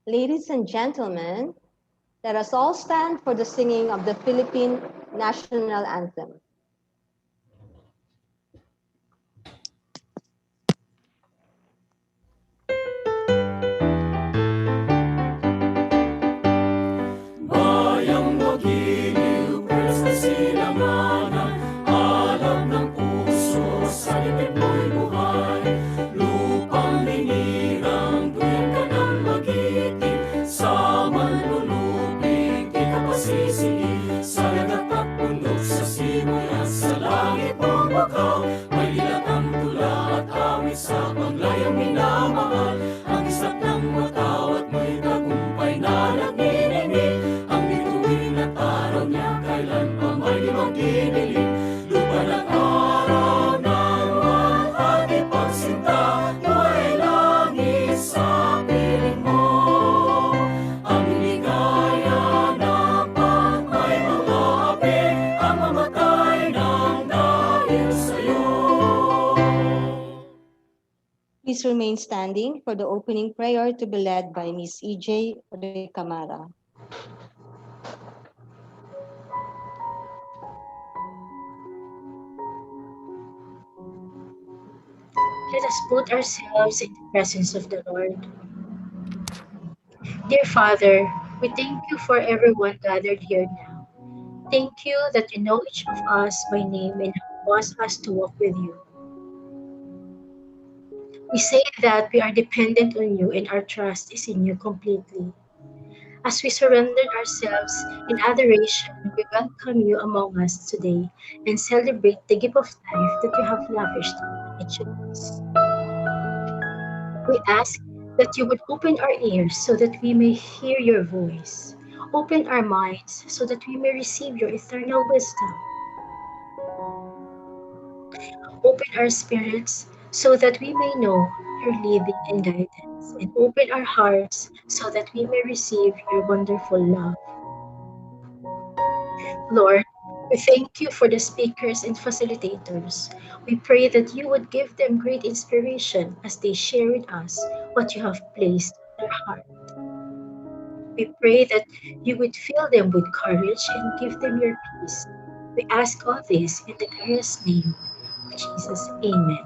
Ladies and gentlemen, let us all stand for the singing of the Philippine National Anthem. Bayang magiliw, pwes na silanganan, alam ng puso, sa libid mo'y buhay. Lupang linirang, tuwid ka ng magiting, sa manlulupig, di ka pasisiin. Sa lagat at bundok, sa simoy at sa langit mong bakaw, may dilatang tula at awit sa paglayang minamahal. Ang isap ng mataw at may tagumpay na nagniningning, ang bituin at araw niya kailan pa may di magdidilim. Lupa ng araw ng mahati pagsinta, buhay langit sa piling mo. Ang ligaya na pag may mga api, ang mamatay ng dahil sa'yo. Please remain standing for the opening prayer to be led by Ms. E.J. Recamara. Let us put ourselves in the presence of the Lord. Dear Father, we thank you for everyone gathered here now. Thank you that you know each of us by name and have caused us to walk with you. We say that we are dependent on you and our trust is in you completely. As we surrender ourselves in adoration, we welcome you among us today and celebrate the gift of life that you have lavished on each of us. We ask that you would open our ears so that we may hear your voice. Open our minds so that we may receive your eternal wisdom. Open our spirits so that we may know your leading and guidance. And open our hearts so that we may receive your wonderful love. Lord, we thank you for the speakers and facilitators. We pray that you would give them great inspiration as they share with us what you have placed on their heart. We pray that you would fill them with courage and give them your peace. We ask all this in the glorious name of Jesus. Amen.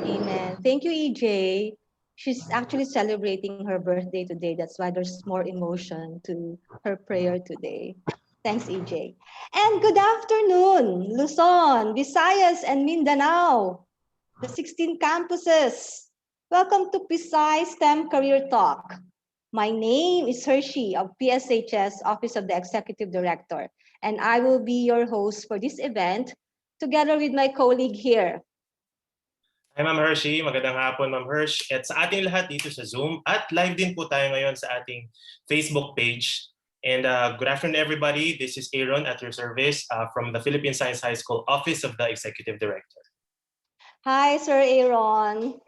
Amen. Thank you, EJ. She's actually celebrating her birthday today. That's why there's more emotion to her prayer today. Thanks, EJ. And good afternoon, Luzon, Visayas, and Mindanao, the 16 campuses. Welcome to PISAY STEM Career Talk. My name is Hershey of PSHS Office of the Executive Director, and I will be your host for this event together with my colleague here. Hi Ma'am Hershey, magandang hapon Ma'am Hersh. At sa ating lahat dito sa Zoom at live din po tayo ngayon sa ating Facebook page. And good afternoon everybody, this is Aaron at your service from the Philippine Science High School Office of the Executive Director. Hi Sir Aaron.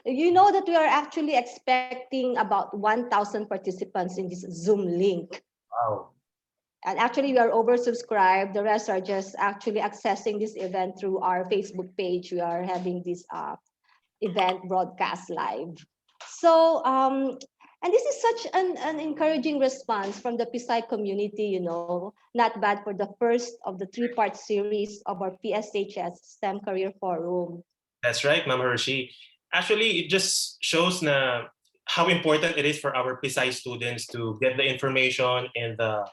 You know that we are actually expecting about 1,000 participants in this Zoom link. Wow. And actually, we are oversubscribed. The rest are just actually accessing this event through our Facebook page. We are having this event broadcast live. So, and this is such an encouraging response from the PISAY community, you know, not bad for the first of the three-part series of our PSHS STEM Career Forum. That's right, Ma'am Hershey. Actually, it just shows how important it is for our PSI students to get the information and the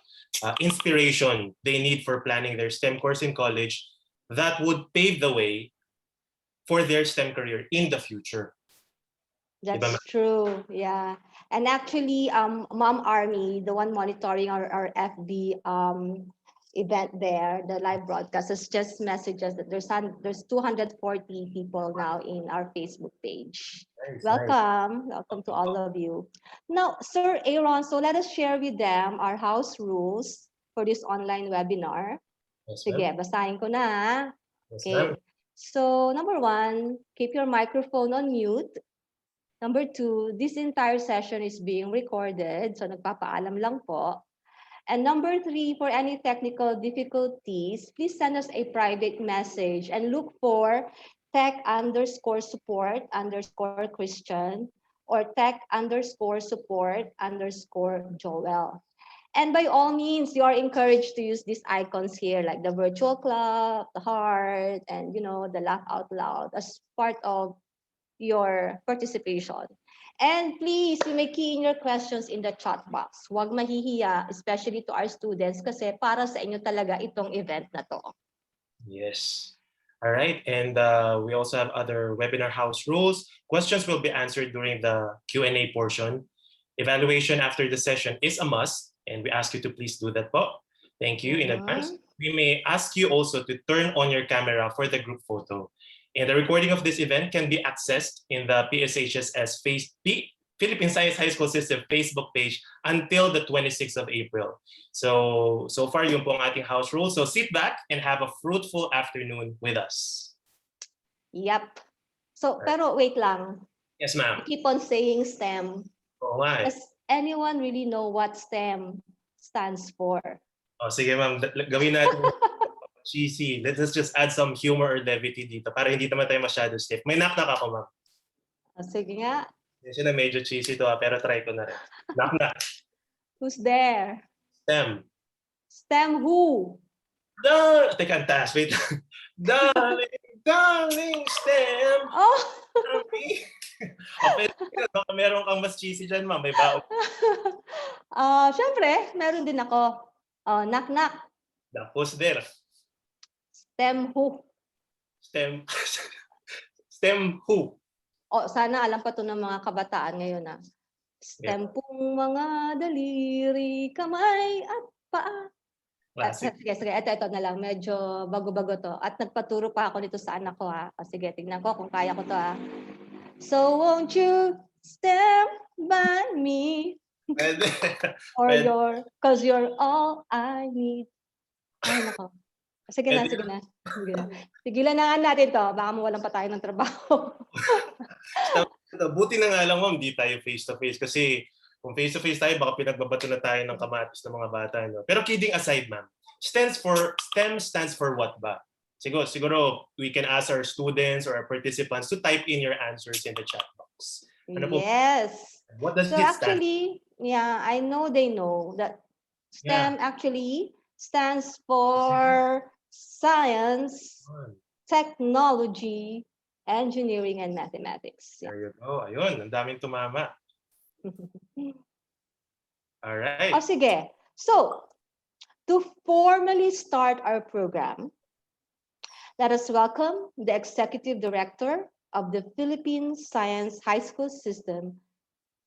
inspiration they need for planning their STEM course in college that would pave the way for their STEM career in the future. That's true. Yeah. And actually, Mom Army, the one monitoring our FB event there, the live broadcast, has just messaged us that there's 240 people now in our Facebook page. Nice, Welcome. Welcome to all of you. Now, Sir Aaron, so let us share with them our house rules for this online webinar. Yes, Sige, ma'am. basahin ko na. Yes, Okay. ma'am. So, number 1, keep your microphone on mute. Number 2, this entire session is being recorded. So nagpapaalam lang po. And number 3, for any technical difficulties, please send us a private message and look for tech_support_Christian or tech_support_Joel. And by all means, you are encouraged to use these icons here, like the virtual club, the heart, and the laugh out loud as part of your participation. And please, you may key in your questions in the chat box. Huwag mahihiya, especially to our students, kasi para sa inyo talaga itong event na to. Yes. All right. And we also have other webinar house rules. Questions will be answered during the Q&A portion. Evaluation after the session is a must, and we ask you to please do that po. Thank you in advance. We may ask you also to turn on your camera for the group photo. And the recording of this event can be accessed in the PSHS Philippine Science High School System Facebook page until the 26th of April. So far, yun po ang ating house rule. So sit back and have a fruitful afternoon with us. Yep. So, pero wait lang. Yes, ma'am. You keep on saying STEM. Oo nga. Does anyone really know what STEM stands for? Oh, sige, ma'am. Gawin natin cheesy. Let's just add some humor or levity dito para hindi naman tayo masyado stiff. May knock-knock ako, ma'am. Sige nga. Kasi na medyo cheesy to, pero try ko na rin. Knock-knock. Who's there? STEM. STEM who? Teka, antas. Wait. Darling STEM. Oh! Okay, baka meron kang mas cheesy dyan, ma'am. May baon. Siyempre, meron din ako. Knock-knock. Who's there? STEM who? STEM who? Sana alam pa to ng mga kabataan ngayon na. STEM pong mga daliri, kamay at paa. Classic. Sige. Ito na lang. Medyo bago-bago to. At nagpaturo pa ako nito sa anak ko ha. Sige, tignan ko kung kaya ko to ha. So won't you stand by me? Cause you're all I need. Ay, nako. Sige na. Tigilan na nga natin to. Baka mawalan pa tayo ng trabaho. Buti na nga lang, ma'am, di tayo face-to-face. Kasi kung face-to-face tayo, baka pinagbabato na tayo ng kamatis ng mga bata. No? Pero kidding aside, ma'am, STEM stands for what ba? Siguro we can ask our students or our participants to type in your answers in the chat box. Ano po? Yes. What does So it stand actually, yeah, I know they know that STEM actually stands for science, technology, engineering, and mathematics. Yeah. There you go. Ayun, ang daming tumama. All right. Sige. So, to formally start our program, let us welcome the Executive Director of the Philippine Science High School System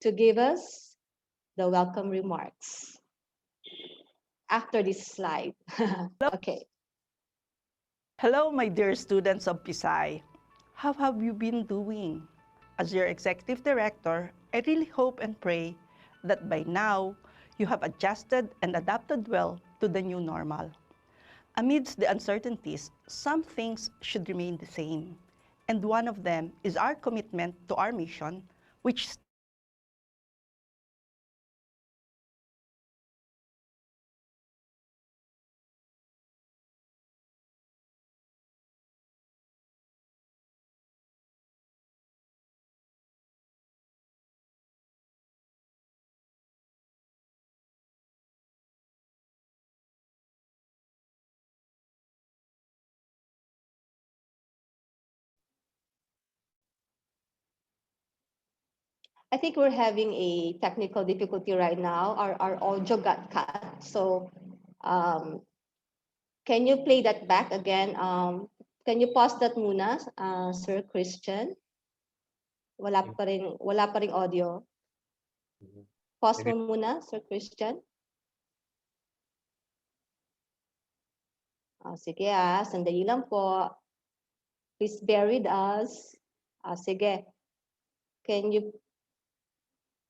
to give us the welcome remarks after this slide. Okay. Hello, my dear students of PISAY. How have you been doing? As your Executive Director, I really hope and pray that by now, you have adjusted and adapted well to the new normal. Amidst the uncertainties, some things should remain the same. And one of them is our commitment to our mission, which I think we're having a technical difficulty right now. Our audio got cut. So um, can you play that back again? Can you pause that muna, Sir Christian? Wala pa ring audio. Pause Maybe mo muna, Sir Christian. Sige sandali lang po. Please bear with us. Sige. Can you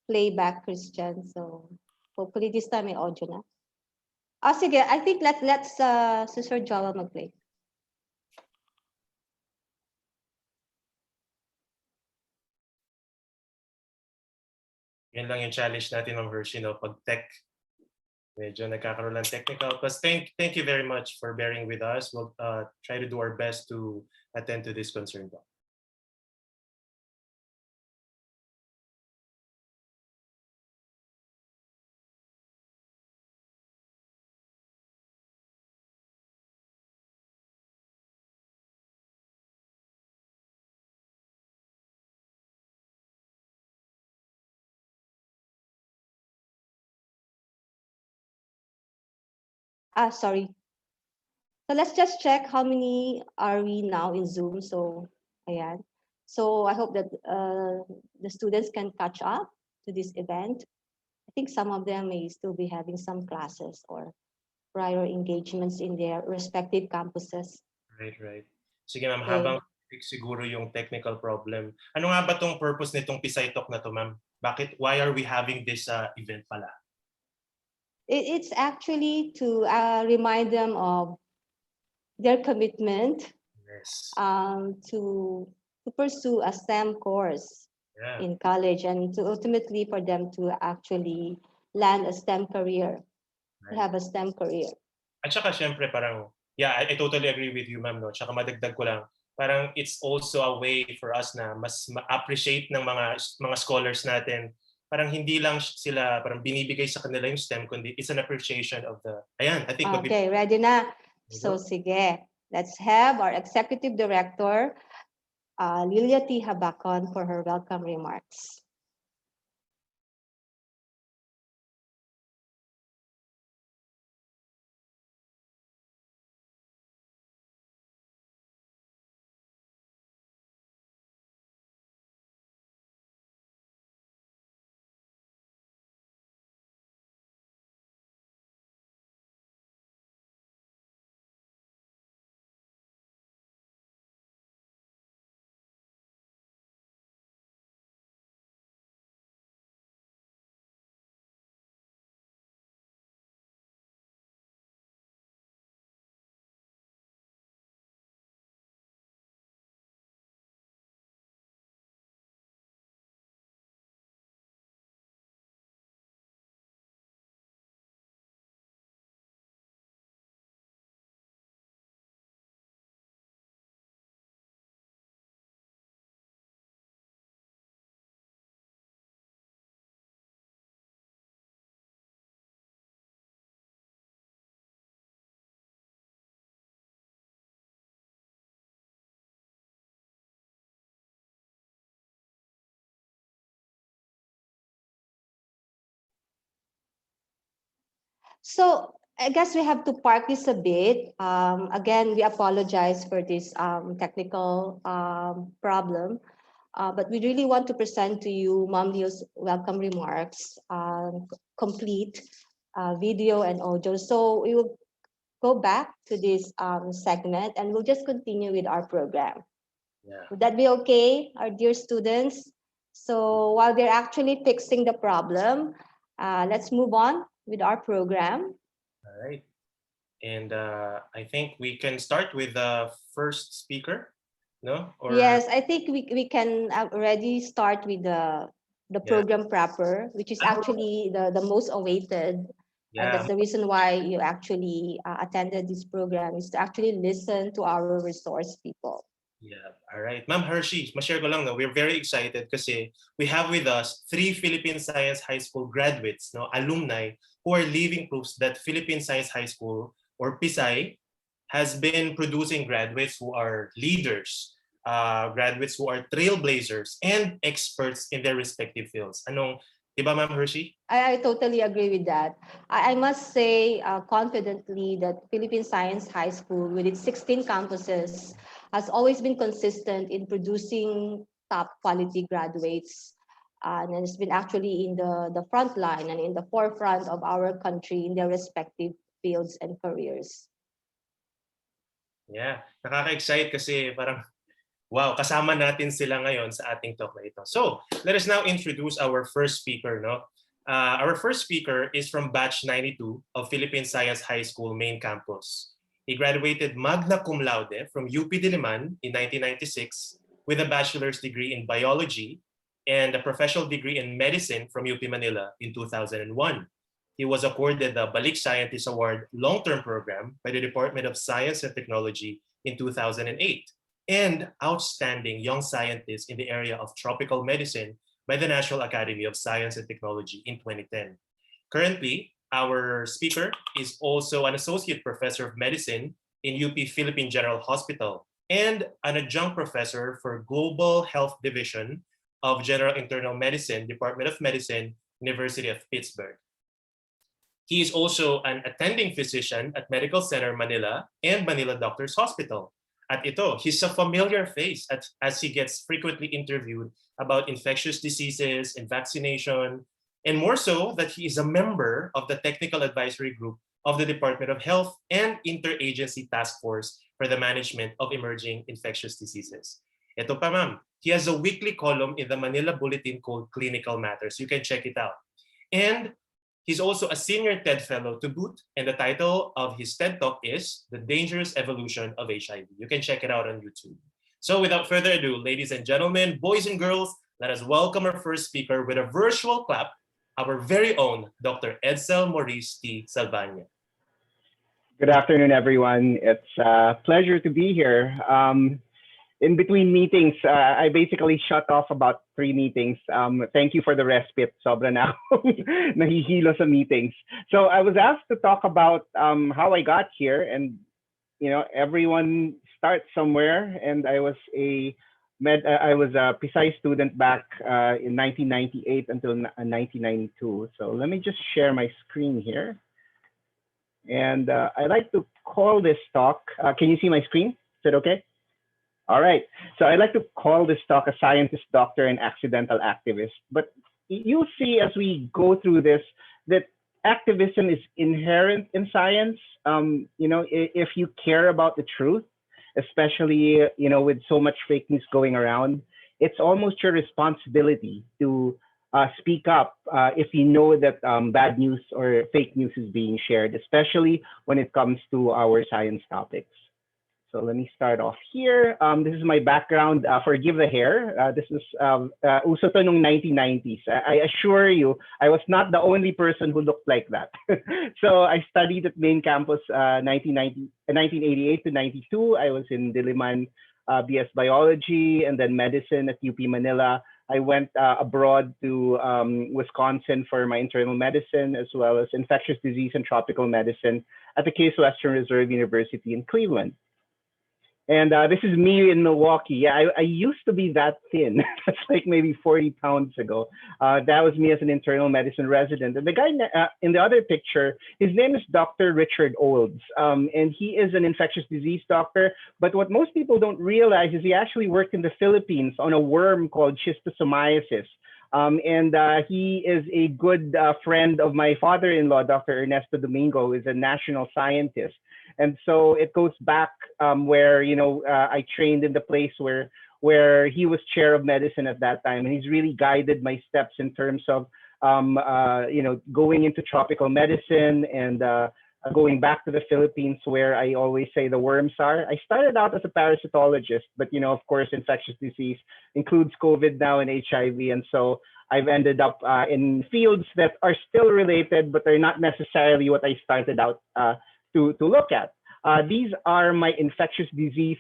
play back, Christian? So hopefully this time may audio na. Sige. I think let's si Sir Joel mag-play. yan lang yung challenge natin, Ma'am Hershey, no? Pag tech, medyo nagkakaroon ng technical. But thank you very much for bearing with us. We'll try to do our best to attend to this concern. Sorry. So let's just check how many are we now in Zoom. So ayan. So I hope that the students can catch up to this event. I think some of them may still be having some classes or prior engagements in their respective campuses. Right. Sige, ma'am, Okay. habang siguro yung technical problem. Ano nga ba tong purpose nitong PisayTalk na to, ma'am? Why are we having this event pala? It's actually to remind them of their commitment Yes. to pursue a STEM course in college and to ultimately for them to actually land a STEM career, to have a STEM career. At saka syempre parang, yeah, I totally agree with you, ma'am, no? Tsaka madagdag ko lang, parang it's also a way for us na mas ma-appreciate ng mga scholars natin. Parang hindi lang sila parang binibigay sa kanila yung STEM, kundi it's an appreciation of the, ayan, I think. Okay, ready na? So sige, let's have our Executive Director, Lilia T. Habacon, for her welcome remarks. So I guess we have to park this a bit. Again, we apologize for this technical problem, but we really want to present to you Ma'am Leo's welcome remarks, complete video and audio. So we will go back to this segment and we'll just continue with our program. Yeah. Would that be okay, our dear students? So while they're actually fixing the problem, let's move on with our program. All right. And I think we can start with the first speaker, no? Or... Yes, I think we can already start with the program proper, which is actually the most awaited. And that's the reason why you actually attended this program, is to actually listen to our resource people. Yeah, all right. Ma'am Hershey, ma-share ko lang, no? We're very excited kasi we have with us 3 Philippine Science High School graduates, no, alumni, who are living proofs that Philippine Science High School, or PISAY, has been producing graduates who are leaders, graduates who are trailblazers and experts in their respective fields. Di ba, Ma'am Hershey? I totally agree with that. I must say confidently that Philippine Science High School, with its 16 campuses, has always been consistent in producing top quality graduates. And it's been actually in the front line and in the forefront of our country in their respective fields and careers. Yeah, nakaka-excite kasi parang, wow, kasama natin sila ngayon sa ating talk na ito. So, let us now introduce our first speaker. Our first speaker is from Batch 92 of Philippine Science High School main campus. He graduated magna cum laude from UP Diliman in 1996 with a bachelor's degree in biology and a professional degree in medicine from UP Manila in 2001. He was awarded the Balik Scientist Award long-term program by the Department of Science and Technology in 2008 and Outstanding Young Scientist in the area of Tropical Medicine by the National Academy of Science and Technology in 2010. Currently, our speaker is also an Associate Professor of Medicine in UP Philippine General Hospital and an Adjunct Professor for Global Health Division of General Internal Medicine, Department of Medicine, University of Pittsburgh. He is also an attending physician at Medical Center Manila and Manila Doctors Hospital. At ito, he's a familiar face as he gets frequently interviewed about infectious diseases and vaccination, and more so that he is a member of the Technical Advisory Group of the Department of Health and Interagency Task Force for the Management of Emerging Infectious Diseases. Ito pa, ma'am, he has a weekly column in the Manila Bulletin called Clinical Matters. You can check it out. And he's also a senior TED Fellow to boot, and the title of his TED Talk is The Dangerous Evolution of HIV. You can check it out on YouTube. So without further ado, ladies and gentlemen, boys and girls, let us welcome our first speaker with a virtual clap, our very own Dr. Edsel Maurice Salvaña. Good afternoon, everyone. It's a pleasure to be here. In between meetings, I basically shut off about 3 meetings. Thank you for the respite. Sobra na akong nahihilo sa meetings. So I was asked to talk about how I got here, and everyone starts somewhere. And I was a PISAY student back in 1998 until 1992. So let me just share my screen here. And I like to call this talk. Can you see my screen? Is it okay? All right. So I'd like to call this talk a scientist, doctor, and accidental activist. But you'll see as we go through this that activism is inherent in science. If you care about the truth, especially with so much fake news going around, it's almost your responsibility to speak up if you know that bad news or fake news is being shared, especially when it comes to our science topics. So let me start off here. This is my background. Forgive the hair. This is uso to nung 1990s. I assure you, I was not the only person who looked like that. So I studied at main campus 1988 to 92. I was in Diliman, BS Biology, and then medicine at UP Manila. I went abroad to Wisconsin for my internal medicine, as well as infectious disease and tropical medicine at the Case Western Reserve University in Cleveland. And this is me in Milwaukee. Yeah, I used to be that thin. That's like maybe 40 pounds ago. That was me as an internal medicine resident. And the guy in the other picture, his name is Dr. Richard Olds. And he is an infectious disease doctor. But what most people don't realize is he actually worked in the Philippines on a worm called schistosomiasis. And he is a good friend of my father-in-law, Dr. Ernesto Domingo, who is a national scientist. And so it goes back where, I trained in the place where he was chair of medicine at that time. And he's really guided my steps in terms of, going into tropical medicine and going back to the Philippines, where I always say the worms are. I started out as a parasitologist, but, of course, infectious disease includes COVID now and HIV. And so I've ended up in fields that are still related, but they're not necessarily what I started out to look at. These are my infectious disease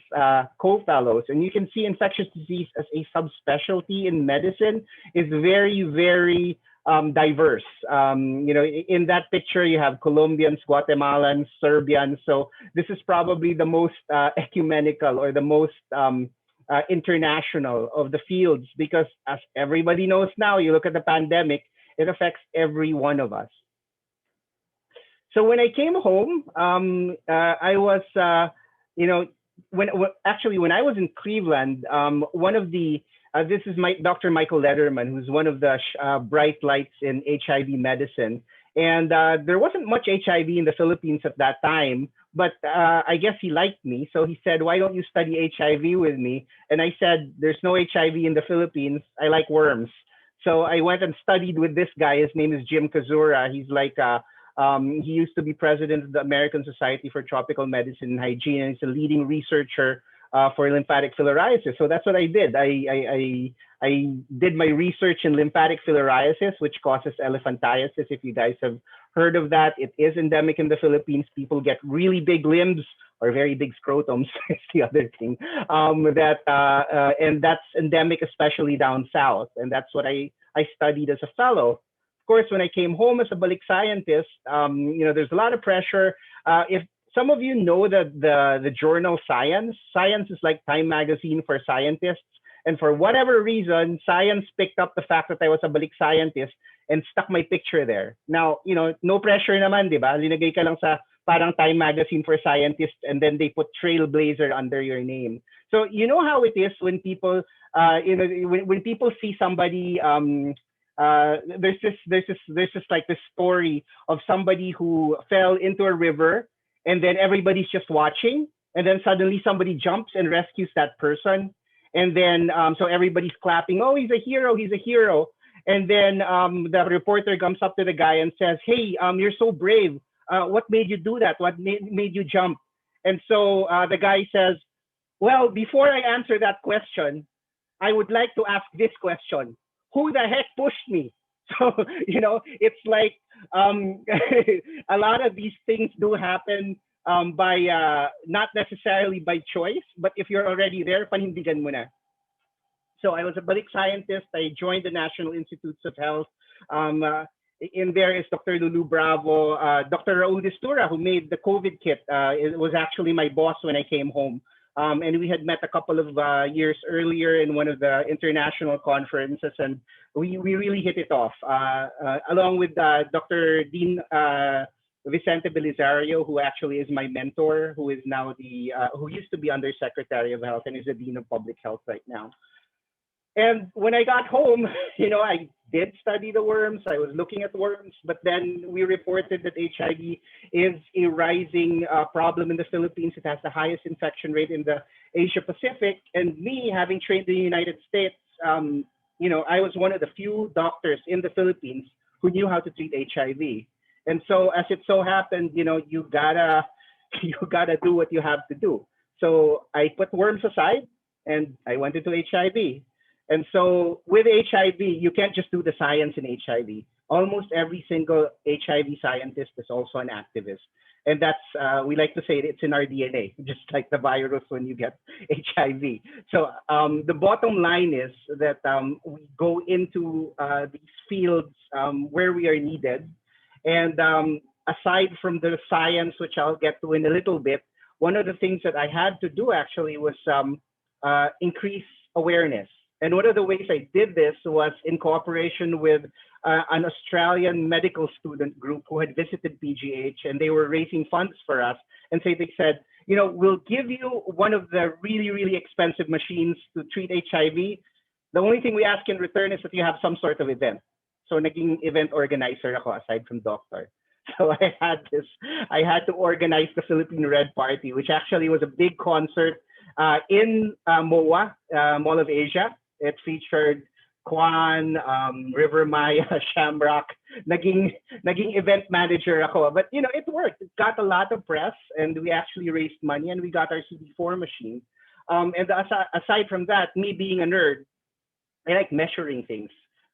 co-fellows, and you can see infectious disease as a subspecialty in medicine is very, very diverse. In that picture, you have Colombians, Guatemalans, Serbians. So this is probably the most ecumenical or the most international of the fields, because as everybody knows now, you look at the pandemic, it affects every one of us. So when I came home, I was, you know, actually when I was in Cleveland, one of the this is Dr. Michael Lederman, who's one of the bright lights in HIV medicine. And there wasn't much HIV in the Philippines at that time, but I guess he liked me. So he said, why don't you study HIV with me? And I said, there's no HIV in the Philippines. I like worms. So I went and studied with this guy. His name is Jim Kazura. He's like, he used to be president of the American Society for Tropical Medicine and Hygiene, and he's a leading researcher for lymphatic filariasis. So that's what I did. I did my research in lymphatic filariasis, which causes elephantiasis. If you guys have heard of that, it is endemic in the Philippines. People get really big limbs or very big scrotums is the other thing. And that's endemic, especially down south. And that's what I studied as a fellow. Of course, when I came home as a balik scientist, you know, there's a lot of pressure. If some of you know that the journal Science is like Time magazine for scientists. And for whatever reason, Science picked up the fact that I was a balik scientist and stuck my picture there. Now, you know, no pressure naman, di ba? Linagay ka lang sa parang Time magazine for scientists, and then they put Trailblazer under your name. So you know how it is when people, you know, when people see somebody, there's this like this story of somebody who fell into a river, and then everybody's just watching, and then suddenly somebody jumps and rescues that person. And then, so everybody's clapping, oh, he's a hero, he's a hero. And then the reporter comes up to the guy and says, hey, you're so brave. What made you do that? What made you jump? And so the guy says, well, before I answer that question, I would like to ask this question. Who the heck pushed me? So, you know, it's like a lot of these things do happen by not necessarily by choice, but if you're already there, panindigan mo na. So I was a balik scientist. I joined the National Institutes of Health. In there is Dr. Lulu Bravo, Dr. Raul Distura, who made the COVID kit. It was actually my boss when I came home. And we had met a couple of years earlier in one of the international conferences, and we really hit it off. Along with Dr. Dean Vicente Belisario, who actually is my mentor, who is now who used to be Undersecretary of Health and is the Dean of Public Health right now. And when I got home, you know, I did study the worms. I was looking at worms, but then we reported that HIV is a rising problem in the Philippines. It has the highest infection rate in the Asia Pacific. And me, having trained in the United States, you know, I was one of the few doctors in the Philippines who knew how to treat HIV. And so, as it so happened, you know, you gotta do what you have to do. So I put worms aside, and I went into HIV. And so with HIV, you can't just do the science in HIV. Almost every single HIV scientist is also an activist. And that's, we like to say it's in our DNA, just like the virus when you get HIV. So the bottom line is that we go into these fields where we are needed. And aside from the science, which I'll get to in a little bit, one of the things that I had to do actually was increase awareness. And one of the ways I did this was in cooperation with an Australian medical student group who had visited PGH, and they were raising funds for us. And so they said, you know, we'll give you one of the really, really expensive machines to treat HIV. The only thing we ask in return is that you have some sort of event. So naging event organizer ako aside from doctor. So I had to organize the Philippine Red Party, which actually was a big concert in MOA, Mall of Asia. It featured Kwan, River Maya, Shamrock. Naging event manager ako. But, you know, it worked. It got a lot of press, and we actually raised money, and we got our CD4 machine. And aside from that, me being a nerd, I like measuring things.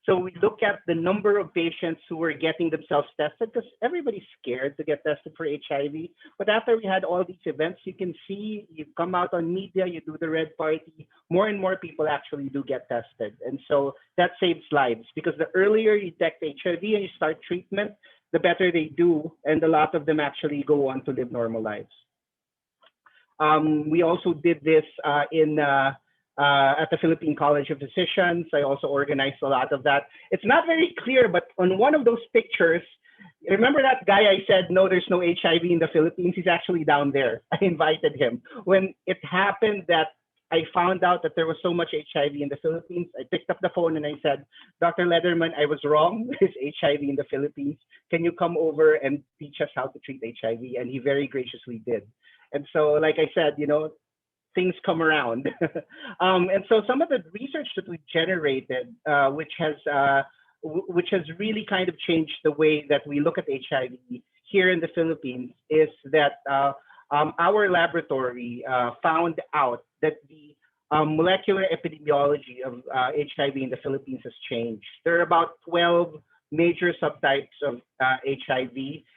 So we look at the number of patients who were getting themselves tested, because everybody's scared to get tested for HIV. But after we had all these events, you can see, you come out on media, you do the Red Party, more and more people actually do get tested. And so that saves lives, because the earlier you detect HIV and you start treatment, the better they do. And a lot of them actually go on to live normal lives. We also did this in at the Philippine College of Physicians. I also organized a lot of that. It's not very clear, but on one of those pictures, remember that guy I said, no, there's no HIV in the Philippines? He's actually down there. I invited him. When it happened that I found out that there was so much HIV in the Philippines, I picked up the phone and I said, Dr. Lederman, I was wrong. There's HIV in the Philippines. Can you come over and teach us how to treat HIV? And he very graciously did. And so, like I said, things come around. And so some of the research that we generated, which has really kind of changed the way that we look at HIV here in the Philippines, is that our laboratory found out that the molecular epidemiology of HIV in the Philippines has changed. There are about 12 major subtypes of HIV,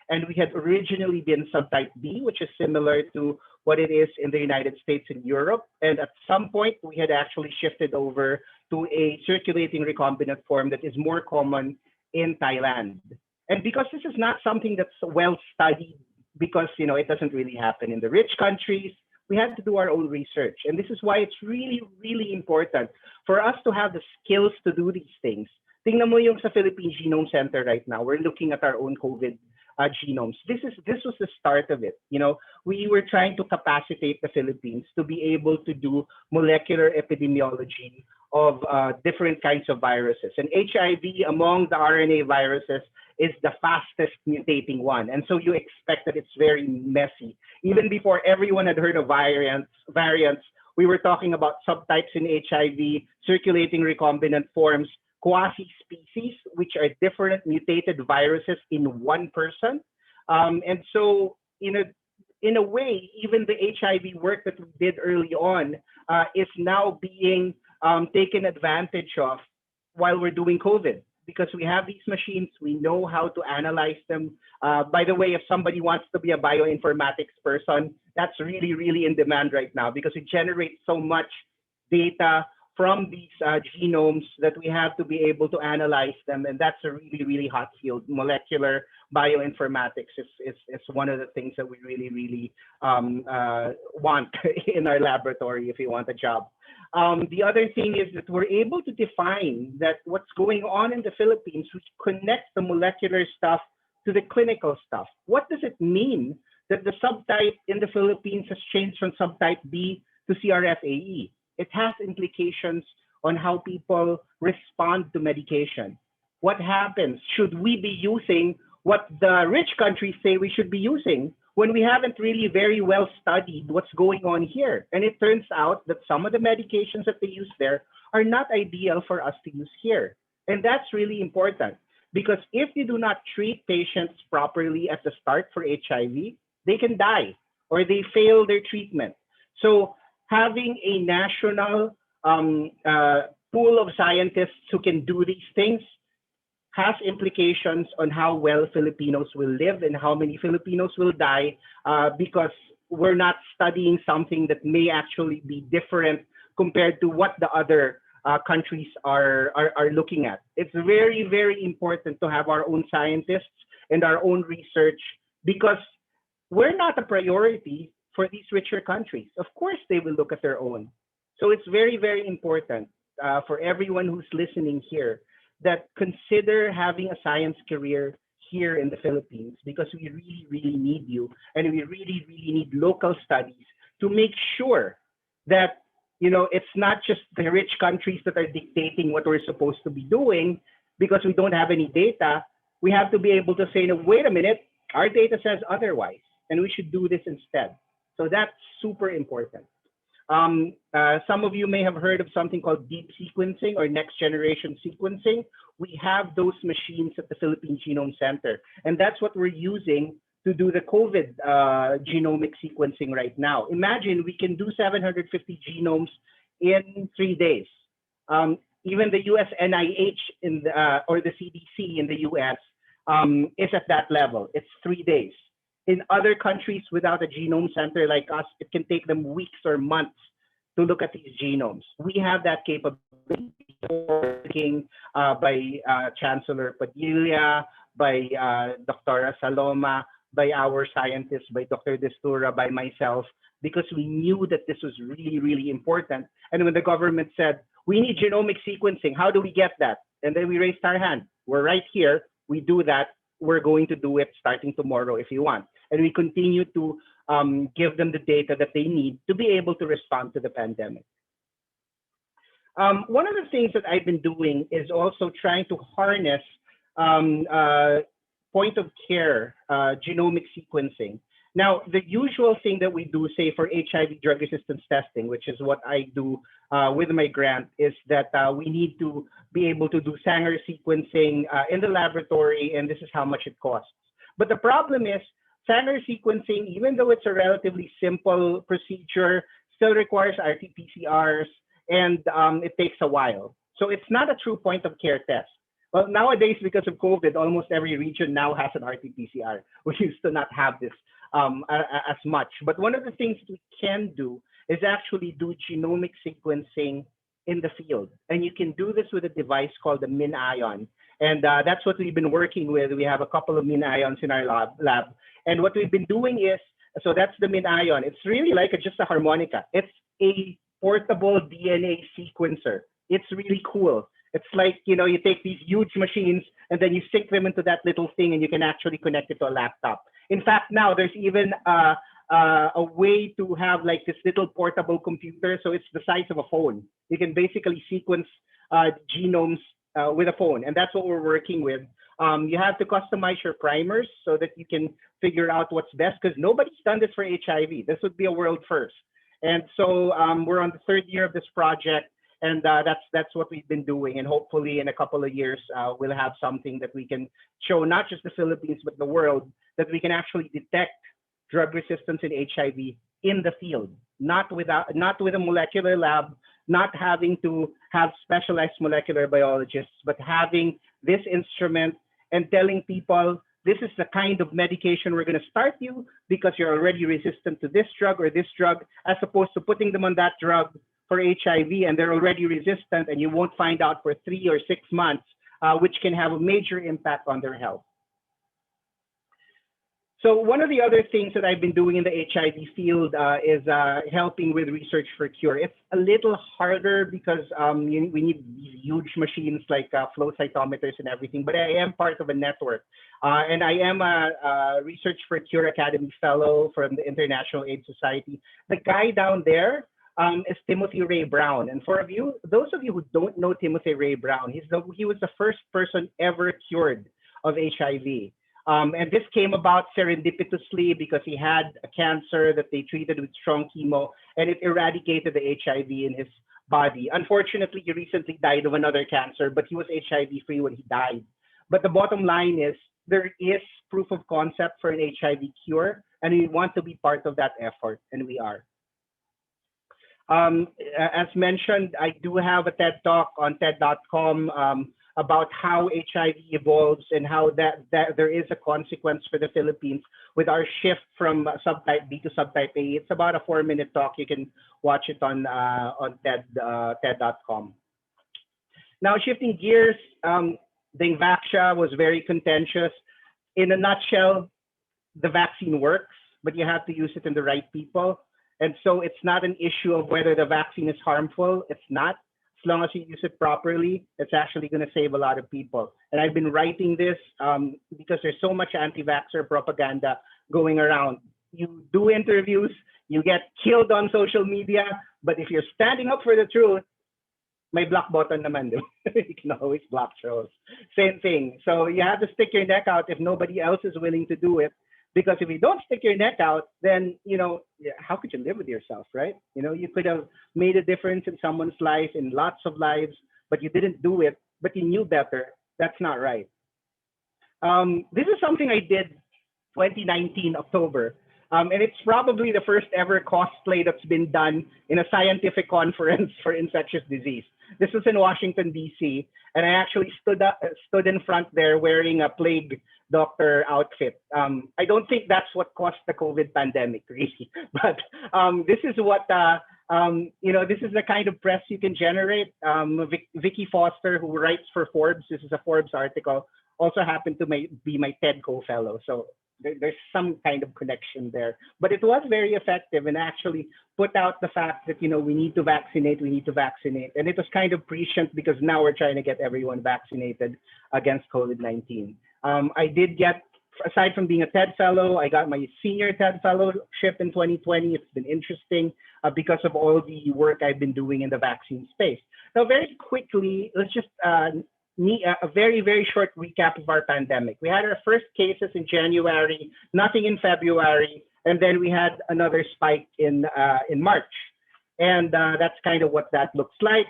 and we had originally been subtype B, which is similar to what it is in the United States and Europe. And at some point, we had actually shifted over to a circulating recombinant form that is more common in Thailand. And because this is not something that's well studied, because it doesn't really happen in the rich countries, we had to do our own research. And this is why it's really, really important for us to have the skills to do these things. Tingnan mo yung sa Philippine Genome Center right now, we're looking at our own COVID genomes. This was the start of it. We were trying to capacitate the Philippines to be able to do molecular epidemiology of different kinds of viruses. And HIV among the RNA viruses is the fastest mutating one. And so you expect that it's very messy. Even before everyone had heard of variants, we were talking about subtypes in HIV, circulating recombinant forms, quasi-species, which are different mutated viruses in one person. And so in a way, even the HIV work that we did early on is now being taken advantage of while we're doing COVID, because we have these machines, we know how to analyze them. By the way, if somebody wants to be a bioinformatics person, that's really, really in demand right now, because it generates so much data from these genomes that we have to be able to analyze them. And that's a really, really hot field. Molecular bioinformatics is one of the things that we really, really want in our laboratory if you want a job. The other thing is that we're able to define that what's going on in the Philippines, which connects the molecular stuff to the clinical stuff. What does it mean that the subtype in the Philippines has changed from subtype B to CRFAE? It has implications on how people respond to medication. What happens? Should we be using what the rich countries say we should be using when we haven't really very well studied what's going on here? And it turns out that some of the medications that they use there are not ideal for us to use here. And that's really important, because if you do not treat patients properly at the start for HIV, they can die or they fail their treatment. So having a national pool of scientists who can do these things has implications on how well Filipinos will live and how many Filipinos will die, because we're not studying something that may actually be different compared to what the other countries are looking at. It's very, very important to have our own scientists and our own research, because we're not a priority for these richer countries. Of course, they will look at their own. So it's very, very important for everyone who's listening here that consider having a science career here in the Philippines, because we really, really need you, and we really, really need local studies to make sure that it's not just the rich countries that are dictating what we're supposed to be doing because we don't have any data. We have to be able to say, no, wait a minute, our data says otherwise, and we should do this instead. So that's super important. Some of you may have heard of something called deep sequencing or next generation sequencing. We have those machines at the Philippine Genome Center, and that's what we're using to do the COVID genomic sequencing right now. Imagine we can do 750 genomes in 3 days. Even the US NIH or the CDC in the US is at that level. It's 3 days. In other countries without a genome center like us, it can take them weeks or months to look at these genomes. We have that capability, working by Chancellor Padilla, by Dr. Saloma, by our scientists, by Dr. Destura, by myself, because we knew that this was really, really important. And when the government said, we need genomic sequencing, how do we get that? And then we raised our hand. We're right here. We do that. We're going to do it starting tomorrow if you want. And we continue to give them the data that they need to be able to respond to the pandemic. One of the things that I've been doing is also trying to harness point of care genomic sequencing. Now, the usual thing that we do, say for HIV drug resistance testing, which is what I do with my grant, is that we need to be able to do Sanger sequencing in the laboratory, and this is how much it costs. But the problem is, Sanger sequencing, even though it's a relatively simple procedure, still requires RT-PCRs, and it takes a while. So it's not a true point of care test. Well, nowadays, because of COVID, almost every region now has an RT-PCR. We used to not have this as much. But one of the things we can do is actually do genomic sequencing in the field. And you can do this with a device called the MinION. And that's what we've been working with. We have a couple of MinIONs in our lab. And what we've been doing is, so that's the MinION. It's really like just a harmonica. It's a portable DNA sequencer. It's really cool. It's like, you take these huge machines and then you sync them into that little thing and you can actually connect it to a laptop. In fact, now there's even a way to have like this little portable computer. So it's the size of a phone. You can basically sequence genomes with a phone. And that's what we're working with. You have to customize your primers so that you can figure out what's best, because nobody's done this for HIV. This would be a world first. And so we're on the third year of this project. And that's what we've been doing. And hopefully in a couple of years, we'll have something that we can show not just the Philippines, but the world, that we can actually detect drug resistance in HIV in the field, not with a molecular lab, not having to have specialized molecular biologists, but having this instrument and telling people, this is the kind of medication we're going to start you because you're already resistant to this drug or this drug, as opposed to putting them on that drug for HIV and they're already resistant and you won't find out for 3 or 6 months, which can have a major impact on their health. So one of the other things that I've been doing in the HIV field is helping with research for cure. It's a little harder because we need these huge machines like flow cytometers and everything, but I am part of a network. And I am a Research for Cure Academy Fellow from the International AIDS Society. The guy down there is Timothy Ray Brown. And for those of you who don't know Timothy Ray Brown, he was the first person ever cured of HIV. And this came about serendipitously because he had a cancer that they treated with strong chemo, and it eradicated the HIV in his body. Unfortunately, he recently died of another cancer, but he was HIV-free when he died. But the bottom line is there is proof of concept for an HIV cure, and we want to be part of that effort, and we are. As mentioned, I do have a TED Talk on TED.com about how HIV evolves and how that there is a consequence for the Philippines with our shift from subtype B to subtype A. It's about a 4-minute talk. You can watch it on TED.com. Now, shifting gears, Dengvaxia was very contentious. In a nutshell, the vaccine works, but you have to use it in the right people. And so it's not an issue of whether the vaccine is harmful. It's not. As long as you use it properly, it's actually going to save a lot of people. And I've been writing this because there's so much anti-vaxxer propaganda going around. You do interviews, you get killed on social media, but if you're standing up for the truth, may block button naman, you can always block shows. Same thing. So you have to stick your neck out if nobody else is willing to do it. Because if you don't stick your neck out, then, how could you live with yourself, right? You could have made a difference in someone's life, in lots of lives, but you didn't do it, but you knew better. That's not right. This is something I did 2019, October. And it's probably the first ever cosplay that's been done in a scientific conference for infectious disease. This was in Washington, D.C., and I actually stood in front there wearing a plague doctor outfit. I don't think that's what caused the COVID pandemic, really. But this is what, this is the kind of press you can generate. Vicky Foster, who writes for Forbes, this is a Forbes article, also happened to be my TED co-fellow. So there's some kind of connection there. But it was very effective and actually put out the fact that, we need to vaccinate, we need to vaccinate. And it was kind of prescient because now we're trying to get everyone vaccinated against COVID-19. I did get, aside from being a TED Fellow, I got my senior TED Fellowship in 2020. It's been interesting because of all the work I've been doing in the vaccine space. Now, very quickly, let's just a very, very short recap of our pandemic. We had our first cases in January, nothing in February, and then we had another spike in March. And that's kind of what that looks like.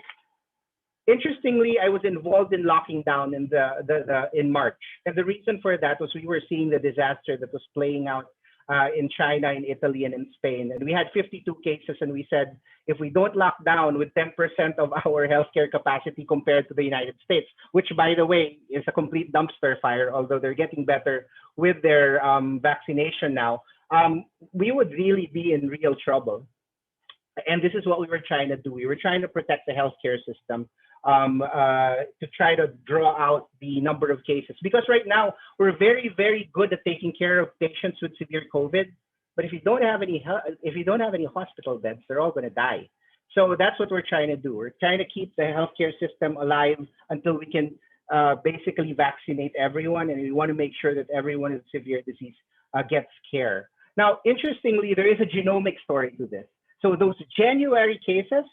Interestingly, I was involved in locking down in March. And the reason for that was we were seeing the disaster that was playing out in China, in Italy, and in Spain. And we had 52 cases, and we said, if we don't lock down with 10% of our healthcare capacity compared to the United States, which, by the way, is a complete dumpster fire, although they're getting better with their vaccination now, we would really be in real trouble. And this is what we were trying to do. We were trying to protect the healthcare system to try to draw out the number of cases. Because right now, we're very, very good at taking care of patients with severe COVID. But if you don't have any hospital beds, they're all going to die. So that's what we're trying to do. We're trying to keep the healthcare system alive until we can basically vaccinate everyone. And we want to make sure that everyone with severe disease gets care. Now, interestingly, there is a genomic story to this. So those January cases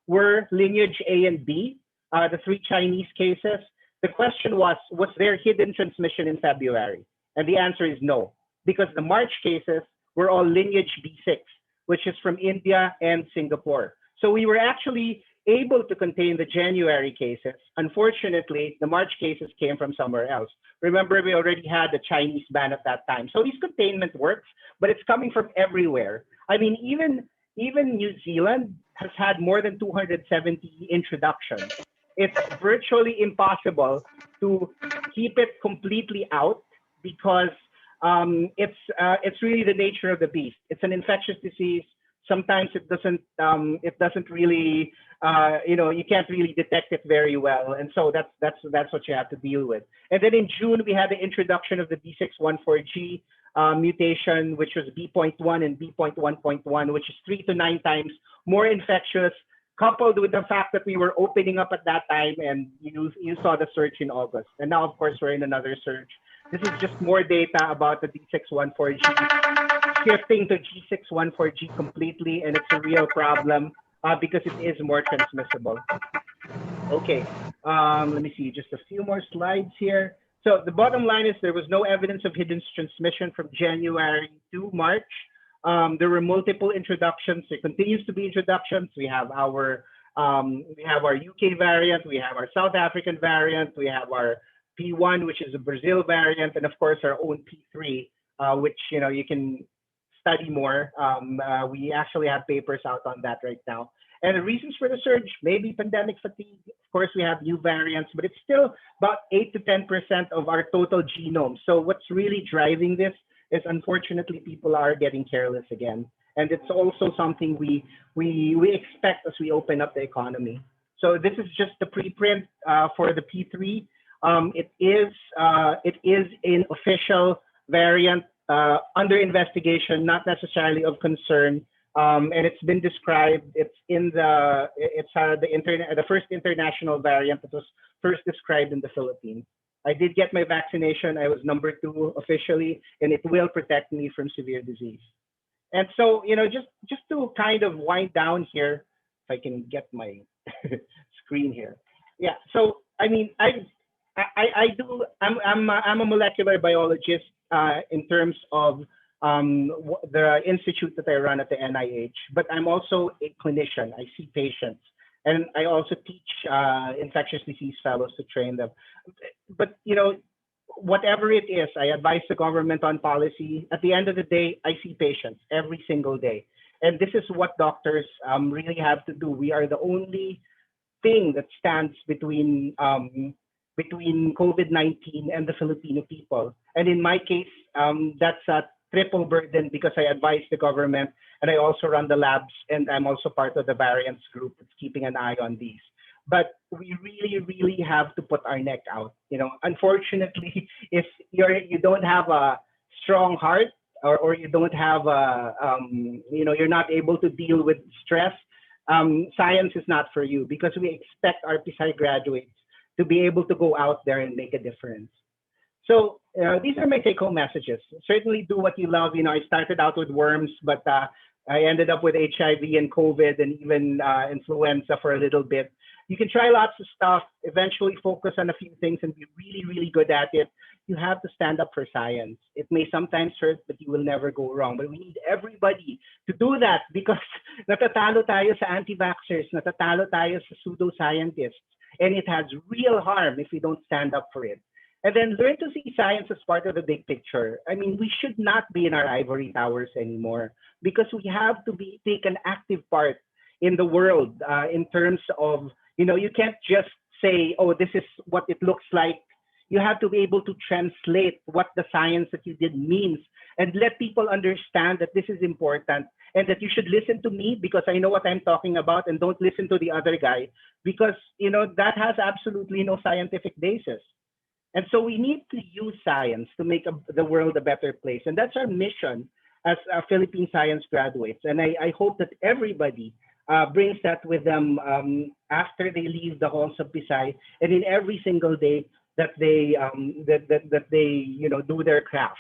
were lineage A and B, the 3 Chinese cases. The question was there hidden transmission in February? And the answer is no, because the March cases were all lineage B6, which is from India and Singapore. So we were actually able to contain the January cases. Unfortunately, the March cases came from somewhere else. Remember, we already had the Chinese ban at that time. So this containment works, but it's coming from everywhere. I mean, even New Zealand has had more than 270 introductions. It's virtually impossible to keep it completely out because it's really the nature of the beast. It's an infectious disease. Sometimes it doesn't really, you can't really detect it very well. And so that's what you have to deal with. And then in June, we had the introduction of the B614G mutation, which was B.1 and B.1.1, which is 3 to 9 times more infectious, coupled with the fact that we were opening up at that time, and you saw the surge in August. And now, of course, we're in another surge. This is just more data about the B614G shifting to G614G completely, and it's a real problem because it is more transmissible. Okay, let me see, just a few more slides here. So the bottom line is there was no evidence of hidden transmission from January to March. There were multiple introductions. There continues to be introductions. We have our UK variant. We have our South African variant. We have our P1, which is a Brazil variant, and of course our own P3, which you can study more. We actually have papers out on that right now. And the reasons for the surge, maybe pandemic fatigue. Of course, we have new variants, but it's still about 8 to 10% of our total genome. So what's really driving this is, unfortunately, people are getting careless again. And it's also something we expect as we open up the economy. So this is just the preprint for the P3. It is an official variant under investigation, not necessarily of concern. And it's been described. It's the first international variant that was first described in the Philippines. I did get my vaccination. I was number 2 officially, and it will protect me from severe disease. And so, just to kind of wind down here, if I can get my screen here. Yeah. So, I mean, I'm a molecular biologist in terms of the institute that I run at the NIH, but I'm also a clinician. I see patients, and I also teach infectious disease fellows to train them. But whatever it is, I advise the government on policy. At the end of the day, I see patients every single day, and this is what doctors really have to do. We are the only thing that stands between COVID-19 and the Filipino people. And in my case, that's a triple burden because I advise the government and I also run the labs, and I'm also part of the variants group that's keeping an eye on these. But we really, really have to put our neck out. Unfortunately, if you don't have a strong heart, or you don't have you're not able to deal with stress, science is not for you, because we expect our PSI graduates to be able to go out there and make a difference. So these are my take-home messages. Certainly do what you love. I started out with worms, but I ended up with HIV and COVID and even influenza for a little bit. You can try lots of stuff, eventually focus on a few things and be really, really good at it. You have to stand up for science. It may sometimes hurt, but you will never go wrong. But we need everybody to do that, because natatalo tayo sa anti-vaxxers, natatalo tayo sa pseudoscientists, and it has real harm if we don't stand up for it. And then learn to see science as part of the big picture. I mean, we should not be in our ivory towers anymore, because we have to take an active part in the world in terms of, you can't just say, oh, this is what it looks like. You have to be able to translate what the science that you did means, and let people understand that this is important, and that you should listen to me because I know what I'm talking about, and don't listen to the other guy, because that has absolutely no scientific basis. And so we need to use science to make the world a better place. And that's our mission as Philippine science graduates. And I hope that everybody brings that with them after they leave the halls of PISAY, and in every single day that they do their craft.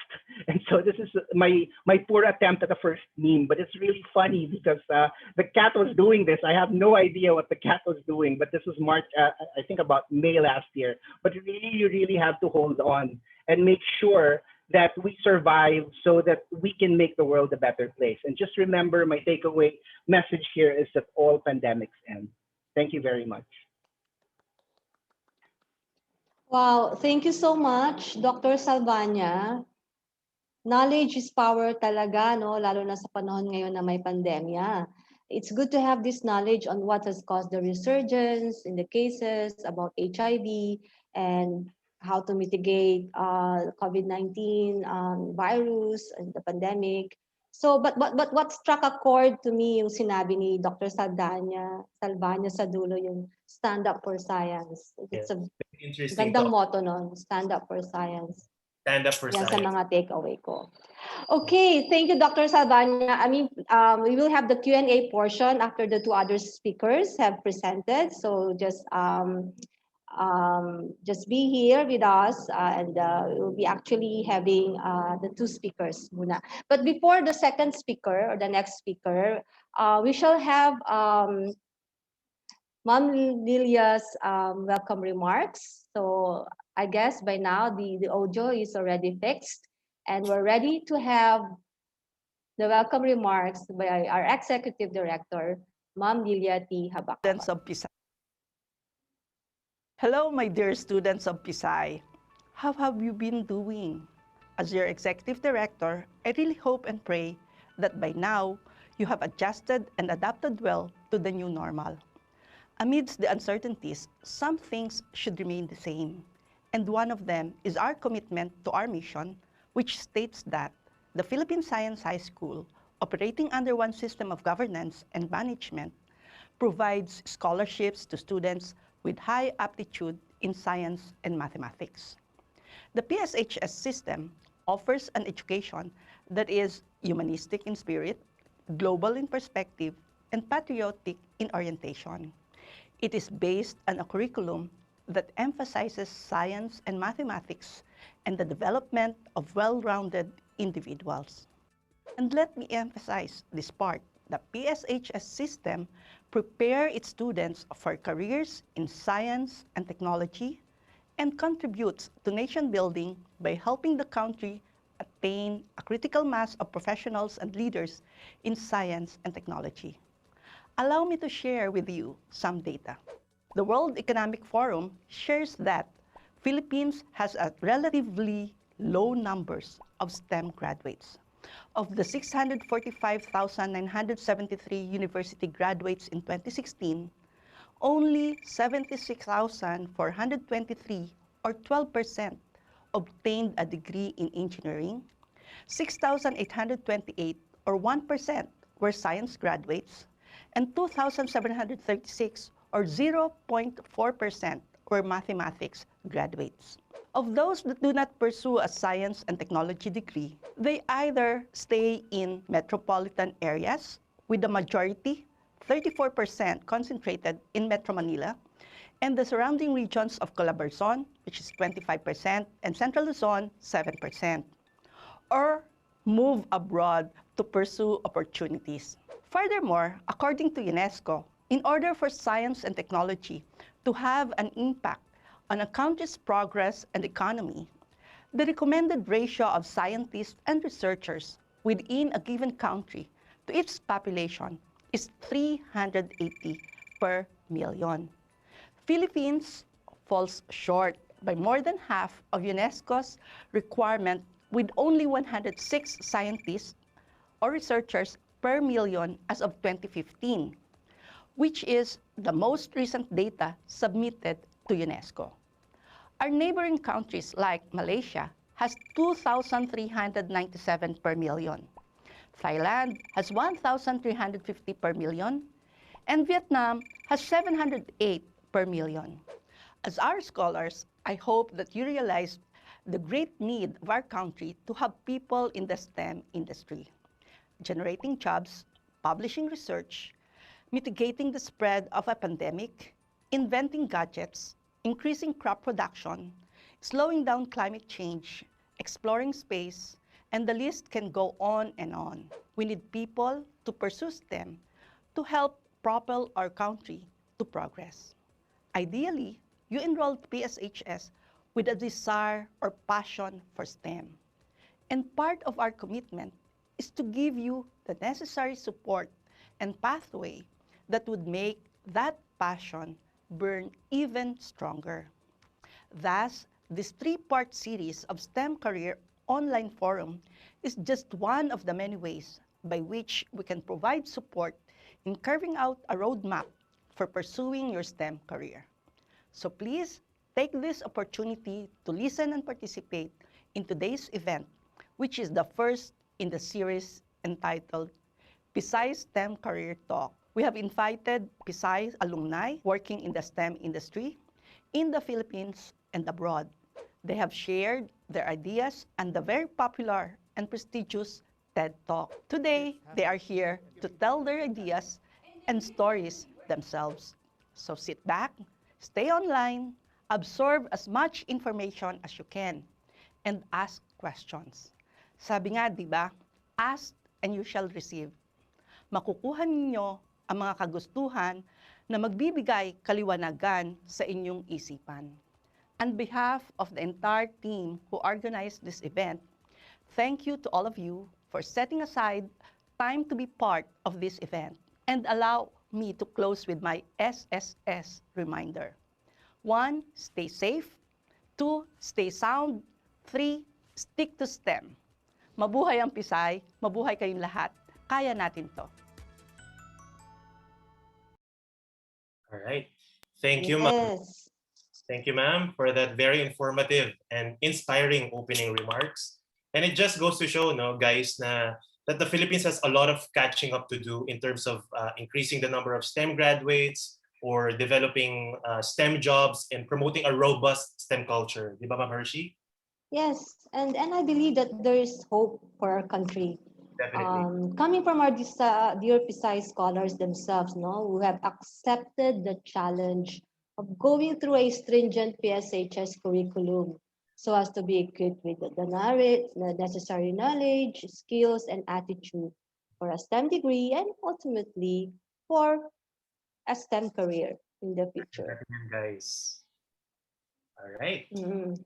And so this is my poor attempt at the first meme, but it's really funny because the cat was doing this. I have no idea what the cat was doing, but this was March, I think about May last year. But you really have to hold on and make sure that we survive so that we can make the world a better place. And just remember, my takeaway message here is that all pandemics end. Thank you very much. Wow, thank you so much, Dr. Salvaña. Knowledge is power talaga, no? Lalo na sa panahon ngayon na may pandemya. It's good to have this knowledge on what has caused the resurgence in the cases about HIV and how to mitigate COVID-19 virus and the pandemic. So, but what struck a chord to me yung sinabi ni Dr. Salvaña sa dulo, yung stand up for science. It's a gandang motto nun, stand up for science. Stand up for Yan science. sa mga takeaway ko. Okay, thank you, Dr. Salvaña. I mean, we will have the Q&A portion after the two other speakers have presented. So just be here with us, and we'll be actually having the two speakers muna. But before the second speaker or the next speaker, we shall have Ma'am Lilia's welcome remarks. So I guess by now the audio is already fixed, and we're ready to have the welcome remarks by our Executive Director, Ma'am Lilia T. Habak. Students of PISAY. Hello, my dear students of PISAY. How have you been doing? As your Executive Director, I really hope and pray that by now you have adjusted and adapted well to the new normal. Amidst the uncertainties, some things should remain the same. And one of them is our commitment to our mission, which states that the Philippine Science High School, operating under one system of governance and management, provides scholarships to students with high aptitude in science and mathematics. The PSHS system offers an education that is humanistic in spirit, global in perspective, and patriotic in orientation. It is based on a curriculum that emphasizes science and mathematics and the development of well-rounded individuals. And let me emphasize this part. The PSHS system prepares its students for careers in science and technology and contributes to nation building by helping the country attain a critical mass of professionals and leaders in science and technology. Allow me to share with you some data. The World Economic Forum shares that Philippines has a relatively low numbers of STEM graduates. Of the 645,973 university graduates in 2016, only 76,423 or 12% obtained a degree in engineering, 6,828 or 1% were science graduates, and 2,736 or 0.4% were mathematics graduates. Of those that do not pursue a science and technology degree, they either stay in metropolitan areas with the majority, 34% concentrated in Metro Manila, and the surrounding regions of Calabarzon, which is 25%, and Central Luzon, 7%, or move abroad to pursue opportunities. Furthermore, according to UNESCO, in order for science and technology to have an impact on a country's progress and economy, the recommended ratio of scientists and researchers within a given country to its population is 380 per million. Philippines falls short by more than half of UNESCO's requirement with only 106 scientists or researchers per million as of 2015, which is the most recent data submitted to UNESCO. Our neighboring countries like Malaysia has 2,397 per million. Thailand has 1,350 per million, and Vietnam has 708 per million. As our scholars, I hope that you realize the great need of our country to have people in the STEM industry, generating jobs, publishing research, mitigating the spread of a pandemic, inventing gadgets, increasing crop production, slowing down climate change, exploring space, and the list can go on and on. We need people to pursue STEM to help propel our country to progress. Ideally, you enroll to PSHS with a desire or passion for STEM. And part of our commitment is to give you the necessary support and pathway that would make that passion burn even stronger. Thus, this three-part series of STEM Career Online Forum is just one of the many ways by which we can provide support in carving out a roadmap for pursuing your STEM career. So please take this opportunity to listen and participate in today's event, which is the first in the series entitled PISAY STEM Career Talk. We have invited PISAY alumni working in the STEM industry in the Philippines and abroad. They have shared their ideas and the very popular and prestigious TED Talk. Today, they are here to tell their ideas and stories themselves. So sit back, stay online, absorb as much information as you can, and ask questions. Sabi nga, di ba? Ask and you shall receive. Makukuha ninyo ang mga kagustuhan na magbibigay kaliwanagan sa inyong isipan. On behalf of the entire team who organized this event, thank you to all of you for setting aside time to be part of this event. And allow me to close with my SSS reminder. 1, stay safe. 2, stay sound. 3, stick to STEM. Mabuhay ang PISAY, mabuhay kayong lahat. Kaya natin to. All right. Thank you, ma'am. Yes. Thank you, ma'am, for that very informative and inspiring opening remarks. And it just goes to show, no, guys, that the Philippines has a lot of catching up to do in terms of increasing the number of STEM graduates or developing STEM jobs and promoting a robust STEM culture. Di ba, Ma'am Hershey? Yes, and I believe that there is hope for our country. Definitely. Coming from our dear PISAY scholars themselves, no, who have accepted the challenge of going through a stringent PSHS curriculum so as to be equipped with the necessary knowledge, skills, and attitude for a STEM degree and ultimately for a STEM career in the future. Guys. All right. Mm-hmm.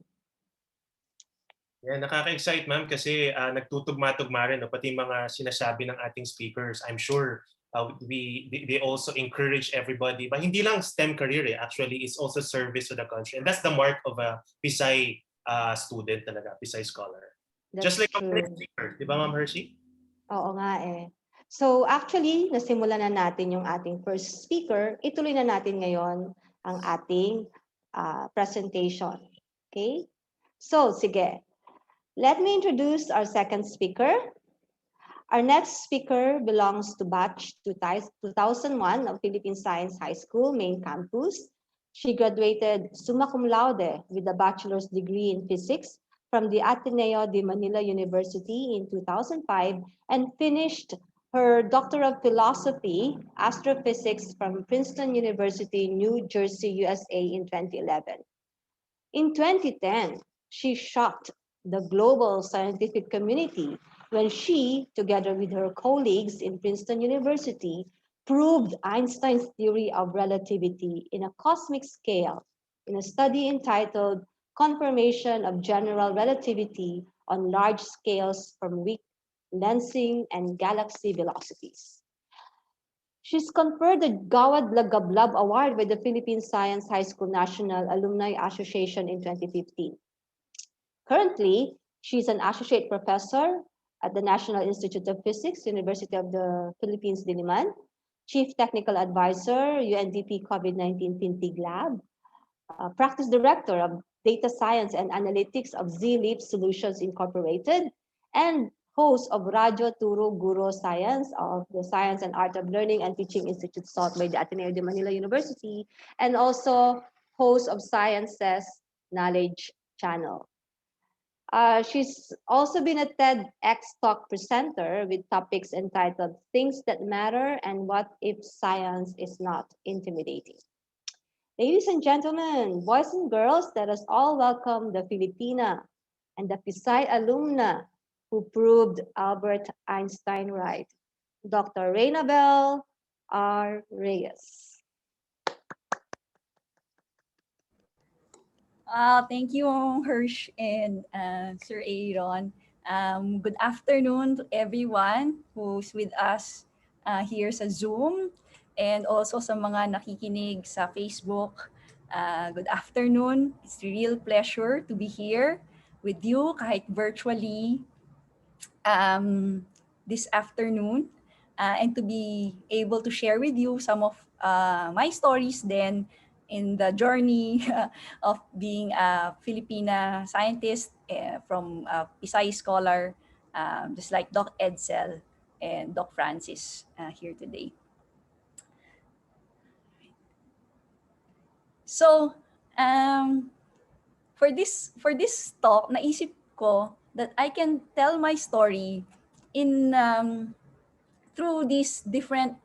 Yeah, nakaka-excite, ma'am, kasi nagtutugma-tugma rin, no, pati mga sinasabi ng ating speakers. I'm sure they also encourage everybody, but hindi lang STEM career, actually, it's also service to the country. And that's the mark of a PISAY student talaga, PISAY scholar. That's just like true. a speaker, di ba, Ma'am Hershey? Oo nga eh. So actually, nasimulan na natin yung ating first speaker. Ituloy na natin ngayon ang ating presentation. Okay? So, sige. Let me introduce our second speaker. Our next speaker belongs to batch 2001 of Philippine Science High School main campus. She graduated summa cum laude with a bachelor's degree in physics from the Ateneo de Manila University in 2005 and finished her Doctor of Philosophy, Astrophysics from Princeton University, New Jersey, USA in 2011. In 2010, she shocked the global scientific community when she, together with her colleagues in Princeton University, proved Einstein's theory of relativity in a cosmic scale in a study entitled Confirmation of General Relativity on Large Scales from Weak Lensing and Galaxy Velocities. She's conferred the Gawad Lagablab Award by the Philippine Science High School National Alumni Association in 2015. Currently, she's an associate professor at the National Institute of Physics, University of the Philippines, Diliman, chief technical advisor, UNDP COVID-19 FinTig Lab, practice director of data science and analytics of Z-Leap Solutions Incorporated, and host of Radio Turo Guro Science of the Science and Art of Learning and Teaching Institute taught by the Ateneo de Manila University, and also host of Sciences Knowledge Channel. She's also been a TEDx Talk presenter with topics entitled Things That Matter and What If Science Is Not Intimidating. Ladies and gentlemen, boys and girls, let us all welcome the Filipina and the PISAY alumna who proved Albert Einstein right, Dr. Reinabelle R. Reyes. Thank you, Hirsch and Sir Aaron. Good afternoon to everyone who's with us here sa Zoom and also sa mga nakikinig sa Facebook. Good afternoon. It's a real pleasure to be here with you kahit virtually this afternoon and to be able to share with you some of my stories then in the journey of being a Filipina scientist from PISAY scholar, just like Doc Edsel and Doc Francis here today. So, for this talk, naisip ko that I can tell my story in through these different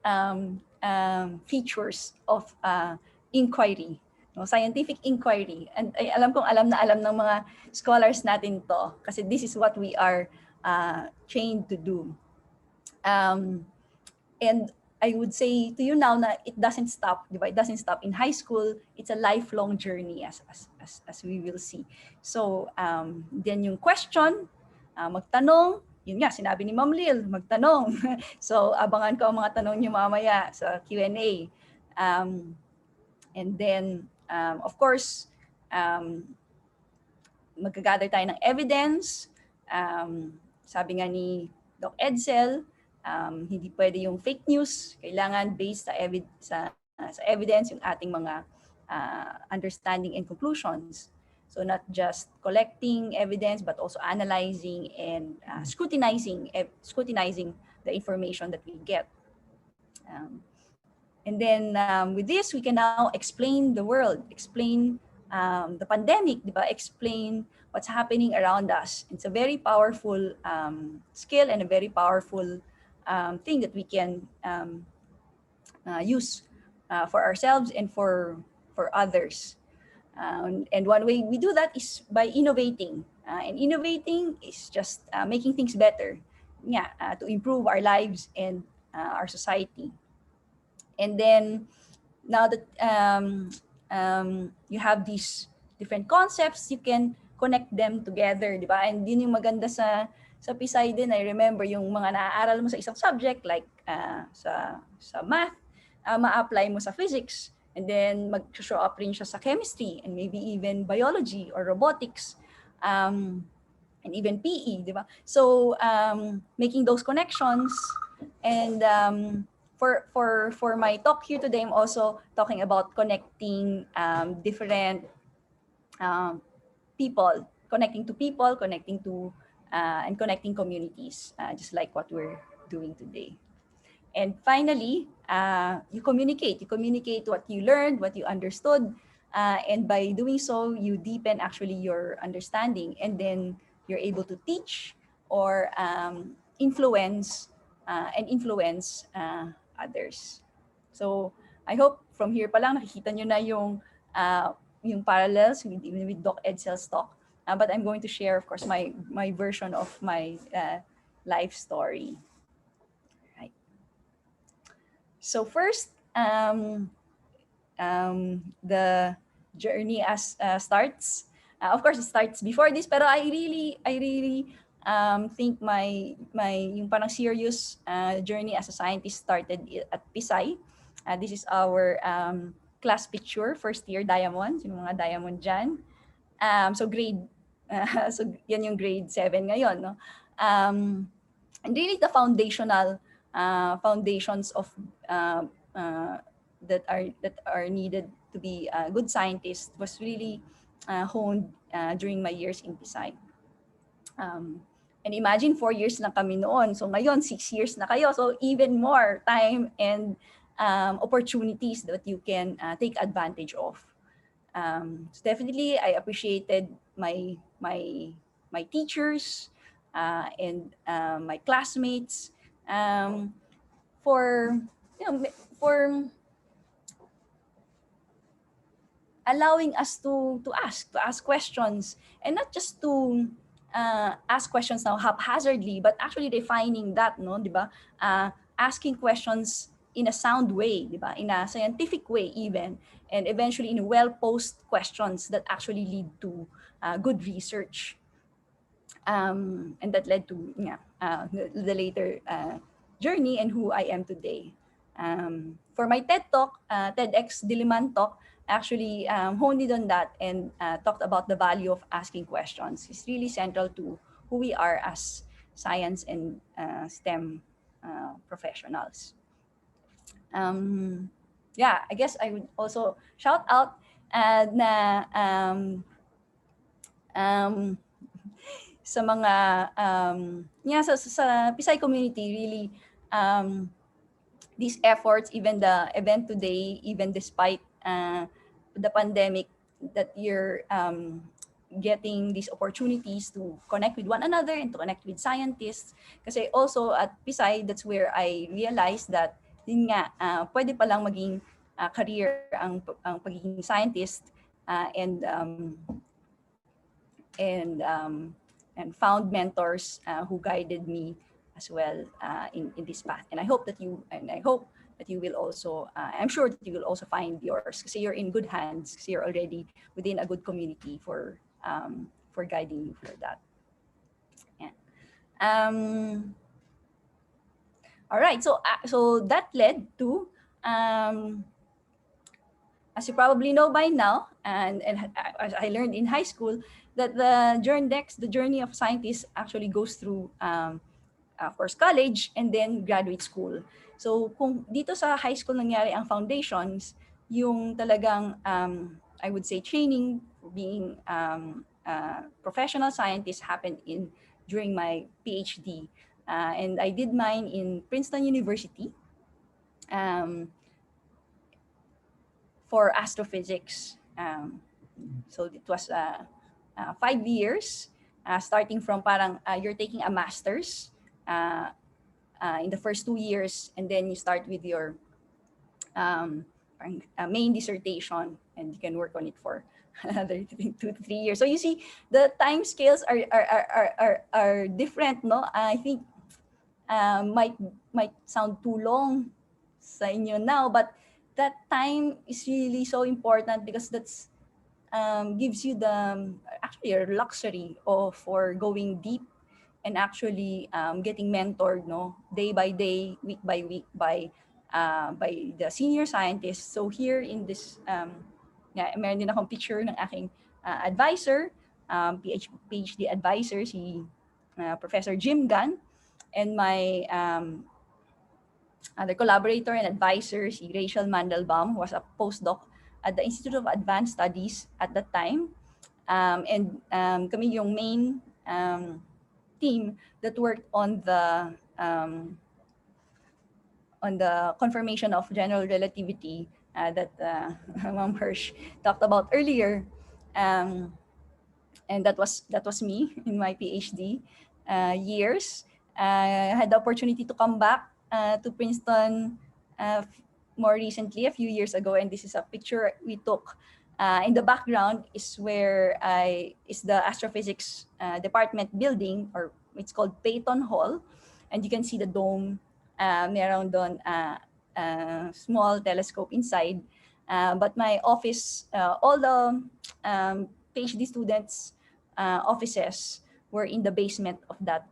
features of inquiry, no, scientific inquiry. And ay, alam kong alam na alam ng mga scholars natin to kasi this is what we are trained to do. And I would say to you now na it doesn't stop, di ba? It doesn't stop in high school. It's a lifelong journey as we will see. So then yung question, magtanong, yun nga, sinabi ni Ma'am Lil, magtanong. So abangan ko ang mga tanong niyo mamaya sa Q&A. And then, of course, magkagather tayo ng evidence. Sabi nga ni Doc Edsel, hindi pwede yung fake news. Kailangan based sa evidence yung ating mga understanding and conclusions. So not just collecting evidence, but also analyzing and scrutinizing the information that we get. And then with this, we can now explain the world, explain the pandemic, diba? Explain what's happening around us. It's a very powerful skill and a very powerful thing that we can use for ourselves and for others. And one way we do that is by innovating. And innovating is just making things better, to improve our lives and our society. And then now that you have these different concepts, you can connect them together, di ba? And yun yung maganda sa PISAY din. I remember yung mga naaaral mo sa isang subject like sa math, ma-apply mo sa physics. And then mag-show up rin siya sa chemistry and maybe even biology or robotics and even PE, di ba? So making those connections and for my talk here today, I'm also talking about connecting different people, connecting to and connecting communities, just like what we're doing today. And finally, you communicate what you learned, what you understood, And by doing so, you deepen actually your understanding, and then you're able to teach or influence others. So I hope from here pa lang nakikita nyo na yung parallels with Doc Edsel's talk. But I'm going to share, of course, my version of my life story. Right. So first, the journey starts. Of course, it starts before this, pero I really think my yung parang serious journey as a scientist started at PISAY. This is our class picture, first year diamond, yung mga diamond dyan. So grade, so yan yung grade 7 ngayon, no? And really the foundations of that are needed to be a good scientist was really honed during my years in PISAY. And imagine 4 years lang kami noon. So ngayon, 6 years na kayo. So even more time and opportunities that you can take advantage of. So definitely, I appreciated my teachers and my classmates for for allowing us to ask questions, and not just to ask questions now haphazardly, but actually refining that, no, di ba? Asking questions in a sound way, di ba? In a scientific way even, and eventually in well-posed questions that actually lead to good research. And that led to the later journey and who I am today. For my TED Talk, TEDx Diliman Talk, actually honed in on that and talked about the value of asking questions. It's really central to who we are as science and STEM professionals. I guess I would also shout out na sa mga sa PISAY community, really these efforts, even the event today, even despite the pandemic, that you're getting these opportunities to connect with one another and to connect with scientists. Kasi also at PISAY, that's where I realized that din nga, pwede palang maging career ang pagiging scientist, and found mentors who guided me as well in this path. And I hope that you will also, I'm sure that you will also find yours, kasi you're in good hands, kasi you're already within a good community for guiding you for that. Yeah. All right, so that led to, as you probably know by now, and as I learned in high school, that the journey of scientists actually goes through, of course, college and then graduate school. So kung dito sa high school nangyari ang foundations, yung talagang, I would say, training for being professional scientist happened during my PhD. And I did mine in Princeton University for astrophysics. So it was 5 years, starting from parang you're taking a master's in the first 2 years, and then you start with your main dissertation, and you can work on it for another 2 to 3 years. So you see, the time scales are different, no? I think might sound too long sa inyo now, but that time is really so important, because that's gives you the actually a luxury for going deep and actually getting mentored, no, day by day, week by week, by the senior scientists. So here in this, meron din akong picture ng aking advisor, PhD advisor, si Professor Jim Gunn, and my other collaborator and advisor, si Rachel Mandelbaum, who was a postdoc at the Institute of Advanced Studies at that time. And kami yung main team that worked on the confirmation of general relativity that Ma'am Hirsch talked about earlier. And that was me in my PhD years. I had the opportunity to come back to Princeton more recently, a few years ago, and this is a picture we took. In the background is the astrophysics department building, or it's called Peyton Hall, and you can see the dome. Meron doon small telescope inside. But my office, all the PhD students' offices were in the basement of that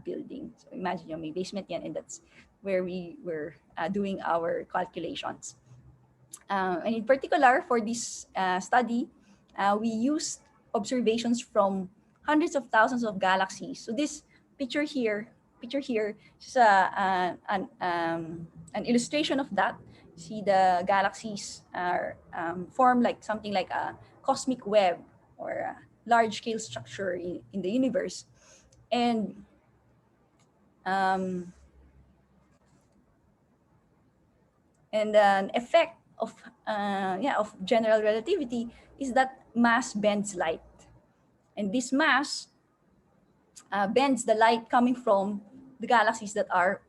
building. So imagine yung may basement yan, and that's where we were doing our calculations. And in particular, for this study, we used observations from hundreds of thousands of galaxies. So this picture here is an illustration of that. See, the galaxies are form like something like a cosmic web or a large-scale structure in the universe. And an effect of general relativity is that mass bends light, and this mass bends the light coming from the galaxies that are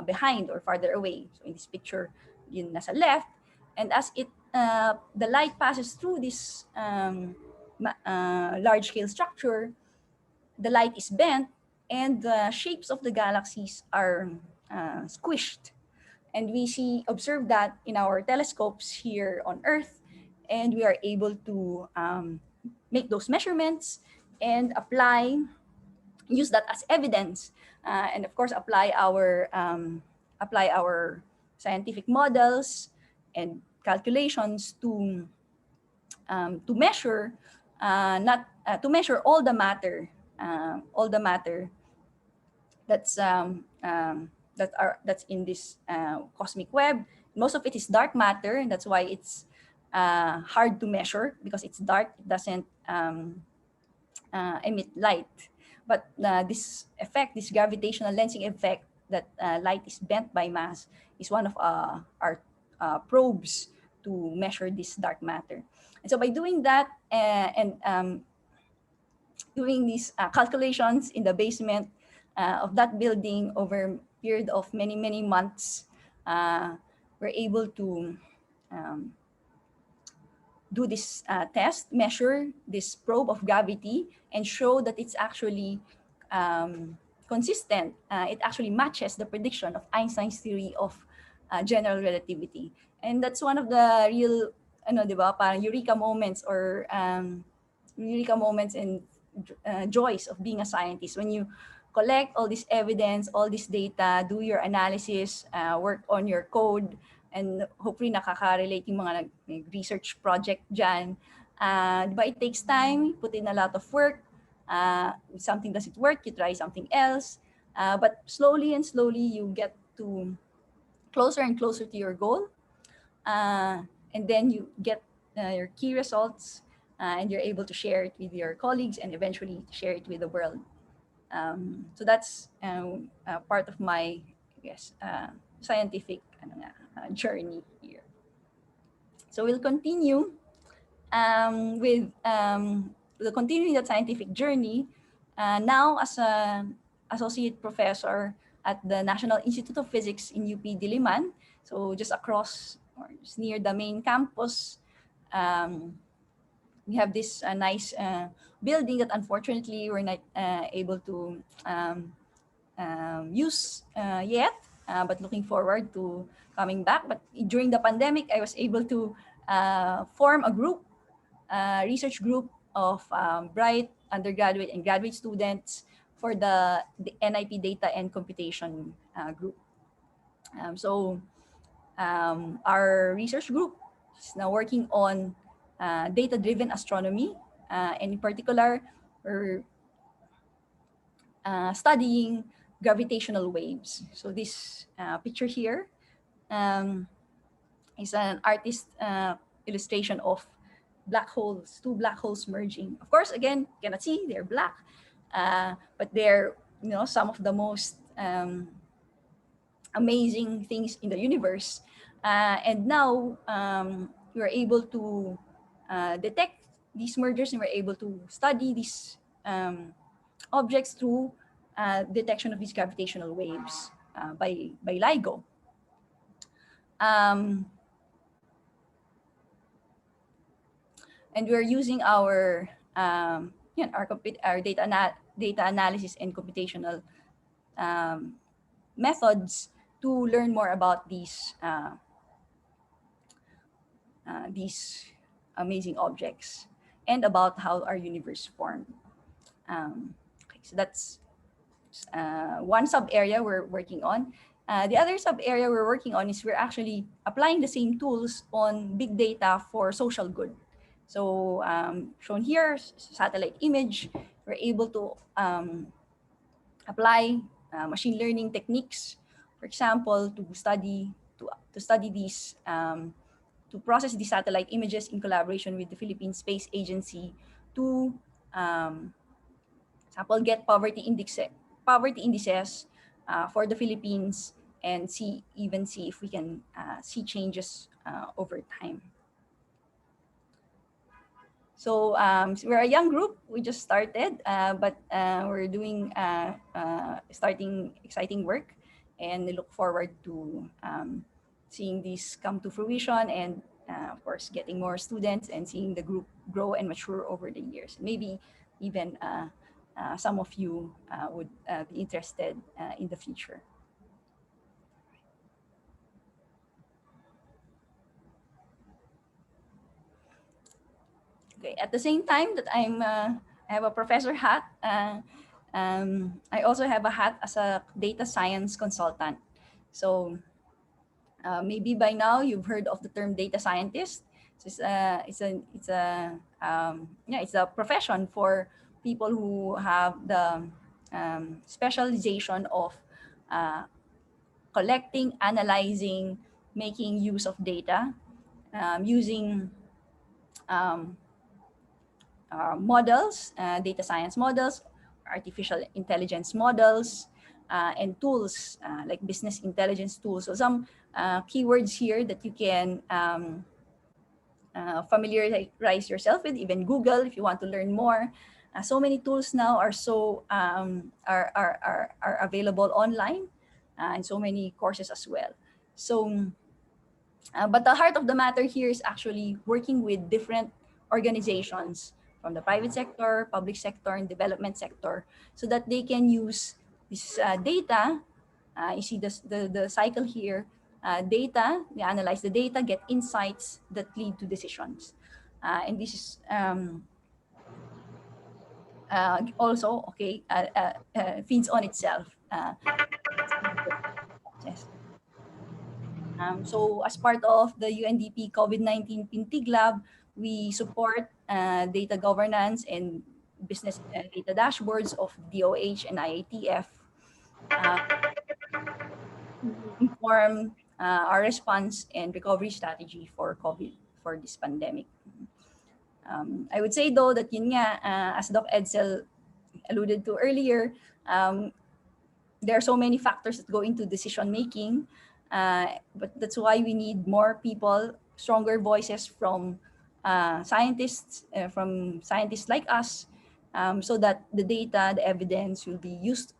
behind or farther away. So in this picture, yun nasa left, and as the light passes through this large-scale structure, the light is bent, and the shapes of the galaxies are squished. And we observe that in our telescopes here on Earth, and we are able to make those measurements and use that as evidence, and of course apply our scientific models and calculations to measure not to measure all the matter that's that's in this cosmic web. Most of it is dark matter, and that's why it's hard to measure, because it's dark. It doesn't emit light. But this effect, this gravitational lensing effect, that light is bent by mass, is one of our probes to measure this dark matter. And so by doing that and doing these calculations in the basement of that building over a period of many, many months, we're able to do this test, measure this probe of gravity, and show that it's actually consistent. It actually matches the prediction of Einstein's theory of general relativity. And that's one of the real, parang eureka moments, or eureka moments and joys of being a scientist, when you collect all this evidence, all this data, do your analysis, work on your code, and hopefully nakaka-relate yung mga research project dyan. Diba, it takes time, put in a lot of work. If something doesn't work, you try something else. But slowly and slowly, you get to closer and closer to your goal. And then you get your key results, and you're able to share it with your colleagues and eventually share it with the world. So that's part of my, scientific journey here. So we'll continue with continuing that scientific journey now as an associate professor at the National Institute of Physics in UP Diliman. So just across, or just near the main campus, we have this nice building that unfortunately we're not able to use yet, but looking forward to coming back. But during the pandemic, I was able to form a group, research group of bright undergraduate and graduate students for the NIP Data and Computation group. So our research group is now working on data-driven astronomy, and in particular, we're studying gravitational waves. So this picture here is an artist illustration of black holes, two black holes merging. Of course, again, you cannot see, they're black, but they're some of the most amazing things in the universe. And now we are able to detect these mergers, and we're able to study these objects through detection of these gravitational waves by LIGO. And we're using our our data analysis and computational methods to learn more about these amazing objects and about how our universe formed. Okay, so that's one sub area we're working on. The other sub area we're working on is we're actually applying the same tools on big data for social good. So shown here, satellite image, we're able to apply machine learning techniques, for example, to study these to process the satellite images in collaboration with the Philippine Space Agency to example, get poverty indices for the Philippines, and see if we can see changes over time. So we're a young group. We just started, but we're doing starting exciting work, and we look forward to seeing these come to fruition, and of course, getting more students and seeing the group grow and mature over the years. Maybe even some of you would be interested in the future. Okay. At the same time that I have a professor hat, I also have a hat as a data science consultant. So maybe by now you've heard of the term data scientist. So it's a profession for people who have the specialization of collecting, analyzing, making use of data, using models, data science models, artificial intelligence models, and tools like business intelligence tools. So some keywords here that you can familiarize yourself with, even Google if you want to learn more. So many tools now are are available online, and so many courses as well. So, but the heart of the matter here is actually working with different organizations from the private sector, public sector, and development sector, so that they can use this data. You see the cycle here. Data, we analyze the data, get insights that lead to decisions. And this is also, okay, feeds on itself. Yes. So as part of the UNDP COVID-19 Pintig Lab, we support data governance and business data dashboards of DOH and IATF to inform our response and recovery strategy for COVID, for this pandemic. I would say though that yun nga, as Doc Edsel alluded to earlier, there are so many factors that go into decision making, but that's why we need more people, stronger voices from scientists like us, so that the data, the evidence will be used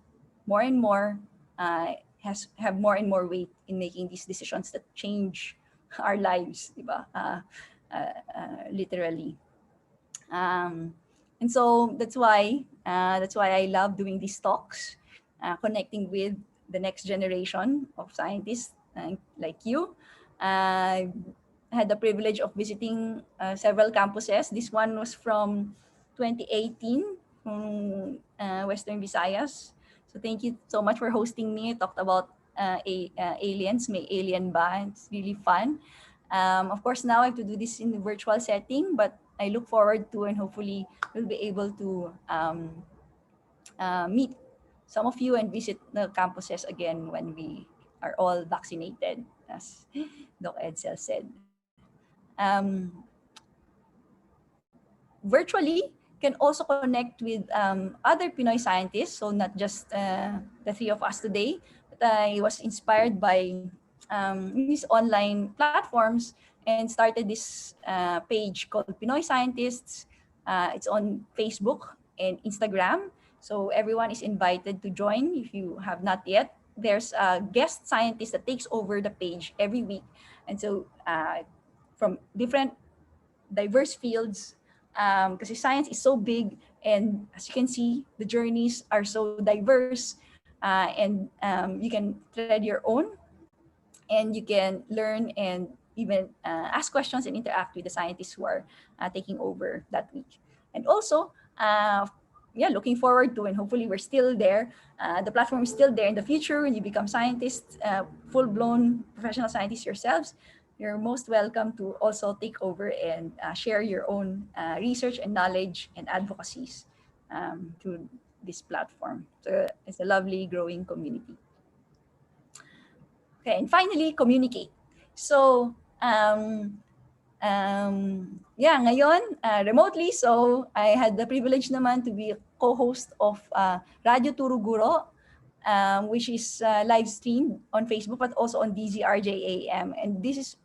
more and more, have more and more weight in making these decisions that change our lives, diba? Literally. And so that's why I love doing these talks, connecting with the next generation of scientists like you. I had the privilege of visiting several campuses. This one was from 2018 from Western Visayas. So thank you so much for hosting me. I talked about aliens, may alien ba? It's really fun. Of course, now I have to do this in a virtual setting, but I look forward to, and hopefully we'll be able to meet some of you and visit the campuses again when we are all vaccinated, as Doc Edsel said. Virtually, can also connect with other Pinoy scientists, so not just the three of us today, but I was inspired by these online platforms and started this page called Pinoy Scientists. It's on Facebook and Instagram. So everyone is invited to join if you have not yet. There's a guest scientist that takes over the page every week. And so from different diverse fields, because science is so big, and as you can see, the journeys are so diverse, and you can thread your own, and you can learn and even ask questions and interact with the scientists who are taking over that week. And also, yeah, looking forward to, and hopefully we're still there. The platform is still there in the future when you become scientists, full-blown professional scientists yourselves. You're most welcome to also take over and share your own research and knowledge and advocacies through this platform. So it's a lovely growing community. Okay, and finally, communicate. So, yeah, ngayon, remotely, so I had the privilege naman to be a co-host of Radio Turo Guro, which is live streamed on Facebook, but also on DZRJAM. And this is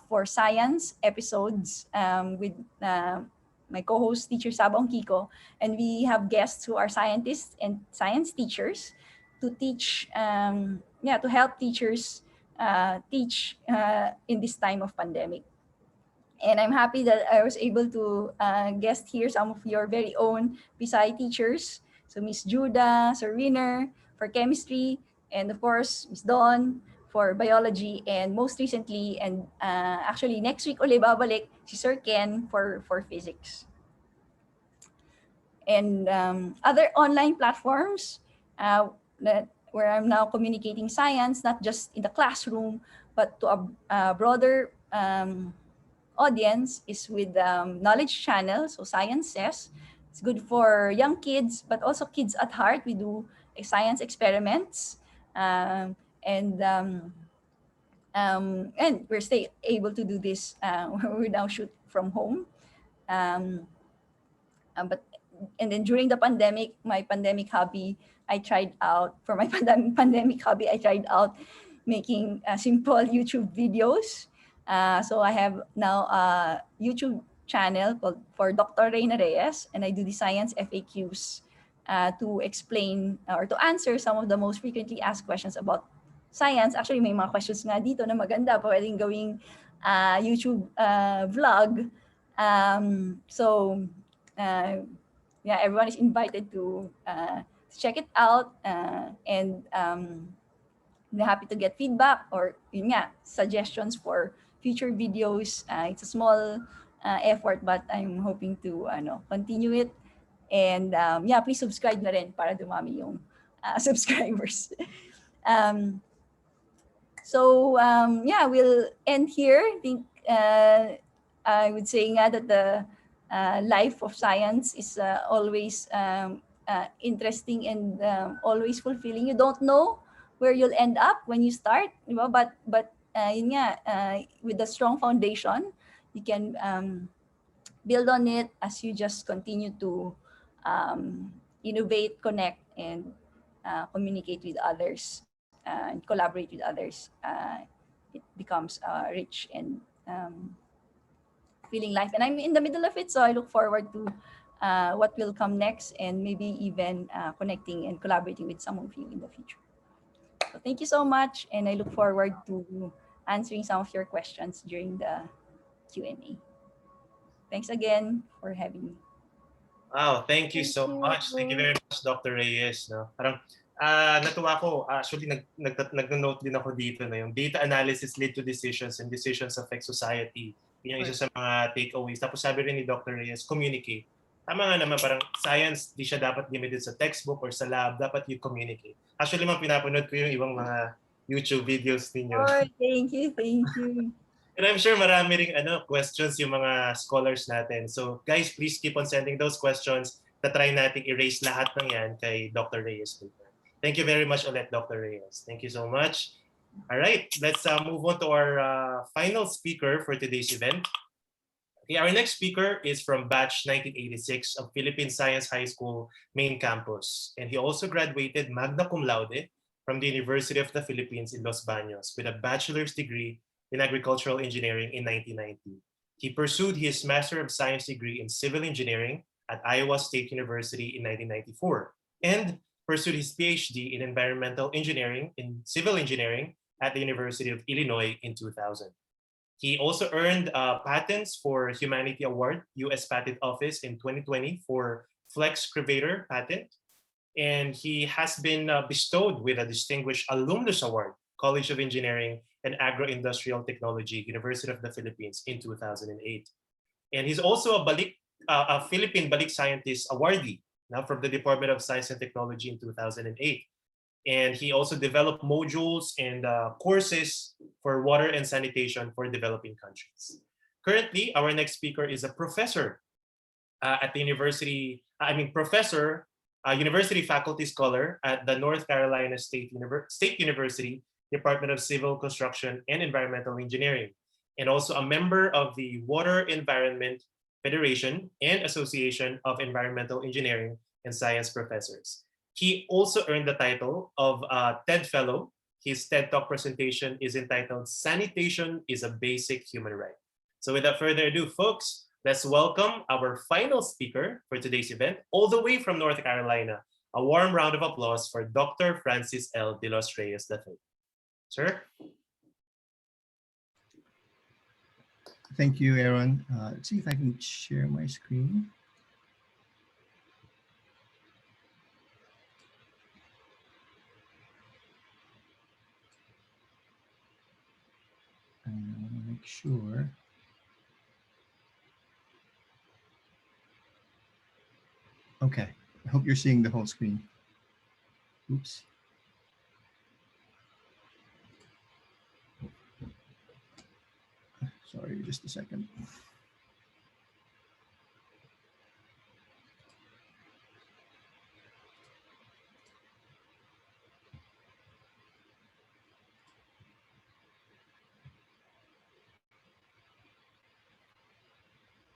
for science episodes with my co-host, teacher Sabong Kiko. And we have guests who are scientists and science teachers to teach, yeah, to help teachers teach in this time of pandemic. And I'm happy that I was able to guest here some of your very own PSAY teachers. So Miss Judah, Sir Riner for chemistry, and of course, Miss Dawn for biology, and most recently, and actually next week ulit babalik, si Sir Ken for physics. And other online platforms that where I'm now communicating science, not just in the classroom, but to a broader audience, is with Knowledge Channel, so Science Says. It's good for young kids, but also kids at heart. We do science experiments, and we're still able to do this. We now shoot from home. But and then during the pandemic, my pandemic hobby, I tried out for my pandemic hobby. I tried out making simple YouTube videos. So I have now a YouTube channel called for Dr. Reinabelle Reyes, and I do the science FAQs to explain or to answer some of the most frequently asked questions about science. Actually, may mga questions nga dito na maganda, pwedeng gawing YouTube vlog. So yeah, everyone is invited to check it out, and we're happy to get feedback or yun nga, suggestions for future videos. It's a small effort, but I'm hoping to continue it. And yeah, please subscribe na rin para dumami yung subscribers. So yeah, we'll end here. I think I would say nga that the life of science is always interesting and always fulfilling. You don't know where you'll end up when you start, but yun nga, with a strong foundation, you can build on it as you just continue to innovate, connect, and communicate with others and collaborate with others. It becomes rich and feeling life. And I'm in the middle of it, so I look forward to what will come next, and maybe even connecting and collaborating with some of you in the future. So thank you so much, and I look forward to answering some of your questions during the Q&A. Thanks again for having me. Wow, thank you so much. Thank you very much, Dr. Reyes. No? Parang natuwa ko, actually nag-note din ako dito na yung data analysis lead to decisions and decisions affect society. Yun yung isa sa mga takeaways. Tapos sabi rin ni Dr. Reyes, communicate. Tama nga naman, parang science, di siya dapat limited sa textbook or sa lab. Dapat you communicate. Actually, pinapanood ko yung ibang mga YouTube videos ninyo. Oh, thank you, thank you. And I'm sure marami ring questions yung mga scholars natin. So guys, please keep on sending those questions. Try natin erase lahat ng yan kay Dr. Reyes. Thank you very much ulit, Dr. Reyes. Thank you so much. All right, let's move on to our final speaker for today's event. Okay, our next speaker is from batch 1986 of Philippine Science High School main campus. And he also graduated magna cum laude from the University of the Philippines in Los Baños with a bachelor's degree in agricultural engineering in 1990. He pursued his Master of Science degree in civil engineering at Iowa State University in 1994 and pursued his PhD in environmental engineering in civil engineering at the University of Illinois in 2000. He also earned patents for Humanity Award, U.S. Patent Office in 2020 for Flex Crevator patent. And he has been bestowed with a Distinguished Alumnus Award, College of Engineering and Agro-Industrial Technology, University of the Philippines in 2008. And he's also a Philippine Balik Scientist awardee now from the Department of Science and Technology in 2008. And he also developed modules and courses for water and sanitation for developing countries. Currently, our next speaker is a professor at the university, university faculty scholar at the North Carolina State University, Department of Civil Construction and Environmental Engineering, and also a member of the Water Environment Federation and Association of Environmental Engineering and Science Professors. He also earned the title of TED Fellow. His TED Talk presentation is entitled Sanitation is a Basic Human Right. So without further ado, folks, let's welcome our final speaker for today's event, all the way from North Carolina. A warm round of applause for Dr. Francis L. de los Reyes III. Sir? Thank you, Aaron. Let's see if I can share my screen. I want to make sure. Okay, I hope you're seeing the whole screen. Oops. Sorry, just a second.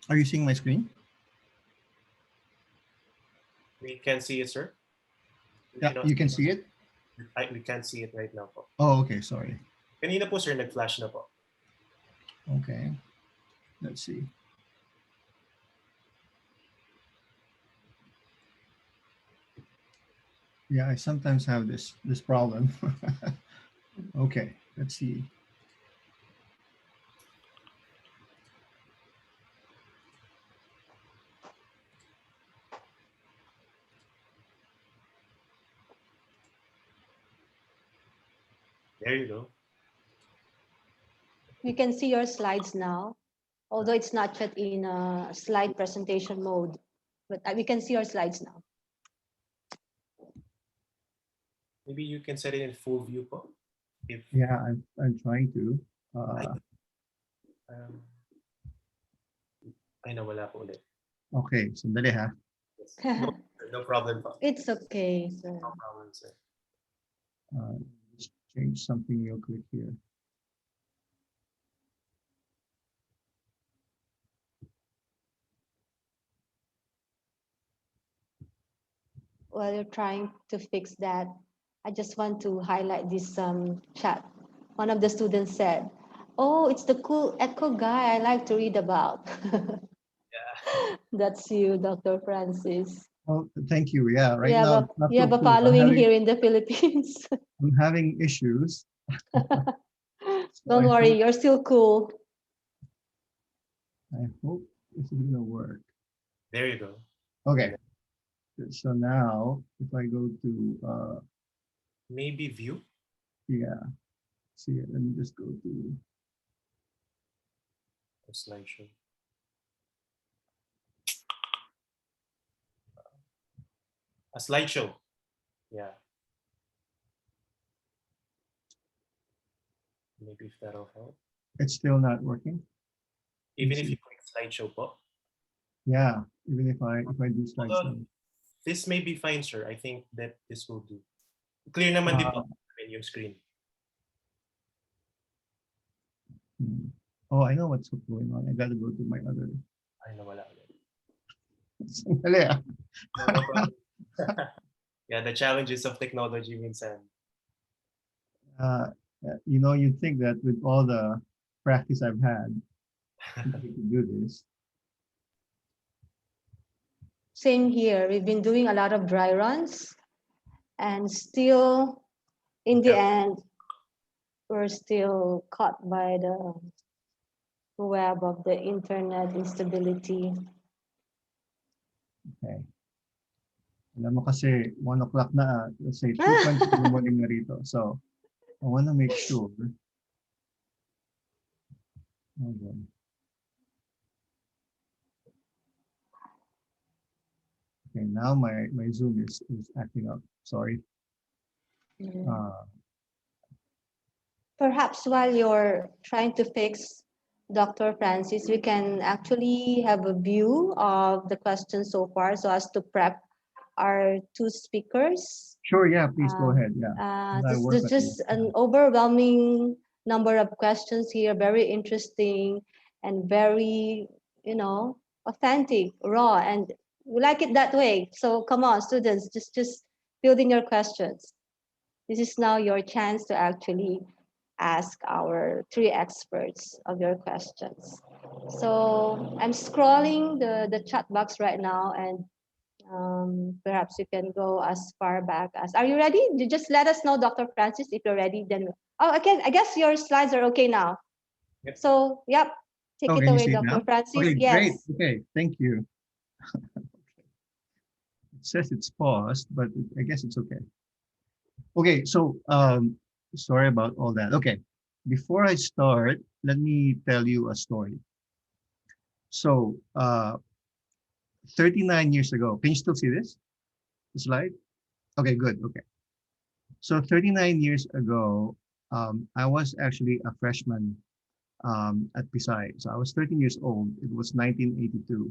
Are you seeing my screen? We can see it, sir. Yeah, you can see it? We can't see it right now po. Oh, okay, sorry. Kanina po, sir, nag-flash na po. Okay, let's see. Yeah, I sometimes have this problem. Okay, let's see. There you go. We can see your slides now, although it's not yet in a slide presentation mode, but we can see your slides now. Maybe you can set it in full view po. If, Yeah, I'm trying to. ay, nawala po ulit. Okay, sandali ha. Yes. No problem po. It's okay, sir. No problem, sir. Just change something real quick here. While you're trying to fix that, I just want to highlight this chat. One of the students said, "Oh, it's the cool echo guy I like to read about." Yeah. That's you, Dr. Francis. Oh, thank you. Yeah, right you now. have you have a cool. following here in the Philippines. I'm having issues. Don't worry, you're still cool. I hope this is gonna work. There you go. Okay. So now, if I go to Maybe view. yeah, see it. Let me just go to A slideshow. A slideshow. Yeah. Maybe if that'll help. it's still not working. Even Let's if see. you click slideshow po. Yeah, even if I do slides. Hold on. This may be fine, sir. I think that this will do. Clear naman din po yung screen. Oh, I know what's going on. I gotta go to my other. Ay, nawala ulit. Sandali ah. No problem. Yeah, the challenges of technology minsan. You know, you'd think that with all the practice I've had, I could do this. Same here. We've been doing a lot of dry runs, and still, in the end, we're still caught by the web of the internet instability. Okay. Alam mo kasi 1 o'clock na, let's say 2:20 in the morning na rito. So I want to make sure. Hold on. Okay, now my Zoom is acting up. Sorry. Perhaps while you're trying to fix Dr. Francis, we can actually have a view of the questions so far so as to prep our two speakers. Sure, yeah, please go ahead. Yeah. There's just an overwhelming number of questions here, very interesting and very, authentic, raw, and we like it that way. So come on, students, just fill in your questions. This is now your chance to actually ask our three experts of your questions. So I'm scrolling the chat box right now, and perhaps you can go as far back as. Are you ready? You just let us know, Dr. Francis, if you're ready. Then, okay. I guess your slides are okay now. Yep. So, yep. Take it away, Dr. Francis. Okay, yes. Great. Okay, thank you. It says it's paused, but I guess it's okay. Okay, so sorry about all that. Okay, before I start, let me tell you a story. So 39 years ago, can you still see this? The slide? Okay, good. Okay. So 39 years ago, I was actually a freshman at PISAY. So I was 13 years old. It was 1982.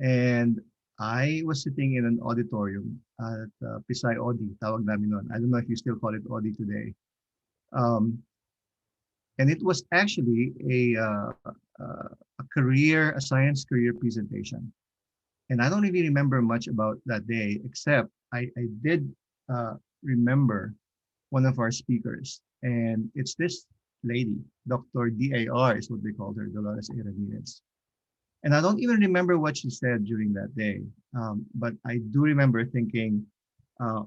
And I was sitting in an auditorium at PISAY Audi, tawag namin nun. I don't know if you still call it Audi today. And it was actually a science career presentation. And I don't really remember much about that day, except I did remember one of our speakers. And it's this lady, Dr. DAR is what they called her, Dolores A. Ramirez. And I don't even remember what she said during that day. But I do remember thinking,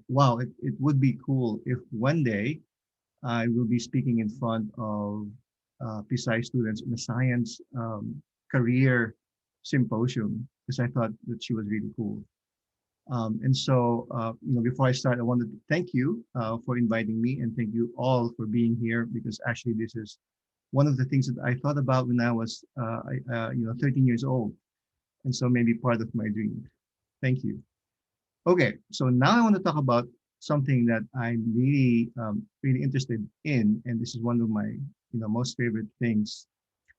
wow, it would be cool if one day I will be speaking in front of PSI students in a science career symposium, because I thought that she was really cool. And so, before I start, I wanted to thank you for inviting me, and thank you all for being here, because actually this is one of the things that I thought about when I was, 13 years old. And so maybe part of my dream. Thank you. Okay, so now I want to talk about something that I'm really, really interested in, and this is one of my, most favorite things,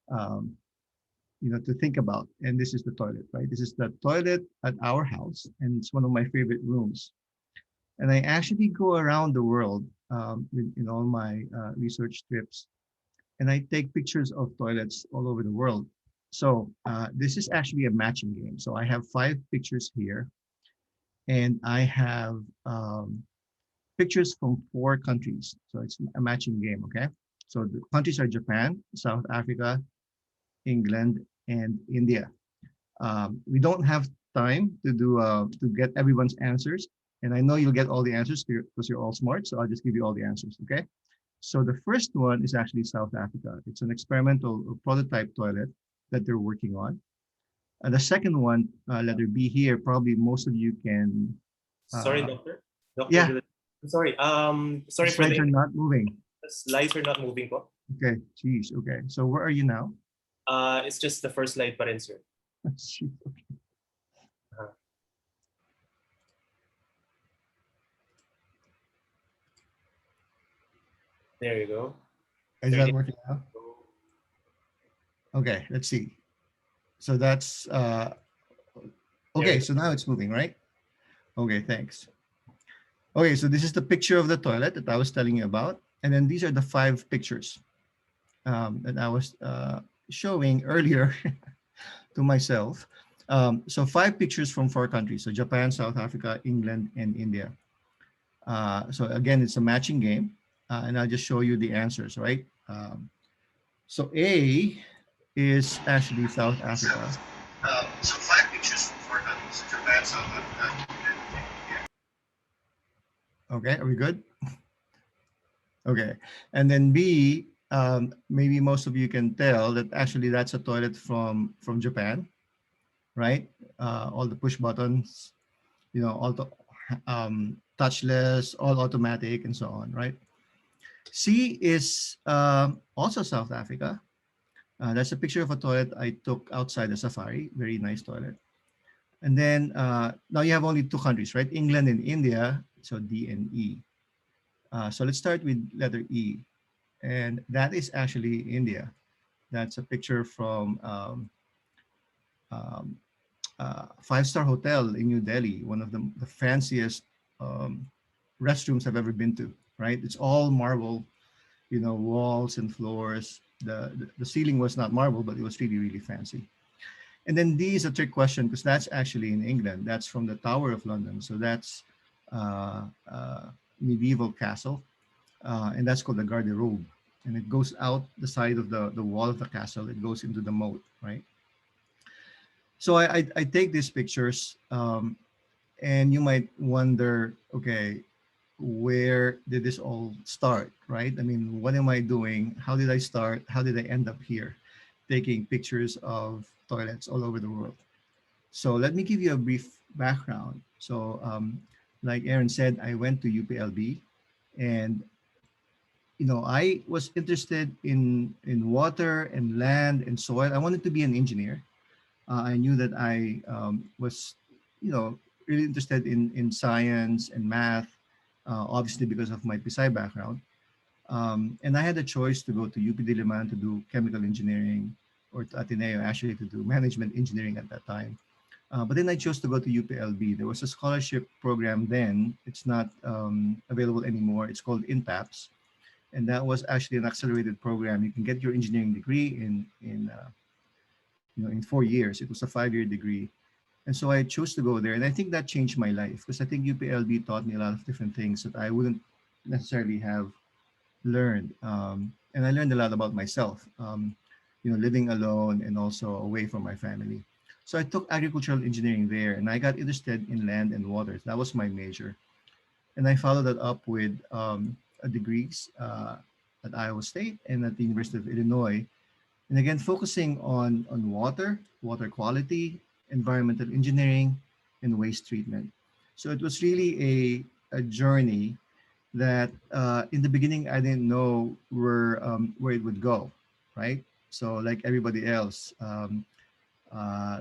to think about. And this is the toilet, right? This is the toilet at our house, and it's one of my favorite rooms. And I actually go around the world in all my research trips, and I take pictures of toilets all over the world. So this is actually a matching game. So I have 5 pictures here, and I have pictures from 4 countries. So it's a matching game, okay? So the countries are Japan, South Africa, England, and India. We don't have time to do to get everyone's answers, and I know you'll get all the answers because you're all smart. So I'll just give you all the answers, okay? So the first one is actually South Africa. It's an experimental prototype toilet that they're working on. And the second one, letter B here, probably most of you can. Sorry, doctor. Yeah. Sorry. Sorry the slides for are not moving. The slides are not moving po. Okay, geez. Okay, so where are you now? It's just the first slide pa rin, sir. Okay. There you go. Is that working now? Okay, let's see. So that's okay. So now it's moving, right? Okay, thanks. Okay, so this is the picture of the toilet that I was telling you about, and then these are the 5 pictures that I was showing earlier to myself. So 5 pictures from 4 countries: so Japan, South Africa, England, and India. So again, it's a matching game. and I'll just show you the answers, right? So A is actually South Africa. So 5 pictures for that. So Japan, South Africa. Okay, are we good? Okay, and then B, maybe most of you can tell that actually that's a toilet from Japan, right? All the push buttons, all the touchless, all automatic, and so on, right? C is also South Africa. That's a picture of a toilet I took outside the safari. Very nice toilet. And then now you have only two countries, right? England and India. So D and E. So let's start with letter E. And that is actually India. That's a picture from um, five-star hotel in New Delhi, one of the fanciest um, restrooms I've ever been to, right? It's all marble, walls and floors. The ceiling was not marble, but it was really, really fancy. And then D is a trick question because that's actually in England. That's from the Tower of London. So that's medieval castle, and that's called the garderobe. And it goes out the side of the wall of the castle. It goes into the moat, right? So I take these pictures, and you might wonder, okay, where did this all start, right? I mean, what am I doing? How did I start? How did I end up here taking pictures of toilets all over the world? So let me give you a brief background. So like Aaron said, I went to UPLB, and I was interested in water and land and soil. I wanted to be an engineer. I knew that I was, really interested in science and math, obviously because of my PSI background. And I had a choice to go to UP Diliman to do chemical engineering, or to Ateneo actually to do management engineering at that time. But then I chose to go to UPLB. There was a scholarship program then. It's not available anymore. It's called INTAPS, and that was actually an accelerated program. You can get your engineering degree in 4 years. It was a 5-year degree, and so I chose to go there. And I think that changed my life because I think UPLB taught me a lot of different things that I wouldn't necessarily have learned. And I learned a lot about myself, living alone and also away from my family. So I took agricultural engineering there, and I got interested in land and waters. That was my major, and I followed that up with a degrees at Iowa State and at the University of Illinois, and again focusing on water quality, environmental engineering, and waste treatment. So it was really a journey that in the beginning I didn't know where it would go, right? So like everybody else,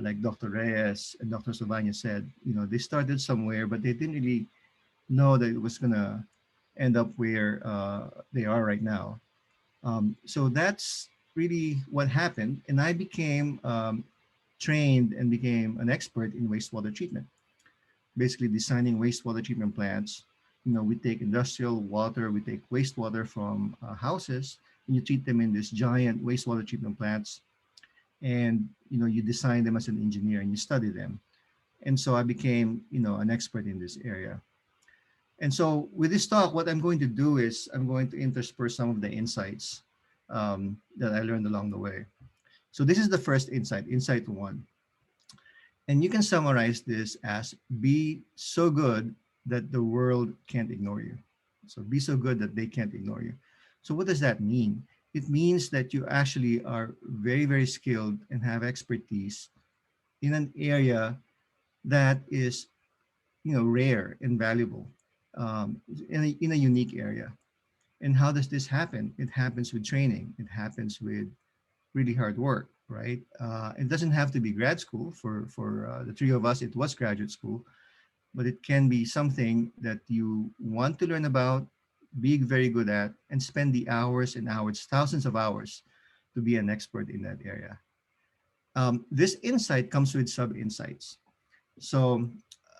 like Dr. Reyes and Dr. Salvaña said, they started somewhere, but they didn't really know that it was gonna end up where they are right now. So that's really what happened, and I became trained and became an expert in wastewater treatment, basically designing wastewater treatment plants. We take industrial water, we take wastewater from houses, and you treat them in these giant wastewater treatment plants. And you design them as an engineer and you study them. And so I became an expert in this area. And so with this talk, what I'm going to do is I'm going to intersperse some of the insights that I learned along the way. So this is the first insight, insight one. And you can summarize this as be so good that the world can't ignore you. So be so good that they can't ignore you. So what does that mean? It means that you actually are very, very skilled and have expertise in an area that is, rare and valuable, in a unique area. And how does this happen? It happens with training. It happens with really hard work, right? It doesn't have to be grad school. For the three of us, it was graduate school, but it can be something that you want to learn about, be very good at, and spend the hours and hours, thousands of hours, to be an expert in that area. This insight comes with sub insights. So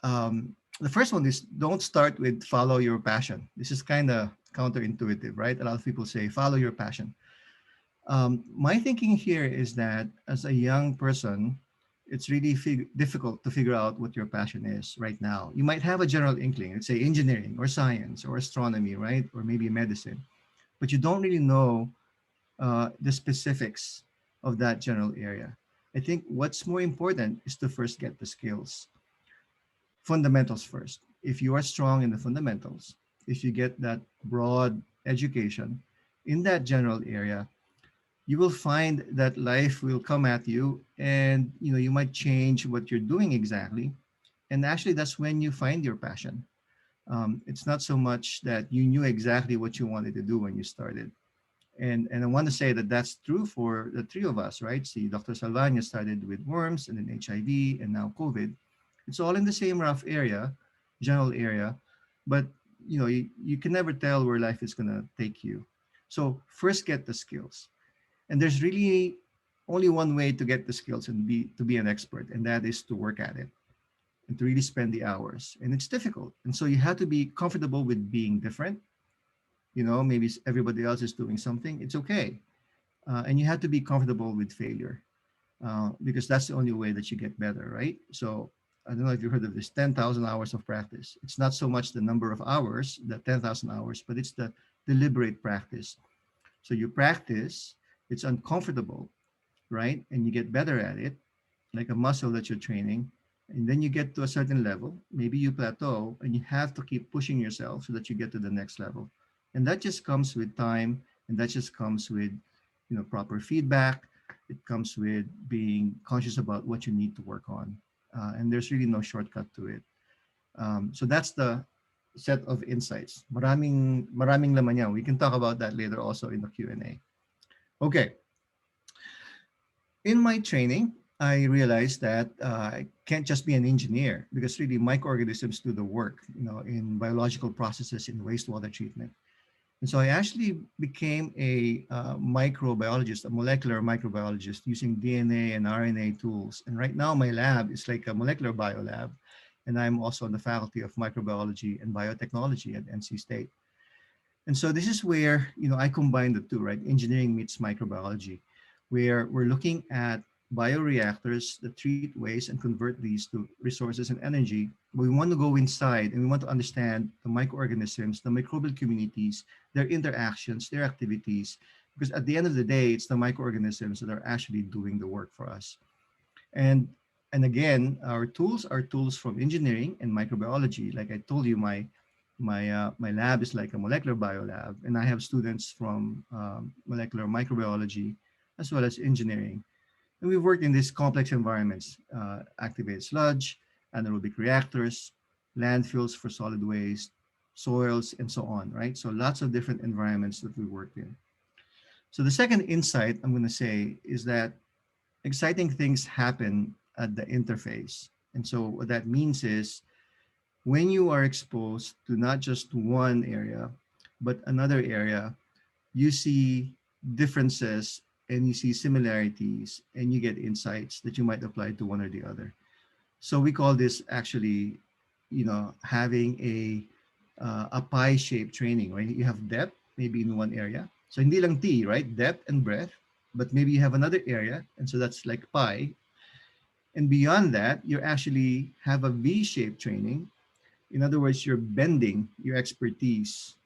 the first one is don't start with follow your passion. This is kind of counterintuitive, right? A lot of people say follow your passion. My thinking here is that as a young person, it's really difficult to figure out what your passion is right now. You might have a general inkling, let's say engineering or science or astronomy, right? Or maybe medicine. but you don't really know the specifics of that general area. I think what's more important is to first get the skills, fundamentals first. If you are strong in the fundamentals, if you get that broad education in that general area, you will find that life will come at you, and you might change what you're doing exactly. And actually, that's when you find your passion. It's not so much that you knew exactly what you wanted to do when you started. And I want to say that that's true for the three of us, right? See, Dr. Salvaña started with worms and then HIV and now COVID. It's all in the same rough area, general area, but you can never tell where life is gonna take you. So first get the skills. And there's really only one way to get the skills and be an expert, and that is to work at it and to really spend the hours. And it's difficult. And so you have to be comfortable with being different. Maybe everybody else is doing something. It's okay. And you have to be comfortable with failure, because that's the only way that you get better, right? So I don't know if you heard of this 10,000 hours of practice. It's not so much the number of hours, the 10,000 hours, but it's the deliberate practice. So you practice, it's uncomfortable, right? And you get better at it, like a muscle that you're training. And then you get to a certain level, maybe you plateau, and you have to keep pushing yourself so that you get to the next level. And that just comes with time, and that just comes with proper feedback. It comes with being conscious about what you need to work on. And there's really no shortcut to it. So that's the set of insights. Maraming laman yan. We can talk about that later also in the Q&A. Okay. In my training, I realized that I can't just be an engineer, because really microorganisms do the work, in biological processes in wastewater treatment. And so I actually became a microbiologist, a molecular microbiologist, using DNA and RNA tools. And right now my lab is like a molecular biolab. And I'm also on the faculty of microbiology and biotechnology at NC State. And so this is where, I combine the two, right? Engineering meets microbiology, where we're looking at bioreactors that treat waste and convert these to resources and energy. We want to go inside and we want to understand the microorganisms, the microbial communities, their interactions, their activities, because at the end of the day, it's the microorganisms that are actually doing the work for us. And again, our tools are tools from engineering and microbiology. Like I told you, my lab is like a molecular biolab, and I have students from molecular microbiology as well as engineering. And we've worked in these complex environments, activated sludge, anaerobic reactors, landfills for solid waste, soils, and so on, right? So lots of different environments that we worked in. So the second insight I'm going to say is that exciting things happen at the interface. And so what that means is when you are exposed to not just one area, but another area, you see differences and you see similarities and you get insights that you might apply to one or the other. So we call this actually, having a pie-shaped training, right? You have depth, maybe in one area. So hindi lang T, right? Depth and breadth, but maybe you have another area. And so that's like pie. And beyond that, you actually have a V-shaped training. In other words, you're bending your expertise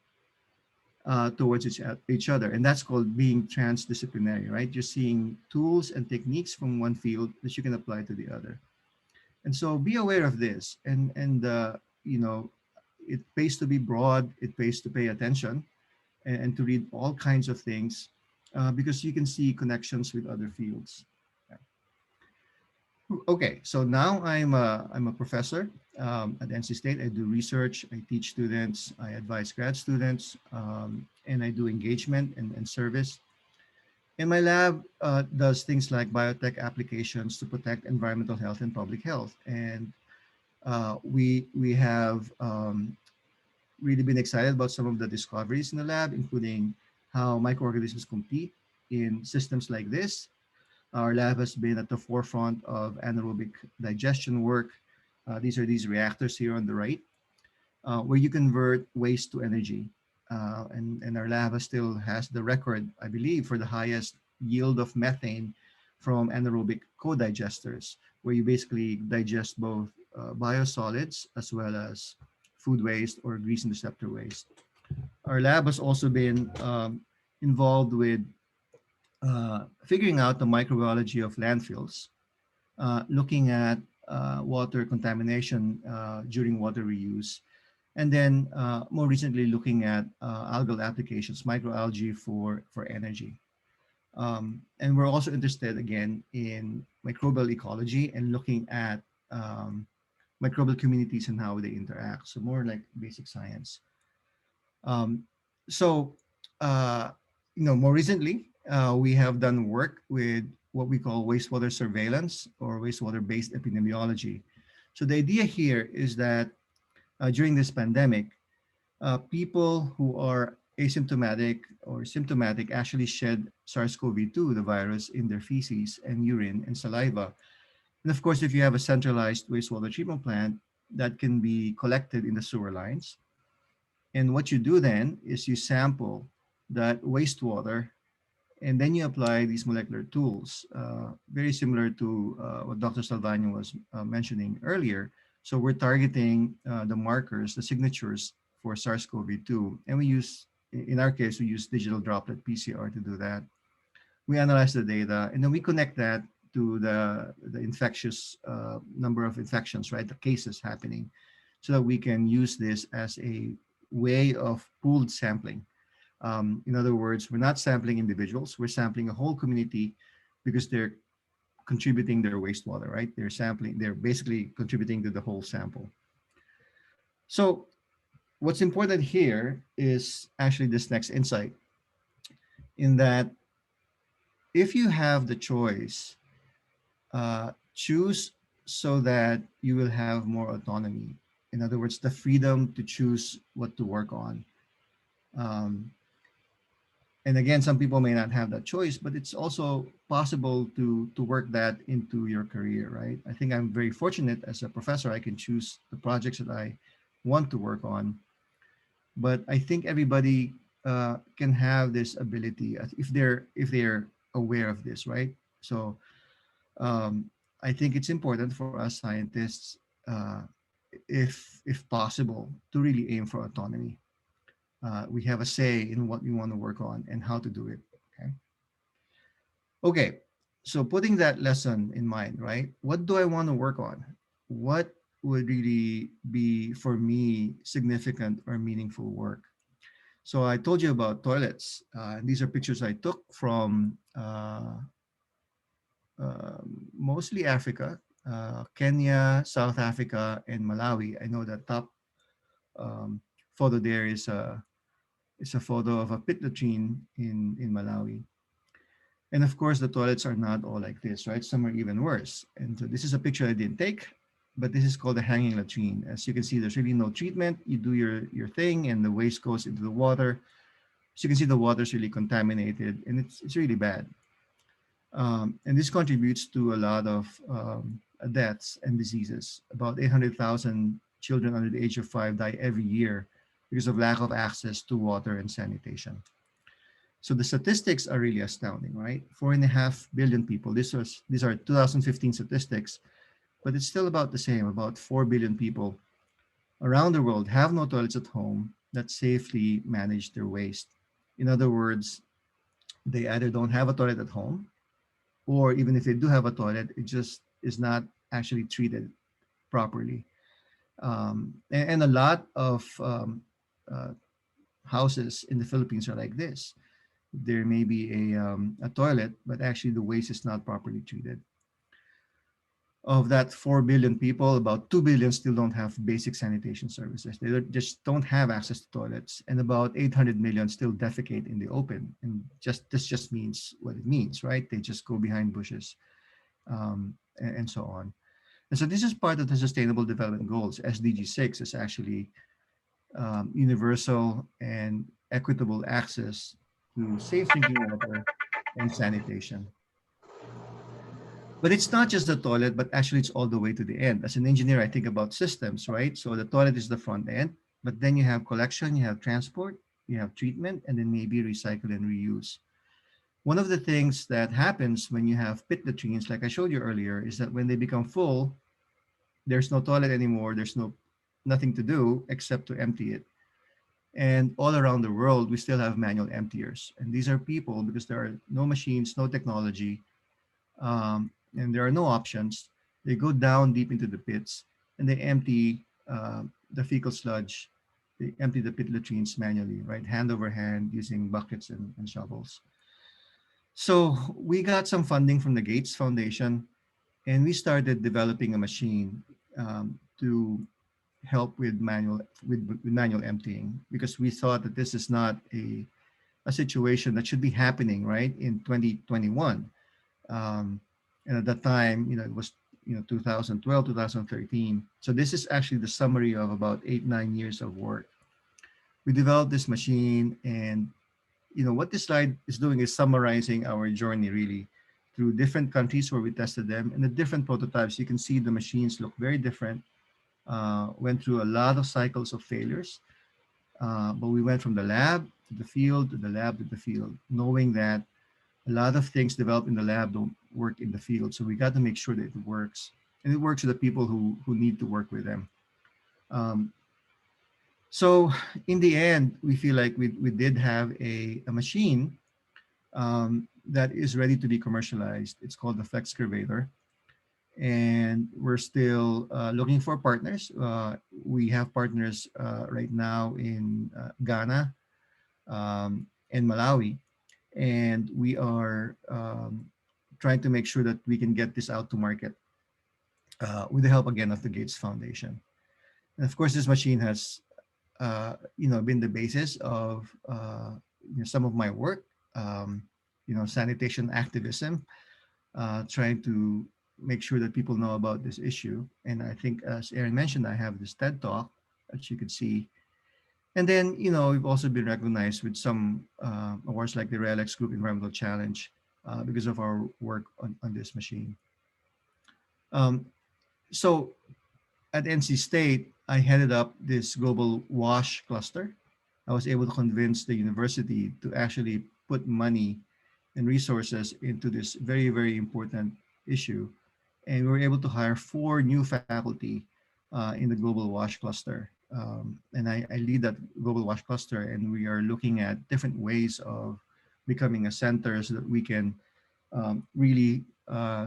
towards each other. And that's called being transdisciplinary, right? You're seeing tools and techniques from one field that you can apply to the other. And so be aware of this. And it pays to be broad, it pays to pay attention and to read all kinds of things because you can see connections with other fields. Okay, so now I'm a professor at NC State. I do research, I teach students, I advise grad students, and I do engagement and service. And my lab does things like biotech applications to protect environmental health and public health. And we have really been excited about some of the discoveries in the lab, including how microorganisms compete in systems like this. Our lab has been at the forefront of anaerobic digestion work. These are these reactors here on the right, where you convert waste to energy. And our lab still has the record, I believe, for the highest yield of methane from anaerobic co-digesters, where you basically digest both biosolids as well as food waste or grease interceptor waste. Our lab has also been involved with figuring out the microbiology of landfills, looking at water contamination during water reuse, and then more recently looking at algal applications, microalgae for energy. And we're also interested again in microbial ecology and looking at microbial communities and how they interact. So more like basic science. Um, so, uh, more recently, we have done work with what we call wastewater surveillance or wastewater-based epidemiology. So the idea here is that during this pandemic, people who are asymptomatic or symptomatic actually shed SARS-CoV-2, the virus, in their feces and urine and saliva. And of course, if you have a centralized wastewater treatment plant, that can be collected in the sewer lines. And what you do then is you sample that wastewater and then you apply these molecular tools, very similar to what Dr. Salvaña was mentioning earlier. So we're targeting the markers, the signatures for SARS-CoV-2. And we use, in our case, we use digital droplet PCR to do that. We analyze the data and then we connect that to the infectious number of infections, right? The cases happening, so that we can use this as a way of pooled sampling. In other words, we're not sampling individuals, we're sampling a whole community because they're contributing their wastewater, right? They're sampling, they're basically contributing to the whole sample. So what's important here is actually this next insight, in that if you have the choice, choose so that you will have more autonomy. In other words, the freedom to choose what to work on. Um, and again, some people may not have that choice, but it's also possible to work that into your career, right? I think I'm very fortunate as a professor. I can choose the projects that I want to work on, but I think everybody can have this ability if they're aware of this, right? So I think it's important for us scientists, if possible, to really aim for autonomy. We have a say in what we want to work on and how to do it. Okay. Okay. So putting that lesson in mind, right? What do I want to work on? What would really be for me significant or meaningful work? So I told you about toilets. These are pictures I took from mostly Africa, Kenya, South Africa, and Malawi. I know that top um, photo there is a photo of a pit latrine in Malawi. And of course, the toilets are not all like this, right? Some are even worse. And so this is a picture I didn't take, but this is called a hanging latrine. As you can see, there's really no treatment. You do your thing and the waste goes into the water. So you can see the water is really contaminated and it's really bad. And this contributes to a lot of deaths and diseases. About 800,000 children under the age of 5 die every year because of lack of access to water and sanitation. So the statistics are really astounding, right? 4.5 billion people. These are 2015 statistics, but it's still about the same. About 4 billion people around the world have no toilets at home that safely manage their waste. In other words, they either don't have a toilet at home, or even if they do have a toilet, it just is not actually treated properly. And a lot of houses in the Philippines are like this. There may be a toilet, but actually the waste is not properly treated. Of that 4 billion people, about 2 billion still don't have basic sanitation services. Just don't have access to toilets. And about 800 million still defecate in the open. And this just means what it means, right? They just go behind bushes and so on. And so this is part of the Sustainable Development Goals. SDG 6 is actually universal and equitable access to safe drinking water and sanitation. But it's not just the toilet, but actually it's all the way to the end. As an engineer, I think about systems, right? So the toilet is the front end, but then you have collection, you have transport, you have treatment, and then maybe recycle and reuse. One of the things that happens when you have pit latrines, like I showed you earlier, is that when they become full, there's no toilet anymore. There's nothing to do except to empty it. And all around the world, we still have manual emptiers. And these are people, because there are no machines, no technology, and there are no options. They go down deep into the pits and they empty the fecal sludge. They empty the pit latrines manually, right? Hand over hand using buckets and shovels. So we got some funding from the Gates Foundation, and we started developing a machine to help with manual emptying, because we thought that this is not a situation that should be happening right in 2021. um, and at that time, it was 2012, 2013. So this is actually the summary of about 8, 9 years of work. We developed this machine, and what this slide is doing is summarizing our journey really through different countries where we tested them and the different prototypes. You can see the machines look very different. Went through a lot of cycles of failures, but we went from the lab to the field, to the lab to the field, knowing that a lot of things developed in the lab don't work in the field. So we got to make sure that it works, and it works with the people who need to work with them. Um, so in the end, we feel like we did have a machine that is ready to be commercialized. It's called the Flex Curvator, and we're still looking for partners. We have partners right now in Ghana and Malawi, and we are trying to make sure that we can get this out to market with the help again of the Gates Foundation. And of course, this machine has been the basis of some of my work, sanitation activism, trying to make sure that people know about this issue. And I think, as Aaron mentioned, I have this TED Talk that you could see. And then, we've also been recognized with some awards like the RELX Group Environmental Challenge because of our work on this machine. Um, so at NC State, I headed up this global WASH cluster. I was able to convince the university to actually put money and resources into this very, very important issue. And we were able to hire 4 new faculty in the global WASH cluster. And I lead that global WASH cluster, and we are looking at different ways of becoming a center so that we can really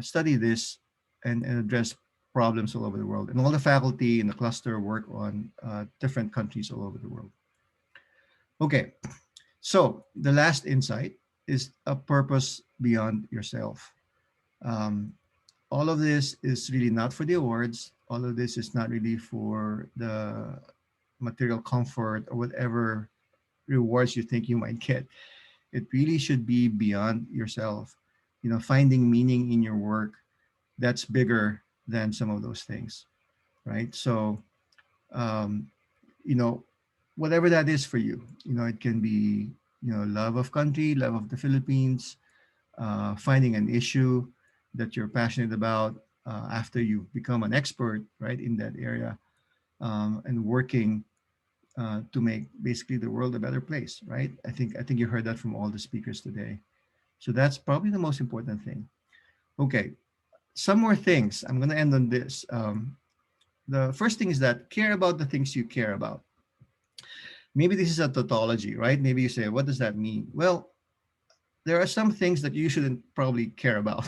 study this and address problems all over the world. And all the faculty in the cluster work on different countries all over the world. Okay, so the last insight is a purpose beyond yourself. Um, all of this is really not for the awards. All of this is not really for the material comfort or whatever rewards you think you might get. It really should be beyond yourself. Finding meaning in your work, that's bigger than some of those things, right? So, um, you know, whatever that is for you, it can be, love of country, love of the Philippines, finding an issue that you're passionate about after you've become an expert, right, in that area, and working to make basically the world a better place, right? I think you heard that from all the speakers today. So that's probably the most important thing. Okay, some more things. I'm going to end on this. The first thing is that care about the things you care about. Maybe this is a tautology, right? Maybe you say, what does that mean? Well, there are some things that you shouldn't probably care about.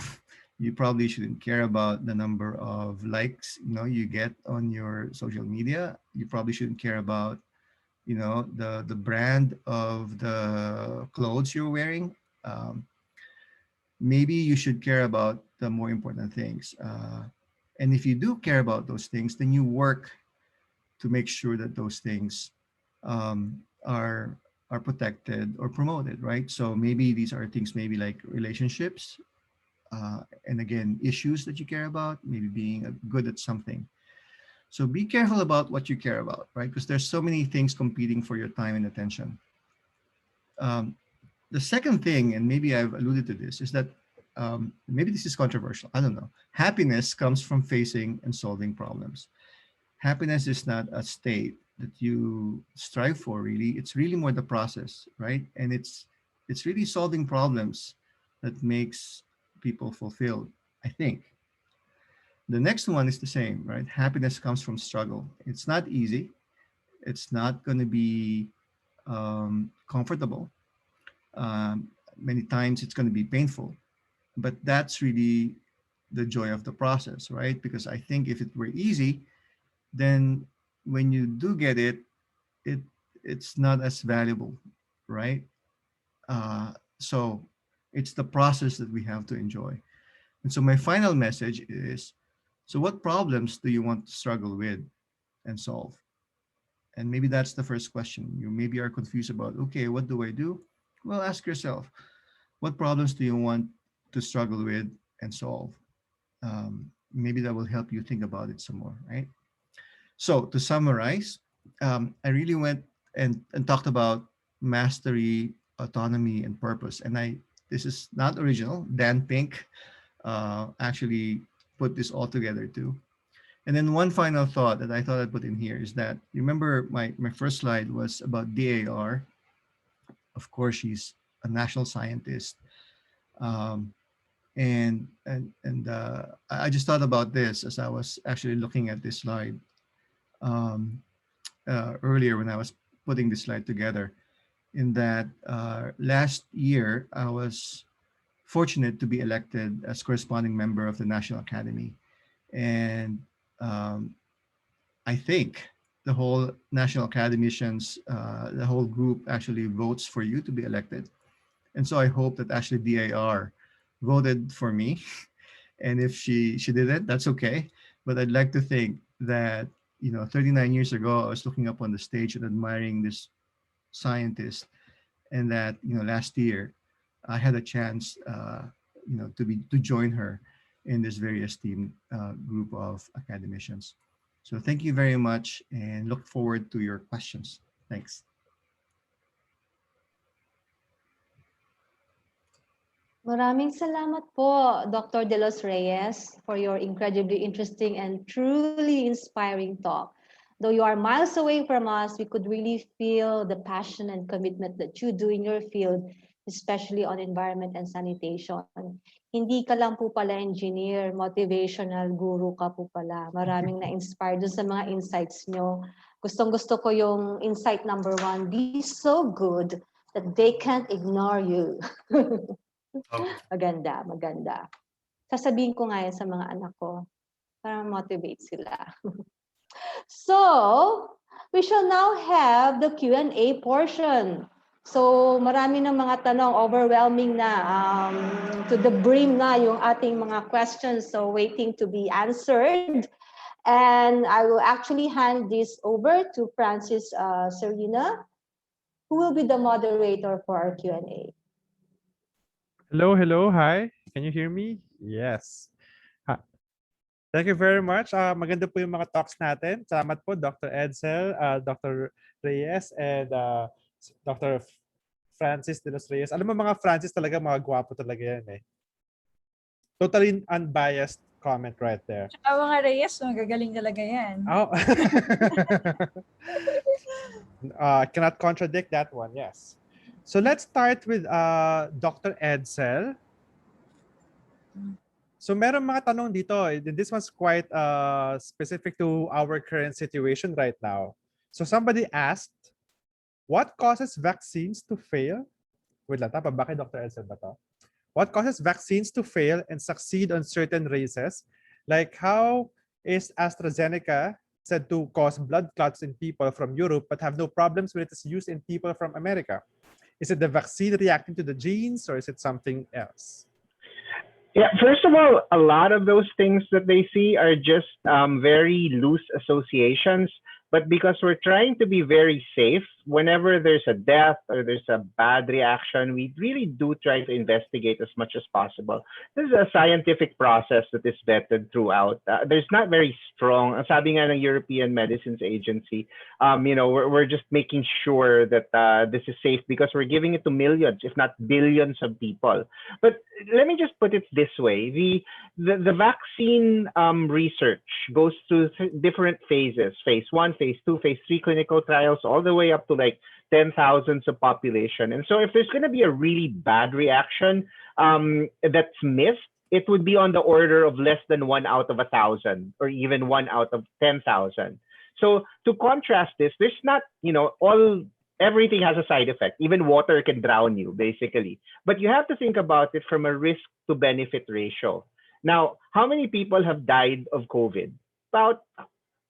You probably shouldn't care about the number of likes you get on your social media. You probably shouldn't care about the brand of the clothes you're wearing. Um, Maybe you should care about the more important things. And if you do care about those things, then you work to make sure that those things um, are are protected or promoted, right? So maybe these are things maybe like relationships, and again, issues that you care about, maybe being good at something. So be careful about what you care about, right? Because there's so many things competing for your time and attention. Um, the second thing, and maybe I've alluded to this, is that maybe this is controversial. I don't know. Happiness comes from facing and solving problems. Happiness is not a state that you strive for. Really, it's really more the process, right? And it's really solving problems that makes people fulfilled, I think. The next one is the same, right? Happiness comes from struggle. It's not easy. It's not going to be comfortable. Many times it's going to be painful, but that's really the joy of the process, right? Because I think if it were easy, then when you do get it, it it's not as valuable, right? So it's the process that we have to enjoy. And so my final message is, so what problems do you want to struggle with and solve? And maybe that's the first question. You maybe are confused about, okay, what do I do? Well, ask yourself, what problems do you want to struggle with and solve? Maybe that will help you think about it some more, right? So to summarize, I really went and talked about mastery, autonomy, and purpose. And this is not original. Dan Pink actually put this all together too. And then one final thought that I thought I'd put in here is that, remember my first slide was about DAR. Of course, she's a national scientist. Um, and I just thought about this as I was actually looking at this slide um, earlier when I was putting this slide together. In that last year, I was fortunate to be elected as corresponding member of the National Academy. And um, I think the whole National Academicians, the whole group actually votes for you to be elected. And so I hope that actually DAR voted for me. And if she didn't, that's okay. But I'd like to think that, 39 years ago, I was looking up on the stage and admiring this scientist, and that, last year I had a chance, to join her in this very esteemed group of academicians. So thank you very much and look forward to your questions. Thanks. Maraming salamat po, Dr. De Los Reyes, for your incredibly interesting and truly inspiring talk. Though you are miles away from us, we could really feel the passion and commitment that you do in your field, especially on environment and sanitation. Hindi ka lang po pala engineer, motivational guru ka po pala. Maraming na-inspire dun sa mga insights nyo. Gustong-gusto ko yung insight number 1, be so good that they can't ignore you. Maganda, maganda. Sasabihin ko nga yan sa mga anak ko para motivate sila. So, we shall now have the Q&A portion. So, marami ng mga tanong, overwhelming na, to the brim na yung ating mga questions, so waiting to be answered. And I will actually hand this over to Francis Serena, who will be the moderator for our Q&A. Hello, hi. Can you hear me? Yes. Thank you very much. Maganda po yung mga talks natin. Salamat po, Dr. Edsel, Dr. Reyes, and Dr. Francis de los Reyes. Alam mo, mga Francis talaga, mga gwapo talaga yan eh. Totally unbiased comment right there. Tsaka mga Reyes, magagaling talaga yan. Oh. Cannot contradict that one, yes. So let's start with Dr. Edsel. So meron mga tanong dito. This one's quite specific to our current situation right now. So somebody asked, what causes vaccines to fail? Wait lang, tapa, bakit Dr. Edsel ba to? What causes vaccines to fail and succeed on certain races? Like how is AstraZeneca said to cause blood clots in people from Europe but have no problems when it is used in people from America? Is it the vaccine reacting to the genes or is it something else? Yeah, first of all, a lot of those things that they see are just very loose associations. But because we're trying to be very safe, whenever there's a death or there's a bad reaction, we really do try to investigate as much as possible. This is a scientific process that is vetted throughout. There's not very strong, sabi nga ng European Medicines Agency, we're just making sure that this is safe because we're giving it to millions, if not billions of people. But let me just put it this way. The vaccine research goes through different phases, phase 1, phase 2, phase 3 clinical trials, all the way up to like 10,000 of population. And so if there's going to be a really bad reaction that's missed, it would be on the order of less than 1 out of 1,000 or even 1 out of 10,000. So to contrast this, there's not, all everything has a side effect. Even water can drown you, basically. But you have to think about it from a risk to benefit ratio. Now, how many people have died of COVID? About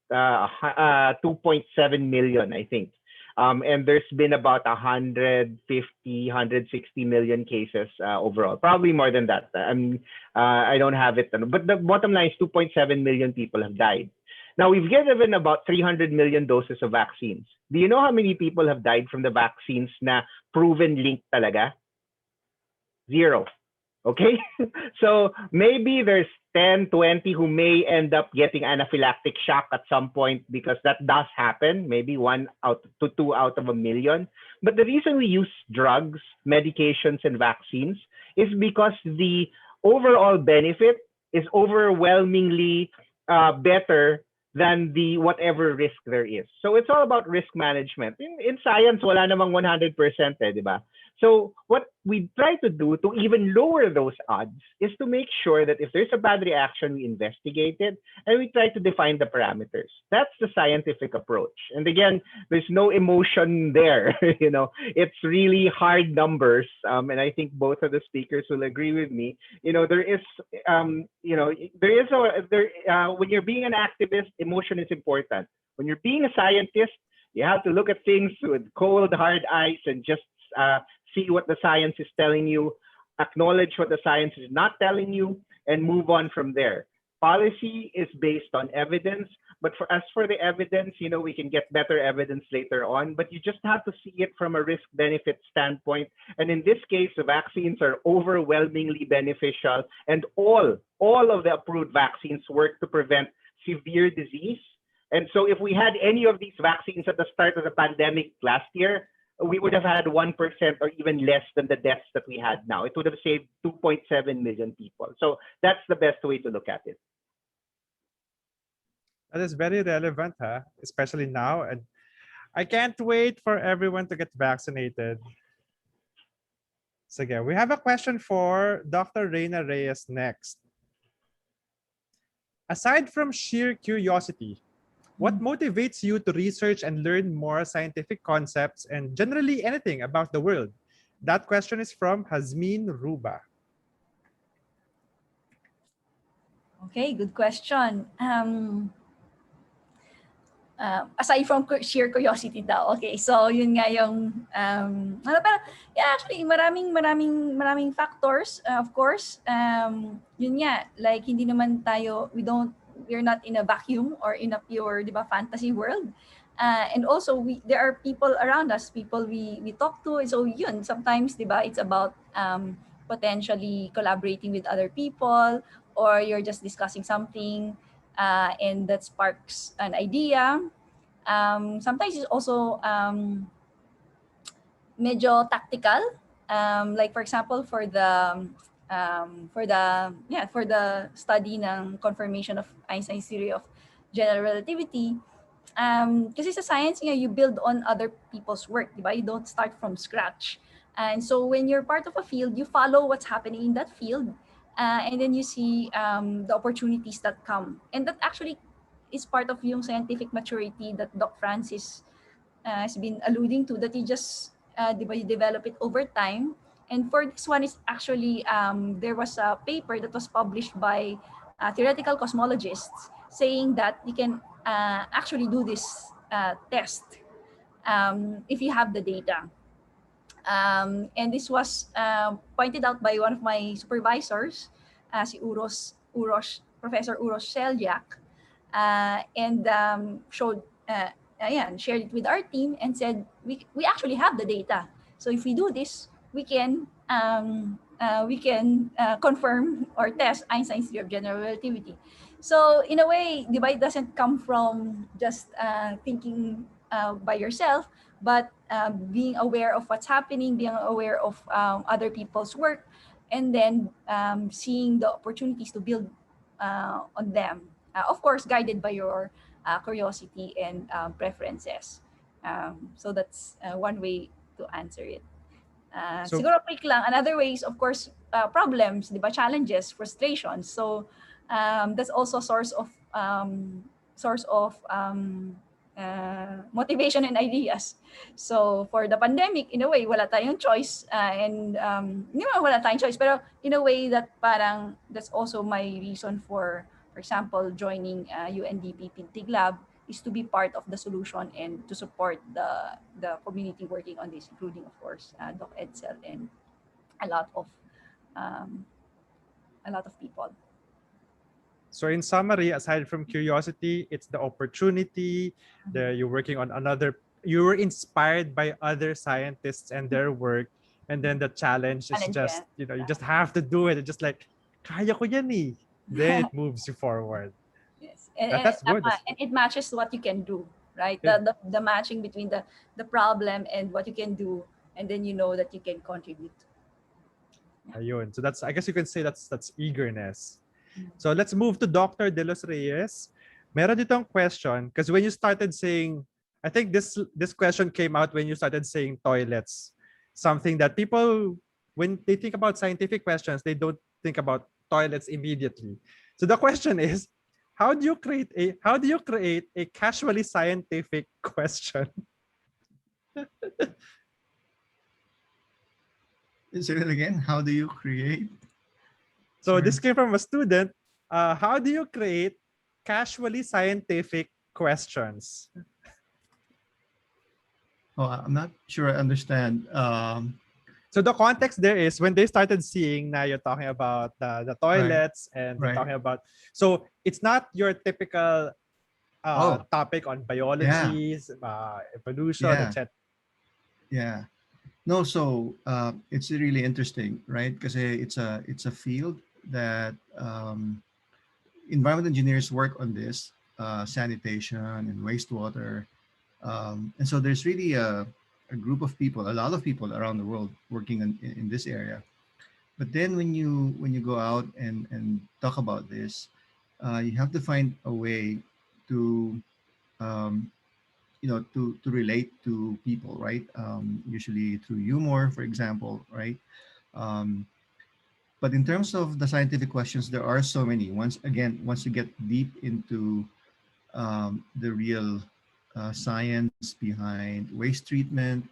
2.7 million, I think. And there's been about 150, 160 million cases overall. Probably more than that. I don't have it. But the bottom line is 2.7 million people have died. Now, we've given about 300 million doses of vaccines. Do you know how many people have died from the vaccines na proven linked talaga? 0. Okay? So maybe there's 10, 20 who may end up getting anaphylactic shock at some point, because that does happen, maybe 1 out to 2 out of a million. But the reason we use drugs, medications, and vaccines is because the overall benefit is overwhelmingly better than the whatever risk there is. So it's all about risk management. In science, wala namang 100%, di ba? So what we try to do to even lower those odds is to make sure that if there's a bad reaction, we investigate it and we try to define the parameters. That's the scientific approach. And again, there's no emotion there. It's really hard numbers. And I think both of the speakers will agree with me. There is, when you're being an activist, emotion is important. When you're being a scientist, you have to look at things with cold, hard eyes and just see what the science is telling you, acknowledge what the science is not telling you, and move on from there. Policy is based on evidence, but as for the evidence, we can get better evidence later on, but you just have to see it from a risk-benefit standpoint. And in this case, the vaccines are overwhelmingly beneficial, and all of the approved vaccines work to prevent severe disease. And so if we had any of these vaccines at the start of the pandemic last year, we would have had 1% or even less than the deaths that we had now. It would have saved 2.7 million people. So that's the best way to look at it. That is very relevant, especially now. And I can't wait for everyone to get vaccinated. So again, we have a question for Dr. Reinabelle Reyes next. Aside from sheer curiosity, what motivates you to research and learn more scientific concepts and generally anything about the world? That question is from Hazmin Ruba. Okay, good question. Aside from sheer curiosity daw. Okay, so yun nga yung pero yeah, actually maraming factors, of course. Yun nga, like hindi naman tayo, we're not in a vacuum or in a pure, di ba, fantasy world. And also there are people around us, people we talk to. So yun, sometimes, di ba, it's about potentially collaborating with other people, or you're just discussing something and that sparks an idea. Sometimes it's also medyo tactical. Like for example, for the study ng confirmation of Einstein's theory of general relativity. Kasi sa science, you build on other people's work, diba? You don't start from scratch. And so when you're part of a field, you follow what's happening in that field, and then you see the opportunities that come. And that actually is part of yung scientific maturity that Doc Francis has been alluding to, that you just you develop it over time. And for this one, is actually there was a paper that was published by theoretical cosmologists saying that you can actually do this test if you have the data. And this was pointed out by one of my supervisors, si Professor Uros Seljak, and shared it with our team and said, we actually have the data. So if we do this, we can confirm or test Einstein's theory of general relativity. So in a way, it doesn't come from just thinking by yourself, but being aware of what's happening, being aware of other people's work, and then seeing the opportunities to build on them. Of course, guided by your curiosity and preferences. So that's one way to answer it. Siguro quick lang. Another way is, of course, problems, di ba? Challenges, frustrations. So that's also a source of motivation and ideas. So for the pandemic, in a way, wala tayong choice. Hindi mo wala tayong choice, pero in a way that parang that's also my reason for example, joining UNDP Pintig Lab is to be part of the solution and to support the community working on this, including, of course, Doc Edsel and a lot of um, people. So in summary, aside from curiosity, it's the opportunity, you're working on you were inspired by other scientists and their work. And then the challenge is just, you just have to do it. It's just like, kaya ko yan eh. Then it moves you forward. Yes, That's good. and it matches what you can do, right? The matching between the problem and what you can do, and then you know that you can contribute. Ayun. So that's, I guess you can say that's eagerness. So let's move to Dr. De Los Reyes. Meron ditong question because when you started saying, I think this question came out when you started saying toilets, something that people, when they think about scientific questions, they don't think about toilets immediately. So the question is, how do you create a casually scientific question? Say it again. How do you create? So this came from a student. How do you create casually scientific questions? Oh, I'm not sure I understand. So the context there is when they started seeing now you're talking about the toilets and right. talking about, so it's not your typical topic on biology, evolution, etc. Yeah. No, so it's really interesting, right? Because it's a field that environment engineers work on this, sanitation and wastewater. And so there's really a group of people, a lot of people around the world working in this area. But then when you go out and talk about this, you have to find a way to um, to relate to people, right? Usually through humor, for example, right? Um, but in terms of the scientific questions, there are so many. Once you get deep into the real science behind waste treatment,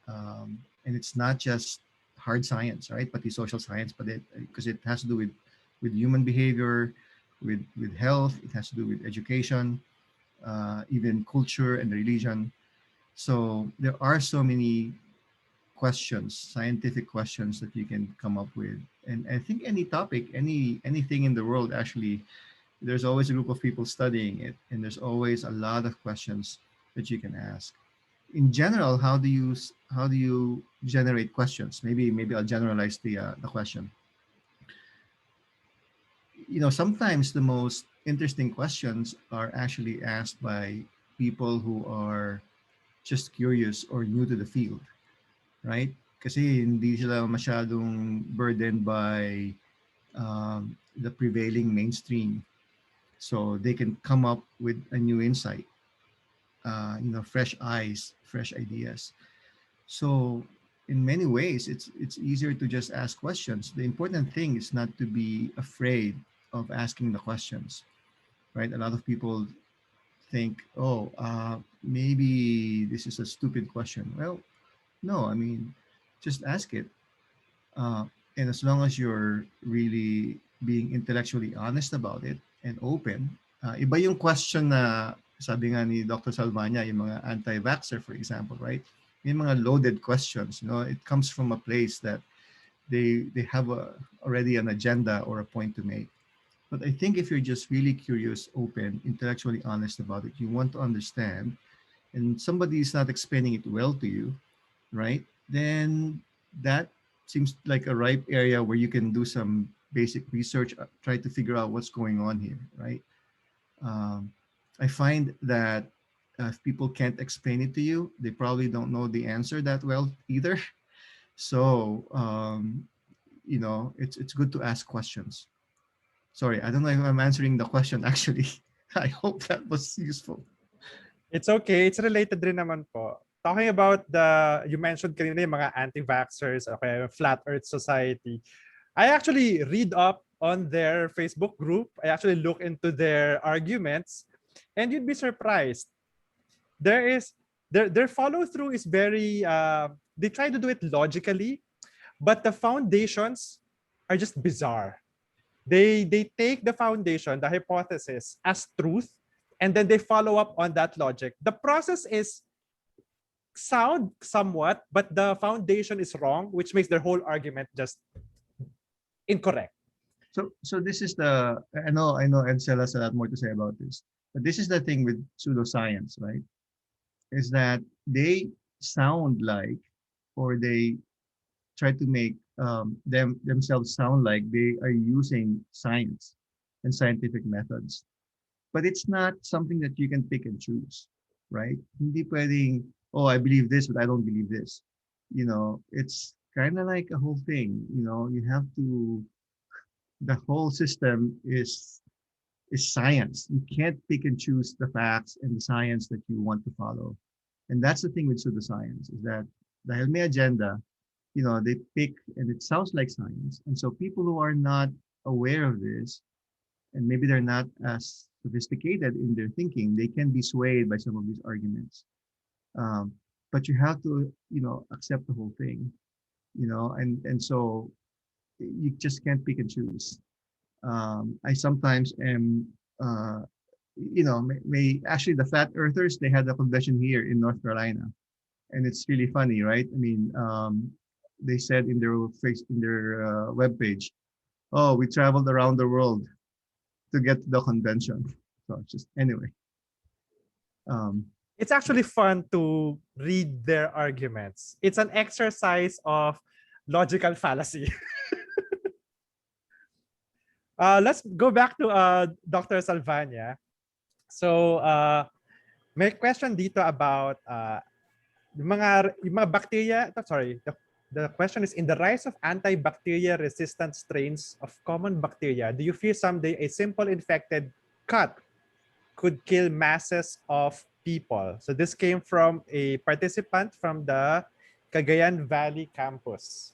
and it's not just hard science, right? But the social science, but because it has to do with human behavior, with health, it has to do with education, even culture and religion. So there are so many questions, scientific questions that you can come up with. And I think any topic, anything in the world, actually, there's always a group of people studying it, and there's always a lot of questions that you can ask. In general, how do you generate questions? Maybe I'll generalize the question. Sometimes the most interesting questions are actually asked by people who are just curious or new to the field, right? Kasi hindi sila masyadong burdened by the prevailing mainstream. So they can come up with a new insight, fresh eyes, fresh ideas. So in many ways, it's easier to just ask questions. The important thing is not to be afraid of asking the questions, right? A lot of people think, oh, maybe this is a stupid question. Well, no, I mean, just ask it. Uh, and as long as you're really being intellectually honest about it and open, iba yung question na sabi nga ni Dr. Salvaña, yung mga anti-vaxxer, for example, right? May mga loaded questions. It comes from a place that they have already an agenda or a point to make. But I think if you're just really curious, open, intellectually honest about it, you want to understand, and somebody is not explaining it well to you, right? Then that seems like a ripe area where you can do some basic research, try to figure out what's going on here, right? I find that if people can't explain it to you, they probably don't know the answer that well either. So, it's good to ask questions. Sorry, I don't know if I'm answering the question actually. I hope that was useful. It's okay. It's related rin naman po. Talking about you mentioned kanina yung mga anti-vaxxers, okay, Flat Earth Society. I actually read up on their Facebook group. I actually look into their arguments, and you'd be surprised. their follow through is very they try to do it logically, but the foundations are just bizarre. They take the foundation, the hypothesis as truth, and then they follow up on that logic. The process is sound somewhat, but the foundation is wrong, which makes their whole argument just incorrect. So this is the I know Edsel has a lot more to say about this, but this is the thing with pseudoscience, right? Is that they sound like, or they try to make themselves sound like they are using science and scientific methods, but it's not something that you can pick and choose, right? Hindi pwedeng, oh, I believe this, but I don't believe this. It's kind of like a whole thing. You have to. The whole system is science. You can't pick and choose the facts and the science that you want to follow. And that's the thing with pseudoscience, is that the may agenda, they pick, and it sounds like science. And so people who are not aware of this, and maybe they're not as sophisticated in their thinking, they can be swayed by some of these arguments. But you have to, accept the whole thing, and so you just can't pick and choose. I sometimes am, actually the flat earthers, they had a convention here in North Carolina, and it's really funny, right? I mean, they said in their webpage, oh, we traveled around the world to get to the convention. So just anyway. It's actually fun to read their arguments. It's an exercise of logical fallacy. Let's go back to Dr. Salvaña. So, may question dito about yung mga bacteria. Sorry, the question is, in the rise of antibacterial resistant strains of common bacteria, do you fear someday a simple infected cut could kill masses of people? So this came from a participant from the Cagayan Valley campus.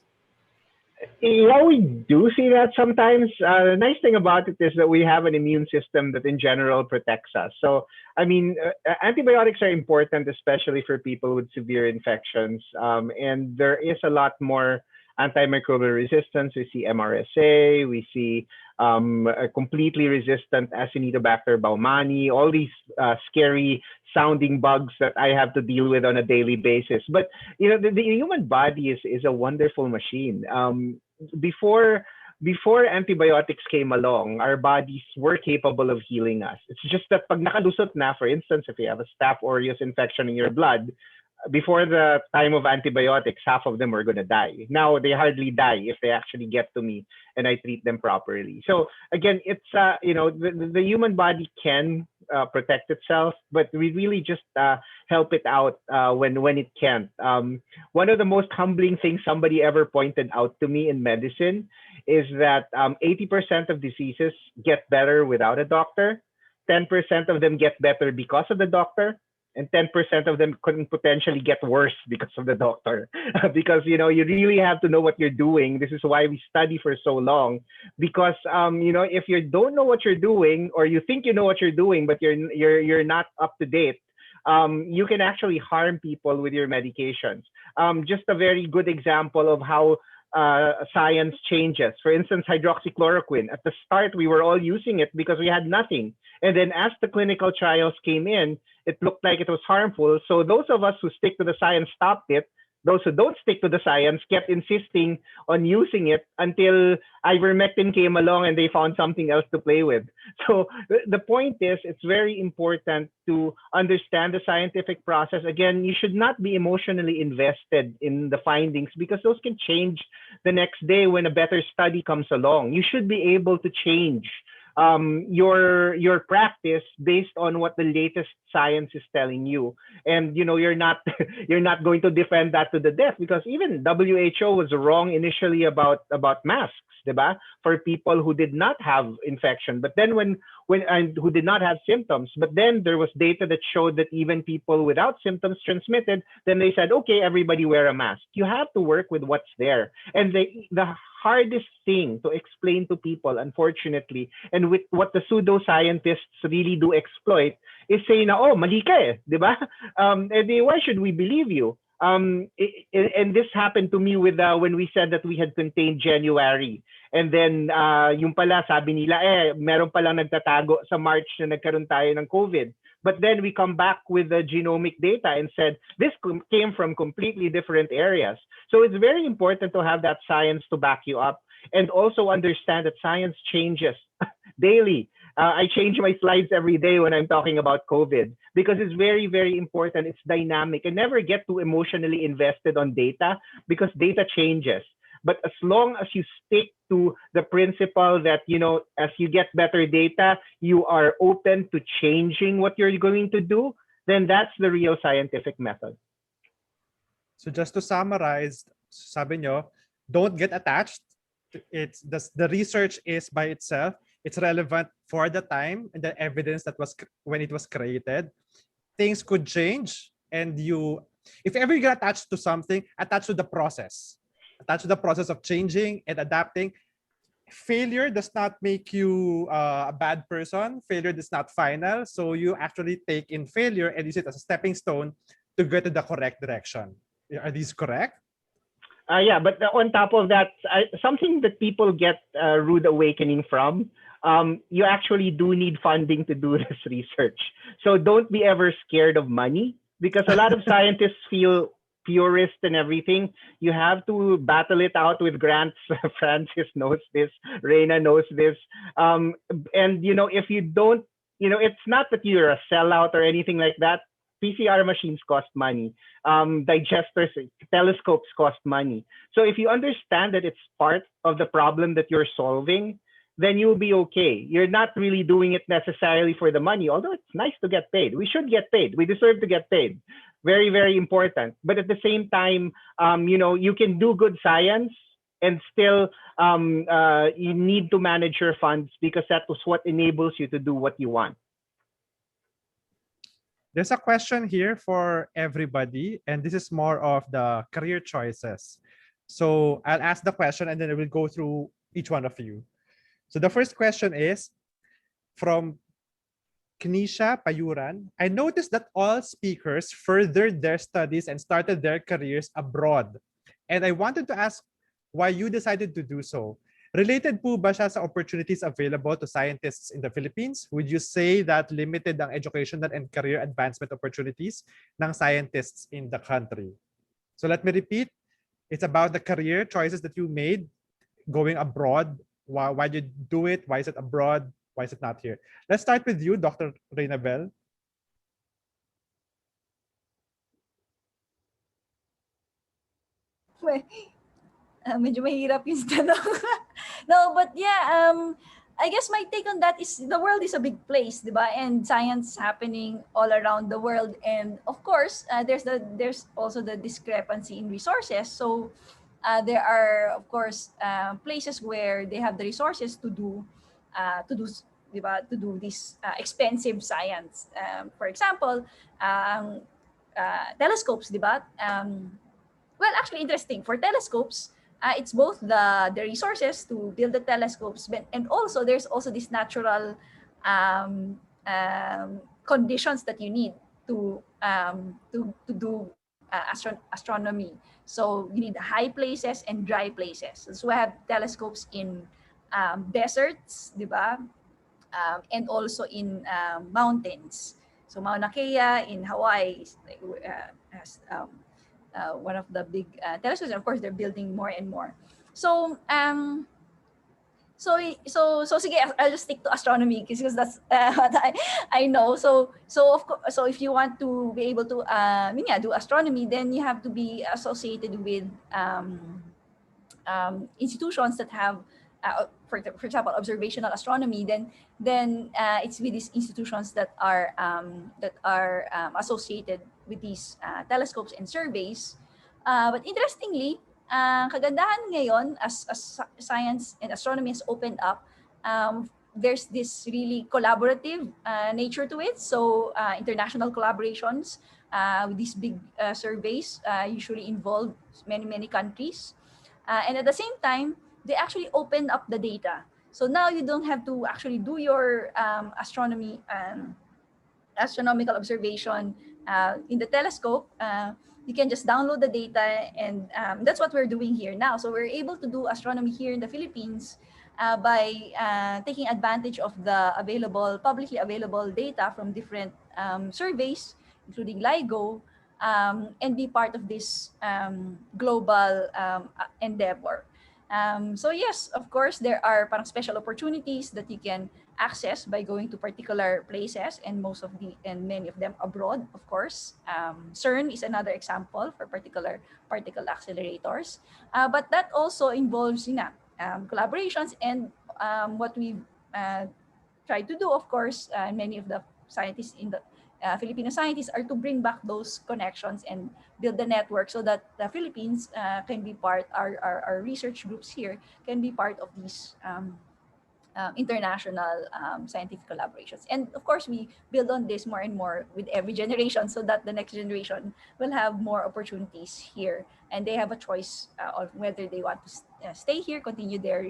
Yeah, we do see that sometimes. The nice thing about it is that we have an immune system that in general protects us. So, I mean, antibiotics are important, especially for people with severe infections. And there is a lot more antimicrobial resistance. We see MRSA, we see a completely resistant Acinetobacter baumannii, all these scary sounding bugs that I have to deal with on a daily basis. But the human body is a wonderful machine. Before antibiotics came along, our bodies were capable of healing us. It's just that pag nakalusot na, for instance, if you have a Staph aureus infection in your blood, before the time of antibiotics, half of them are going to die. Now they hardly die if they actually get to me and I treat them properly. So again, it's the human body can protect itself, but we really just help it out when it can't. One of the most humbling things somebody ever pointed out to me in medicine is that 80% of diseases get better without a doctor, 10% of them get better because of the doctor, and 10% of them couldn't potentially get worse because of the doctor. Because you really have to know what you're doing. This is why we study for so long. Because if you don't know what you're doing, or you think you know what you're doing, but you're not up to date, you can actually harm people with your medications. Just a very good example of how science changes. For instance, hydroxychloroquine. At the start, we were all using it because we had nothing. And then as the clinical trials came in, it looked like it was harmful. So those of us who stick to the science stopped it. Those who don't stick to the science kept insisting on using it until ivermectin came along and they found something else to play with. So the point is, it's very important to understand the scientific process. Again, you should not be emotionally invested in the findings because those can change the next day when a better study comes along. You should be able to change your practice based on what the latest science is telling you, and you're not going to defend that to the death, because even WHO was wrong initially about masks, diba? For people who did not have infection, but then when who did not have symptoms, but then there was data that showed that even people without symptoms transmitted. Then they said, okay, everybody wear a mask. You have to work with what's there, and the hardest thing to explain to people, unfortunately, and with what the pseudoscientists really do exploit, is saying na, oh, mali ka eh, di ba? Why should we believe you? And this happened to me with when we said that we had contained January. And then yung pala, sabi nila, meron palang nagtatago sa March na nagkaroon tayo ng COVID. But then we come back with the genomic data and said, this came from completely different areas. So it's very important to have that science to back you up, and also understand that science changes daily. I change my slides every day when I'm talking about COVID, because it's very, very important. It's dynamic, and never get too emotionally invested on data, because data changes. But as long as you stick to the principle that, as you get better data, you are open to changing what you're going to do, then that's the real scientific method. So just to summarize, sabi nyo, don't get attached. It's the research is by itself. It's relevant for the time and the evidence that was when it was created. Things could change, and if ever you get attached to something, attach to the process. Attach to the process of changing and adapting. Failure does not make you a bad person. Failure is not final. So you actually take in failure and use it as a stepping stone to get to the correct direction. Are these correct? Yeah, but on top of that, something that people get rude awakening from, you actually do need funding to do this research. So don't be ever scared of money, because a lot of scientists feel purist and everything. You have to battle it out with grants. Francis knows this. Reina knows this. And, if you don't, it's not that you're a sellout or anything like that. PCR machines cost money. Digesters, telescopes cost money. So if you understand that it's part of the problem that you're solving, then you'll be okay. You're not really doing it necessarily for the money, although it's nice to get paid. We should get paid. We deserve to get paid. Very, very important. But at the same time, you can do good science and still you need to manage your funds, because that was what enables you to do what you want. There's a question here for everybody, and this is more of the career choices. So I'll ask the question, and then I will go through each one of you. So the first question is from Knisha Payuran. I noticed that all speakers furthered their studies and started their careers abroad. And I wanted to ask why you decided to do so. Related po ba siya sa opportunities available to scientists in the Philippines? Would you say that limited ang educational and career advancement opportunities ng scientists in the country? So let me repeat. It's about the career choices that you made going abroad. Why did you do it? Why is it abroad? Why is it not here? Let's start with you, Dr. Reinabelle. Medyo mahirap yung tanong. No, but yeah, I guess my take on that is the world is a big place, diba? And science happening all around the world. And of course, there's also the discrepancy in resources. So there are, of course, places where they have the resources to do this expensive science. For example, telescopes, diba? Well, actually interesting. For telescopes, it's both the resources to build the telescopes, and also there's also this natural conditions that you need to do astronomy. So you need high places and dry places. So we have telescopes in deserts, diba? And also in mountains. So Mauna Kea in Hawaii has one of the big telescopes. And of course, they're building more and more. So sige, I'll just stick to astronomy because that's what I know. So of course, so if you want to be able to do astronomy, then you have to be associated with institutions that have for example, observational astronomy. Then it's with these institutions that are associated with these telescopes and surveys. But interestingly, kagandahan ngayon as science and astronomy has opened up, there's this really collaborative nature to it. So international collaborations with these big surveys usually involve many countries. And at the same time, they actually opened up the data. So now you don't have to actually do your astronomical observation in the telescope. You can just download the data, and that's what we're doing here now. So we're able to do astronomy here in the Philippines by taking advantage of the publicly available data from different surveys, including LIGO, and be part of this global endeavor. So yes, of course, there are parang special opportunities that you can access by going to particular places, and many of them abroad, of course. CERN is another example for particular particle accelerators. But that also involves collaborations, and what we try to do, of course, many of the scientists in the Filipino scientists are to bring back those connections and build the network so that the Philippines can be our research groups here can be part of these international scientific collaborations. And of course, we build on this more and more with every generation so that the next generation will have more opportunities here, and they have a choice of whether they want to stay here, continue their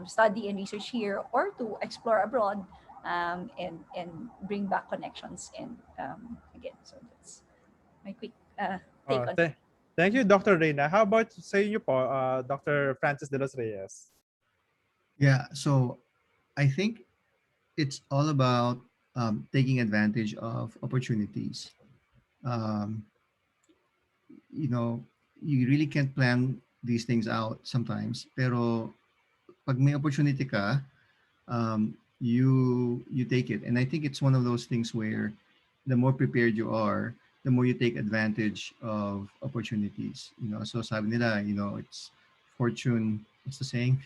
study and research here, or to explore abroad and bring back connections. And again, so that's my quick take Oh, on. thank you, Dr. Reina. How about sa inyo po, Dr. Francis de los Reyes? Yeah, so I think it's all about taking advantage of opportunities. Um, you know, you really can't plan these things out sometimes, pero pag may opportunity ka, you take it. And I think it's one of those things where the more prepared you are, the more you take advantage of opportunities. So sabi nila, it's fortune. What's the saying?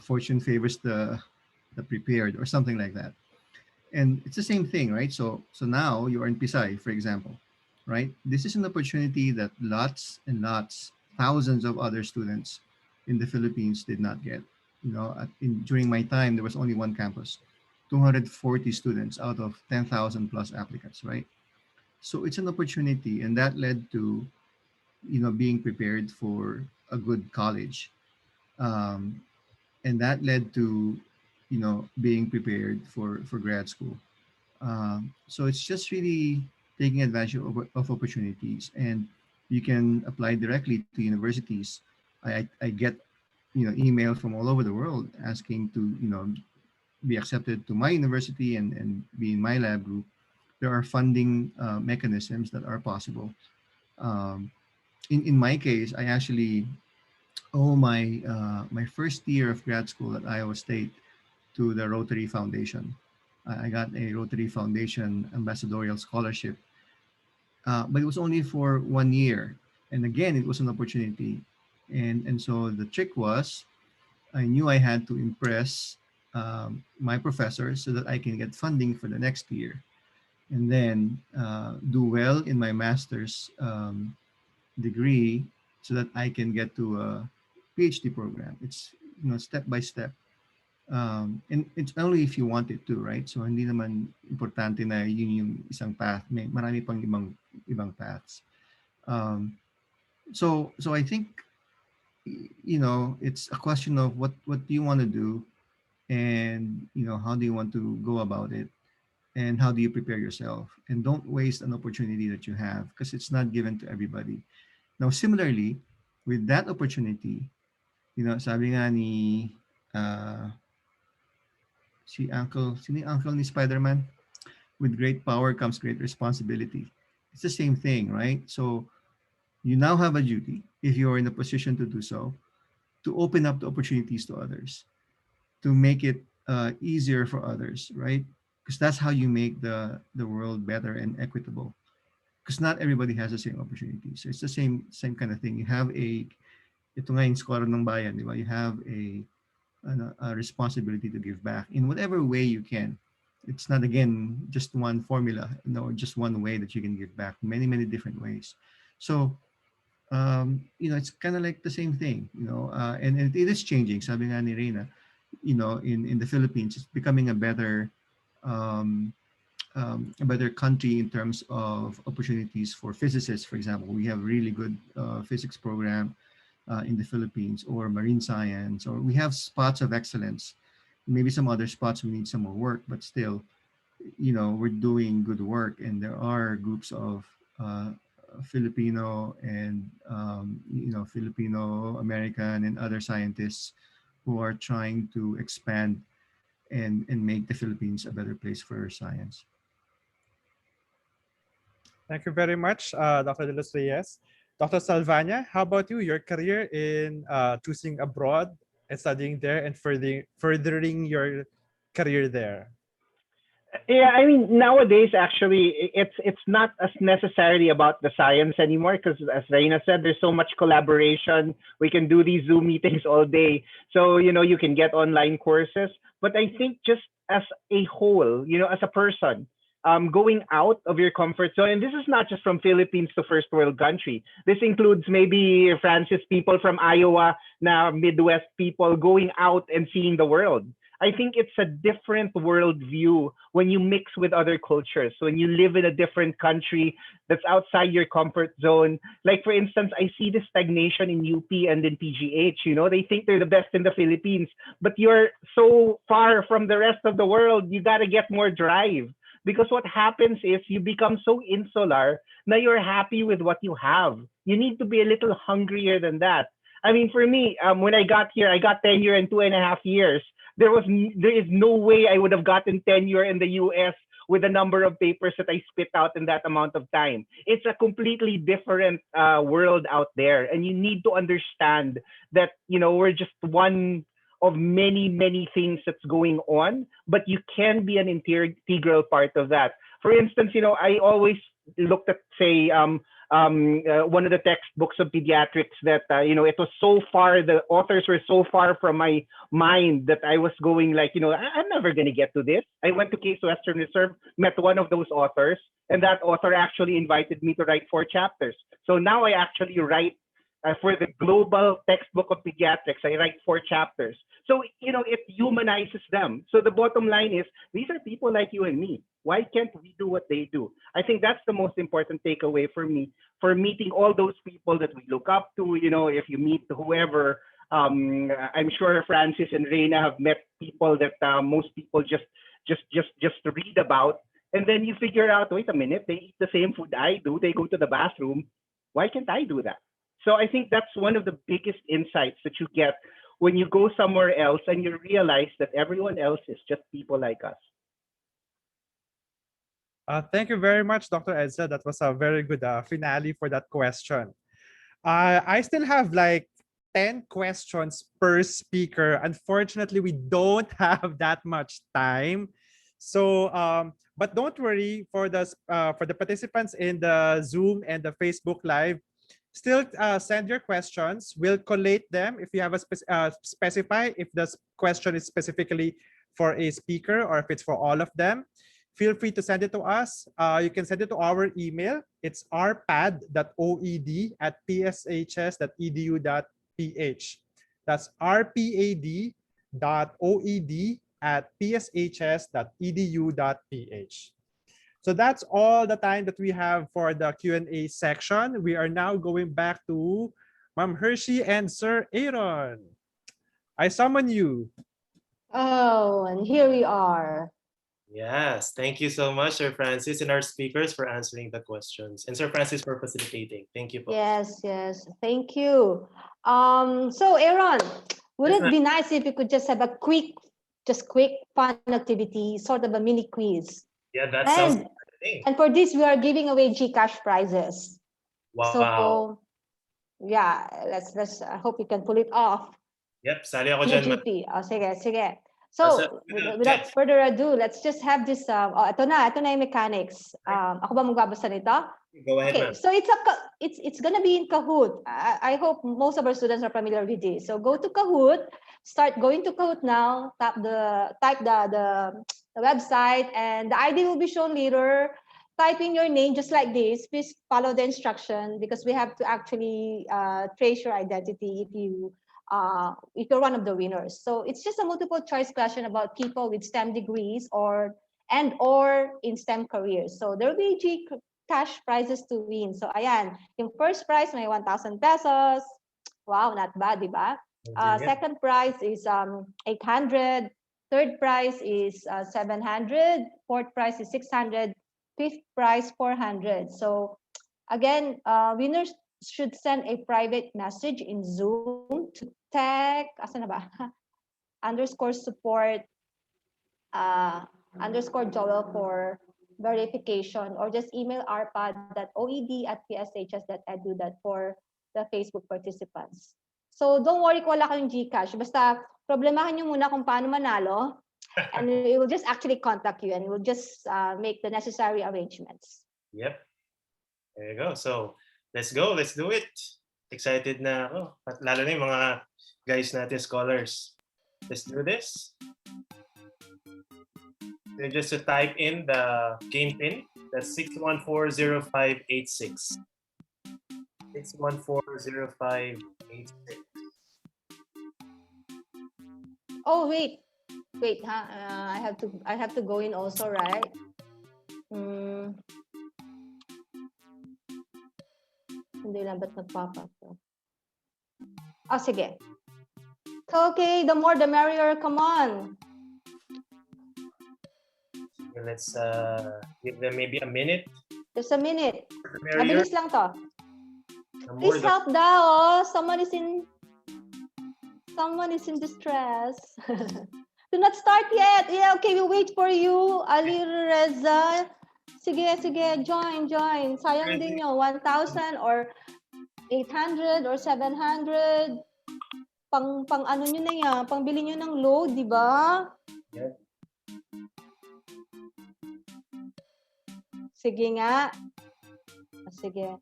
Fortune favors the prepared, or something like that. And it's the same thing, right? So now you are in Pisay, for example, right? This is an opportunity that lots and lots, thousands of other students in the Philippines did not get. During my time, there was only one campus, 240 students out of 10,000 plus applicants, right? So it's an opportunity, and that led to being prepared for a good college, um, and that led to being prepared for grad school. So it's just really taking advantage of opportunities, and you can apply directly to universities. I get email from all over the world asking to be accepted to my university and be in my lab group. There are funding mechanisms that are possible. Um, in my case, I actually owe my first year of grad school at Iowa State to the Rotary Foundation. I got a Rotary Foundation ambassadorial scholarship, but it was only for 1 year. And again, it was an opportunity. And so the trick was, I knew I had to impress my professor so that I can get funding for the next year, and then do well in my master's degree so that I can get to a PhD program. It's step by step. And it's only if you want it to, right? So hindi naman importante na yun yung isang path. May marami pang ibang paths. So I think it's a question of what do you want to do, and how do you want to go about it, and how do you prepare yourself, and don't waste an opportunity that you have, because it's not given to everybody. Now similarly, with that opportunity, sabi nga ni sino yung uncle ni Spider-Man? With great power comes great responsibility. It's the same thing, right? So you now have a duty, if you're in a position to do so, to open up the opportunities to others, to make it easier for others, right? Because that's how you make the world better and equitable. Because not everybody has the same opportunity. So it's the same kind of thing. You have ito nga yung scholar ng bayan, di ba? You have a responsibility to give back in whatever way you can. It's not, again, just one formula, just one way that you can give back. Many, many different ways. So, it's kind of like the same thing, and it is changing. Sabi nga ni Reina, in the Philippines, it's becoming a better country in terms of opportunities for physicists. For example, we have really good physics program. in the Philippines, or marine science, or we have spots of excellence. Maybe some other spots we need some more work, but still, we're doing good work, and there are groups of Filipino and Filipino American and other scientists who are trying to expand and make the Philippines a better place for science. Thank you very much, Dr. De Los Reyes. Dr. Salvaña, how about you? Your career in choosing abroad and studying there and furthering your career there. Yeah, I mean, nowadays actually it's not as necessarily about the science anymore, because as Reina said, there's so much collaboration. We can do these Zoom meetings all day, so you can get online courses. But I think just as a whole, as a person, going out of your comfort zone, and this is not just from Philippines to first world country. This includes maybe Francis people from Iowa, now Midwest people going out and seeing the world. I think it's a different worldview when you mix with other cultures. When you live in a different country that's outside your comfort zone. Like, for instance, I see the stagnation in UP and in PGH. They think they're the best in the Philippines, but you're so far from the rest of the world, you got to get more drive. Because what happens is you become so insular now you're happy with what you have. You need to be a little hungrier than that. I mean, for me, when I got here, I got tenure in 2.5 years. There is no way I would have gotten tenure in the US with the number of papers that I spit out in that amount of time. It's a completely different world out there, and you need to understand that we're just one of many, many things that's going on, but you can be an integral part of that. For instance, I always looked at, say, one of the textbooks of pediatrics that, it was so far, the authors were so far from my mind that I was going like, I'm never going to get to this. I went to Case Western Reserve, met one of those authors, and that author actually invited me to write 4 chapters. So now I actually write for the global textbook of pediatrics, I write 4 chapters. So, it humanizes them. So the bottom line is, these are people like you and me. Why can't we do what they do? I think that's the most important takeaway for me, for meeting all those people that we look up to. If you meet whoever, I'm sure Francis and Reina have met people that most people just read about. And then you figure out, wait a minute, they eat the same food I do. They go to the bathroom. Why can't I do that? So I think that's one of the biggest insights that you get when you go somewhere else and you realize that everyone else is just people like us. Thank you very much, Dr. Edsel. That was a very good finale for that question. I still have like 10 questions per speaker. Unfortunately, we don't have that much time. So, but don't worry, for the participants in the Zoom and the Facebook Live, still send your questions. We'll collate them if you have a specify if the question is specifically for a speaker or if it's for all of them. Feel free to send it to us. You can send it to our email. It's rpad.oed@pshs.edu.ph. That's rpad.oed@pshs.edu.ph. So that's all the time that we have for the Q&A section. We are now going back to Ma'am Hershey and Sir Aaron. I summon you. Oh, and here we are. Yes, thank you so much, Sir Francis, and our speakers for answering the questions, and Sir Francis for facilitating. Thank you. Yes, thank you. So Aaron, would Yes, it be nice if you could just have a quick fun activity, sort of a mini quiz? Yeah, that sounds exciting. And for this, we are giving away GCash prizes. Wow. So yeah, let's I hope you can pull it off. Yep, sali ako dyan. GP. Oh, sige. So, without further ado, let's just have this, ito na yung mechanics. Ako ba magbabasa nito? Go ahead, ma'am. So it's gonna be in Kahoot. I hope most of our students are familiar with this. So go to Kahoot, start going to Kahoot now, type the website, and the ID will be shown later. Type in your name just like this. Please follow the instruction because we have to actually trace your identity if you're one of the winners. So it's just a multiple choice question about people with STEM degrees or in STEM careers. So there will be cash prizes to win. So ayan, yung first prize may 1,000 pesos, Wow, not bad, di ba? Yeah. Second prize is 800. Third prize is 700. Fourth prize is 600. Fifth prize 400. So again, winners should send a private message in Zoom to tag, asan na ba? _support _Joel for verification, or just email rpad.oed@pshs.edu for the Facebook participants. So don't worry kung wala kayong GCash. Basta problemahan nyo muna kung paano manalo, and we will just actually contact you and we'll just make the necessary arrangements. Yep. There you go. So let's go. Let's do it. Excited na ako. At lalo na yung mga guys natin, scholars. Let's do this. So just to type in the game pin, that's 6140586. 6140586. Oh wait, I have to go in also, right? Hindi lang ba't nagpapa. Oh, sige. Okay, the more the merrier. Come on. Let's give them maybe a minute. Just a minute. Merrier. Mabilis lang to. The more Please help daw. Someone is in distress. Do not start yet. Yeah, okay, we'll wait for you. Ali Reza. Sige, join. Sayang din nyo. 1,000 or 800 or 700. Pang ano nyo na yan. Pang bili nyo ng load, di ba? Yeah. Sige nga. Sige.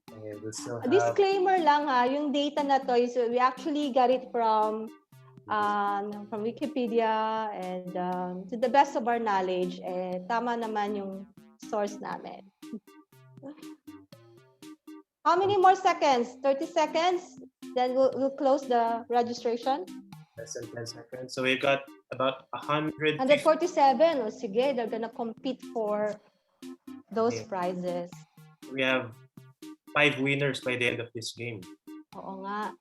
Okay, we'll still have... Disclaimer lang ha, yung data na to is we actually got it from Wikipedia, and to the best of our knowledge, tama naman yung source namin. How many more seconds? 30 seconds? Then we'll close the registration. Less than 10 seconds. So we've got about 147. O sige, they're gonna compete for those prizes. We have 5 winners by the end of this game. Oo nga.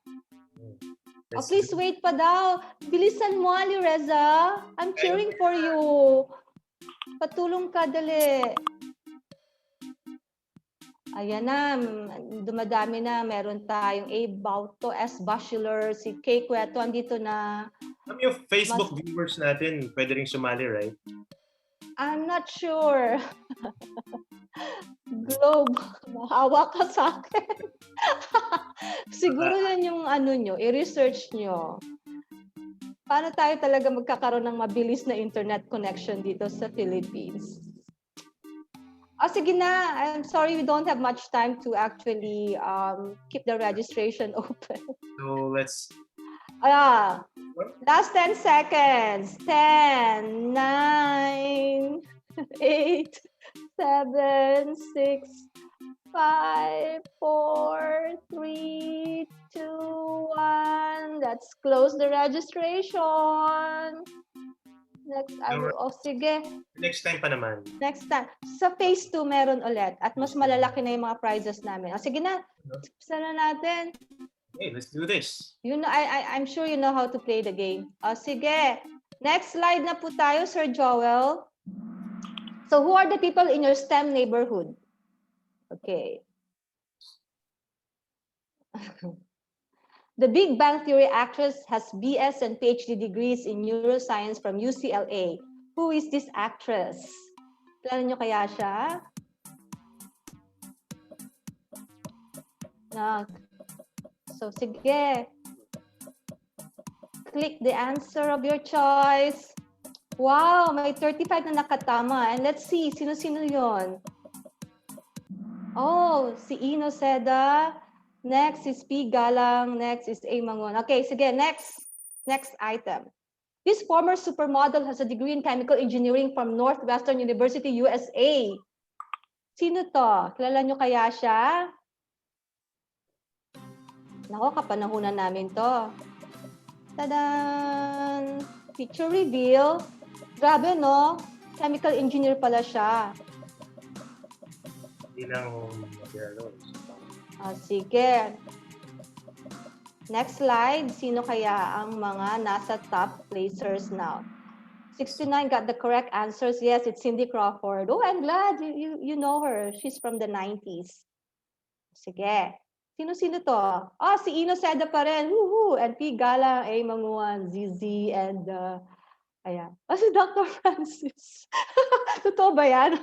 Let's Please wait pa daw. Bilisan mo, Ali Reza. I'm cheering for you. Patulong ka, dali. Ayan na, dumadami na. Meron tayong A. Bauto, S. Bachelor, si Kay Cueto, andito na. Yung Facebook viewers natin, pwede rin sumali, right? I'm not sure. Globe, mahawa ka sa akin. Siguro yan yung ano nyo, i-research nyo. Paano tayo talaga magkakaroon ng mabilis na internet connection dito sa Philippines? Sige na. I'm sorry we don't have much time to actually keep the registration open. So let's... Last 10 seconds. 10, 9, 8, 7, 6, 5, 4, 3, 2, 1. Let's close the registration. Next, sige. Next time pa naman. Next time. Sa phase 2 meron ulit. At mas malalaki na yung mga prizes namin. Sige na. Sana natin. Hey, let's do this. You know, I'm sure you know how to play the game. Sige. Next slide na po tayo, Sir Joel. So who are the people in your STEM neighborhood? Okay. The Big Bang Theory actress has BS and PhD degrees in neuroscience from UCLA. Who is this actress? Kilala niyo kaya siya? So sige. Click the answer of your choice. Wow, may 35 na nakatama. And let's see, sino-sino yon? Oh, si Ino Seda. Next is P. Galang. Next is A. Mangon. Okay, sige, next item. This former supermodel has a degree in chemical engineering from Northwestern University, USA. Sino to? Kilala nyo kaya siya? Nako, kapanahunan namin to. Tadaan! Picture reveal. Grabe, no? Chemical engineer pala siya. Hindi lang materials. Sige. Next slide. Sino kaya ang mga nasa top placers now? 69 got the correct answers. Yes, it's Cindy Crawford. Oh, I'm glad you know her. She's from the 90s. Sige. Sino-sino to? Oh, si Ino Seda pa rin. Woohoo! And P. Galang, A. Manguan, ZZ, and ayan. Oh, si Dr. Francis. Totoo ba yan?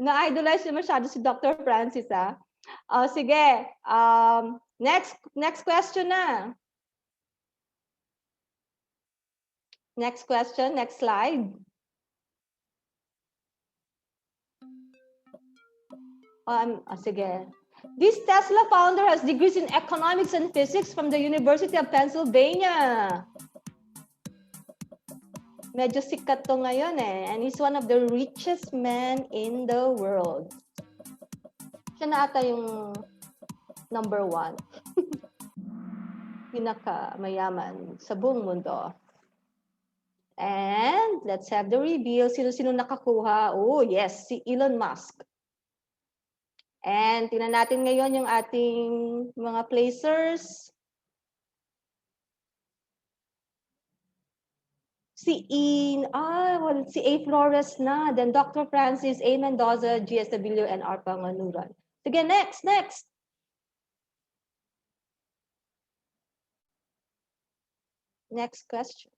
Na-idolize niya masyado si Dr. Francis, ah. Oh, sige. Next question na. Next question, next slide. Sige. This Tesla founder has degrees in economics and physics from the University of Pennsylvania. Medyo sikat to ngayon eh. And he's one of the richest men in the world. Siya na ata yung number 1. Pinaka-mayaman sa buong mundo. And let's have the reveal. Sino-sino nakakuha? Oh, yes, si Elon Musk. And tingnan natin ngayon yung ating mga placers. Si si A. Flores na. Then Dr. Francis, A. Mendoza, GSW, and R. Panganuran. Sige, next. Next question.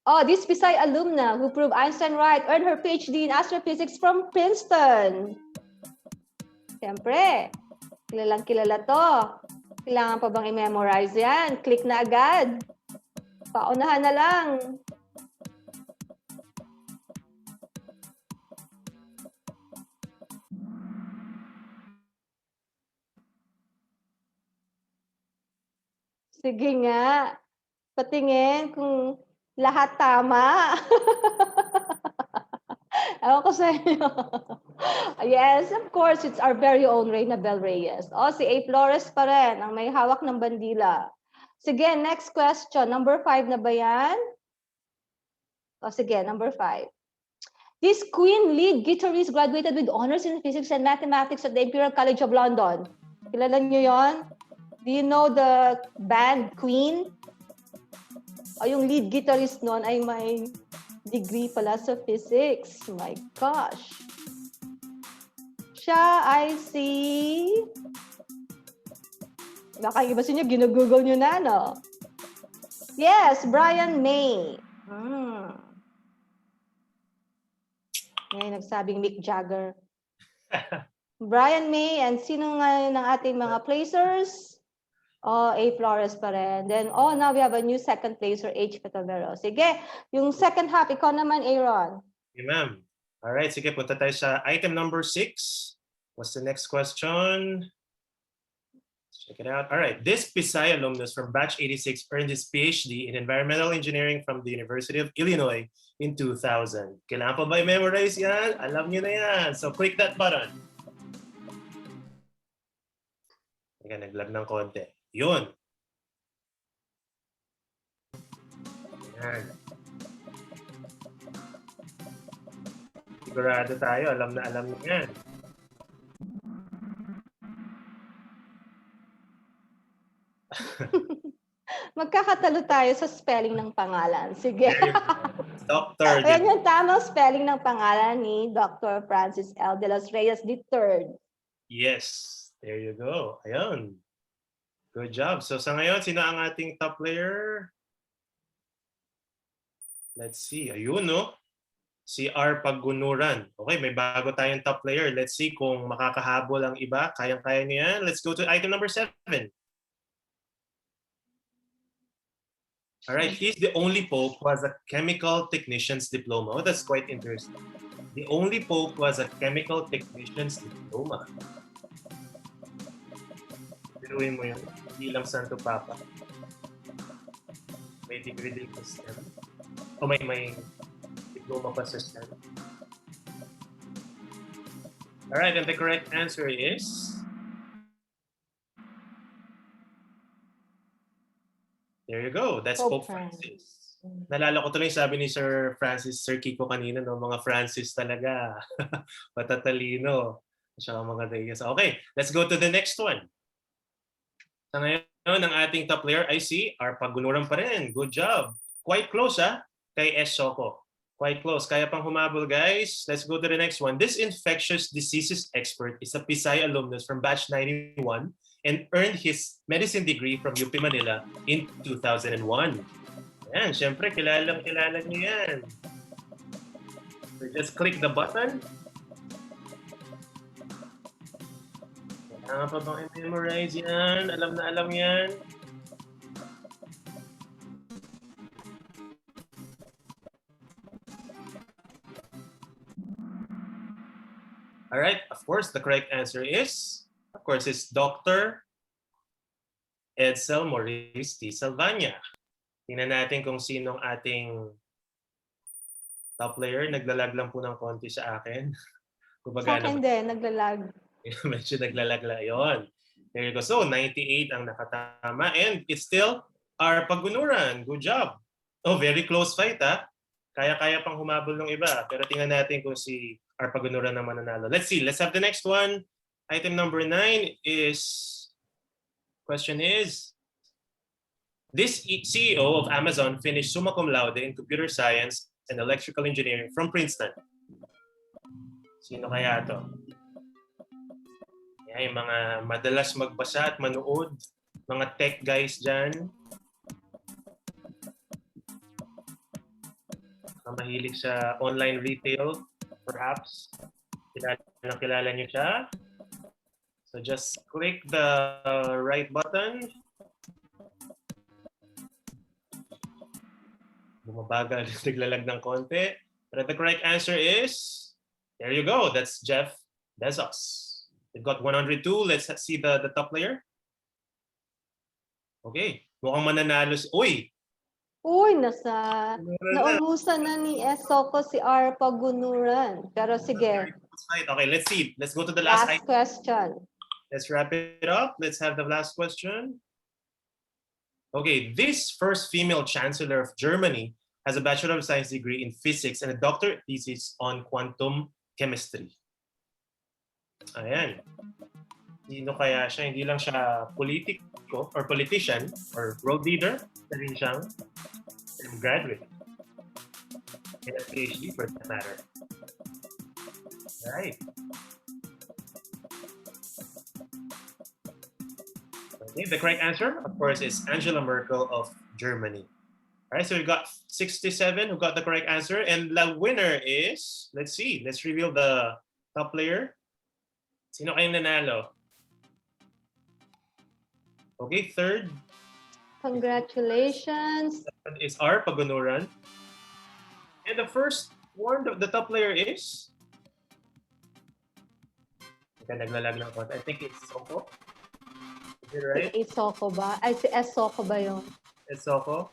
Oh, this PISAY alumna who proved Einstein right earned her PhD in astrophysics from Princeton. Siyempre, kilalang-kilala to. Kailangan pa bang i-memorize yan? Click na agad. Paunahan na lang. Sige nga. Patingin kung lahat tama. Ewan ko sa inyo. Yes, of course, it's our very own Reinabelle Reyes. Oh, si A. Flores pa rin, ang may hawak ng bandila. Sige, next question. Number 5 na ba yan? Oh, sige, number 5. This Queen lead guitarist graduated with honors in physics and mathematics at the Imperial College of London. Kilala niyo yon? Do you know the band Queen? O yung lead guitarist nun ay may degree pala sa physics. My gosh. Siya ay si... Baka iba sa inyo, ginugoogle nyo na, no? Yes, Brian May. Ngayon nagsabing Mick Jagger. Brian May, and sino nga ng ating mga placers? Oh, A. Flores pa rin. Then, now we have a new second placer, H. Petavero. Sige, yung second half, ikaw naman, Aaron. Okay, ma'am. All right, sige, punta tayo sa item number 6. What's the next question? Check it out. All right, this PISAY alumnus from batch 86 earned his PhD in environmental engineering from the University of Illinois in 2000. Kailangan pa ba i-memorize yan? Alam niyo na yan. So click that button. Teka, nag-lag ng konti. Yun. Yan. Sigurado tayo. Alam na yan. Magkakatalo tayo sa spelling ng pangalan. Sige. Dr. Ayan yung tamang spelling ng pangalan ni Dr. Francis L. de los Reyes III. Yes. There you go. Ayun. Good job. So sa ngayon, sino ang ating top player? Let's see. Ayun, no? Si R. Pagunuran. Okay, may bago tayong top player. Let's see kung makakahabol ang iba. Kayang-kaya niya yan. Let's go to item number 7. All right, he's the only Pope who has a chemical technician's diploma. Oh, that's quite interesting. The only Pope who has a chemical technician's diploma. Biruin mo yun. Hindi lang Santo Papa. May degree din sa STEM. O may diploma pa sa STEM. All right, and the correct answer is... There you go. That's Pope Francis. Nalala ko tuloy sabi ni Sir Kiko kanina, no? Mga Francis talaga. Patatalino. Siya mga Reyes. Okay, let's go to the next one. Sa ngayon, ang ating top player I see are Pagunuran pa rin. Good job. Quite close kay S. Soko. Quite close. Kaya pang humabol, guys. Let's go to the next one. This infectious diseases expert is a PISAY alumnus from batch 91 and earned his medicine degree from UP Manila in 2001. Yan, syempre, kilala niyo yan. So just click the button. Kailangan pa bang i-memorize yan? Alam na alam yan. All right, of course, the correct answer is, Dr. Edsel Maurice Salvaña. Tingnan natin kung sinong ating top player. Naglalag lang po ng konti sa akin. Sa akin din, naglalag. Medyo naglalag lang. Yun. There you go. So, 98 ang nakatama. And it's still our Pagunuran. Good job. Oh, very close fight Kaya-kaya pang humabol ng iba. Pero tingnan natin kung si our Pagunuran na mananalo. Let's see. Let's have the next one. Item number 9 is, question is, this CEO of Amazon finished summa cum laude in computer science and electrical engineering from Princeton. Sino kaya to? Yan, yung mga madalas magbasa at manood, mga tech guys dyan. Mahilig sa online retail, perhaps. Kilala niyo siya. So just click the right button. Bumabagal, naglalag ng konti. But the correct answer is, there you go. That's Jeff Bezos. We've got 102. Let's see the top player. Okay. Mukhang mananalo. Uy! Uy, naubusan na ni S. Soko si R. Pagunuran. Pero sige. Okay, let's see. Let's go to the last question. Let's wrap it up. Let's have the last question. Okay, this first female chancellor of Germany has a Bachelor of Science degree in physics and a doctorate thesis on quantum chemistry. Ayan. Sino kaya siya? Hindi lang siya politiko or politician or world leader. Na rin siyang graduate. And a PhD for that matter. Right. Okay, the correct answer, of course, is Angela Merkel of Germany. All right, so we've got 67 who got the correct answer. And the winner is, let's see, let's reveal the top player. Sino kayong nanalo? Okay, third. Congratulations. Is R. Pagunuran. And the first one, the top player is? Naglalag ng konti. I think it's Soko. Is it right? Si Soko ba? Ay, si S. Soko ba yun? S. Soko.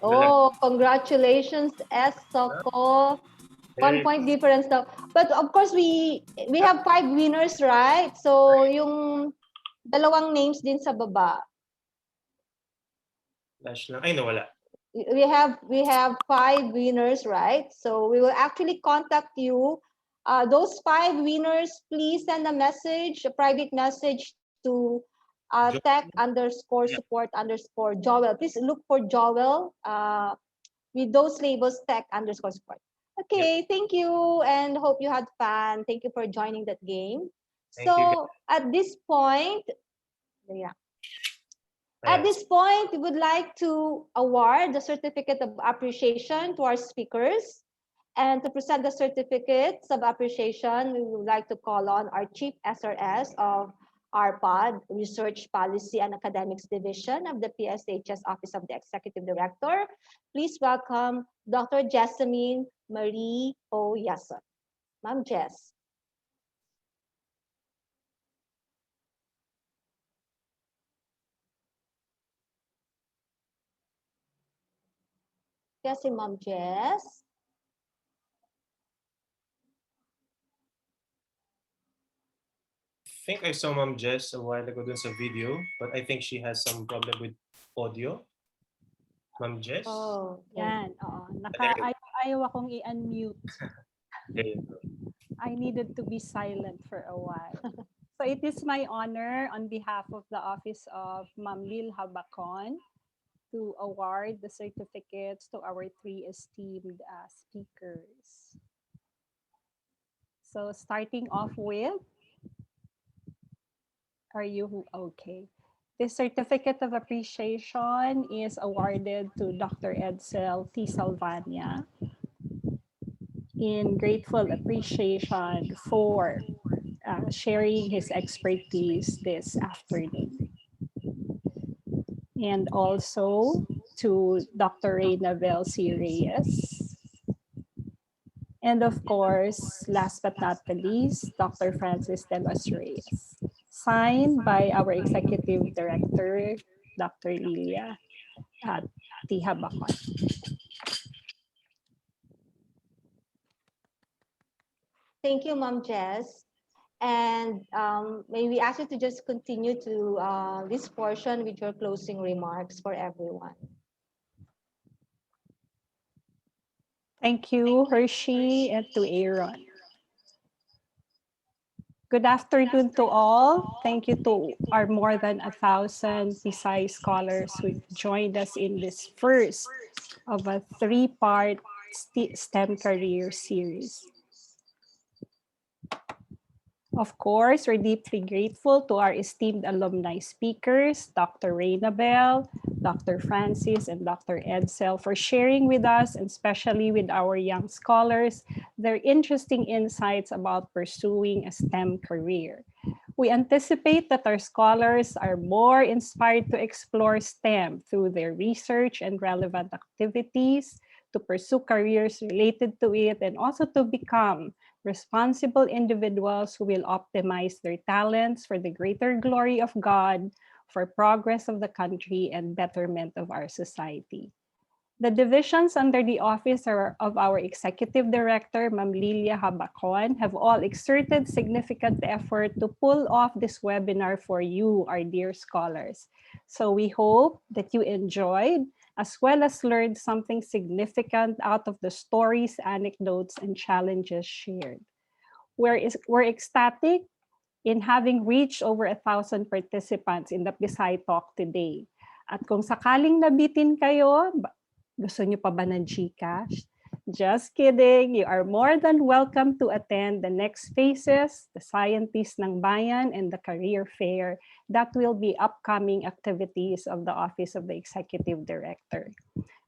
Oh, congratulations, S. Soko. 1 point difference daw. But of course, we have 5 winners, right? So, yung dalawang names din sa baba. Flash lang. Ay, nawala. We have 5 winners, right? So, we will actually contact you. Those 5 winners, please send a message, a private message to tech_support_Joel. Please look for Joel with those labels tech_support. Okay, thank you and hope you had fun. Thank you for joining that game. So at this point, at this point, we would like to award the certificate of appreciation to our speakers. And to present the certificates of appreciation, we would like to call on our Chief SRS of RPOD, Research Policy and Academics Division of the PSHS Office of the Executive Director. Please welcome Dr. Jessamine Marie O. Yason. Ma'am Jess. Yes, Ma'am Jess. I think I saw Ma'am Jess a while ago dun sa video, but I think she has some problem with audio. Ma'am Jess? Oh, yan. Oo. Ayaw akong i-unmute. There you go. I needed to be silent for a while. So it is my honor on behalf of the Office of Ma'am Lil Habacon to award the certificates to our three esteemed speakers. So starting off with, are you okay? This certificate of appreciation is awarded to Dr. Edsel T. Salvaña in grateful appreciation for sharing his expertise this afternoon. And also to Dr. Reinabelle Reyes. And of course, last but not the least, Dr. Francis de los Reyes. Signed by our Executive Director, Dr. Lilia at Tihabakon. Thank you, Ma'am Jess. And may we ask you to just continue to this portion with your closing remarks for everyone. Thank you, Hershey, and to Aaron. Good afternoon to all. Thank you to our more than 1,000 PISAY scholars who joined us in this first of a three-part STEM career series. Of course, we're deeply grateful to our esteemed alumni speakers, Dr. Reinabelle, Dr. Francis, and Dr. Edsel for sharing with us, and especially with our young scholars, their interesting insights about pursuing a STEM career. We anticipate that our scholars are more inspired to explore STEM through their research and relevant activities, to pursue careers related to it, and also to become responsible individuals who will optimize their talents for the greater glory of God, for progress of the country, and betterment of our society. The divisions under the office of our Executive Director, Ma'am Lilia Habacon, have all exerted significant effort to pull off this webinar for you, our dear scholars. So we hope that you enjoyed, as well as learned something significant out of the stories, anecdotes, and challenges shared. We're ecstatic in having reached over 1,000 participants in the PisaySTEM Talk today. At kung sakaling nabitin kayo, gusto nyo pa ba ng GCash? Just kidding. You are more than welcome to attend the next phases, the Scientists ng Bayan, and the Career Fair that will be upcoming activities of the Office of the Executive Director.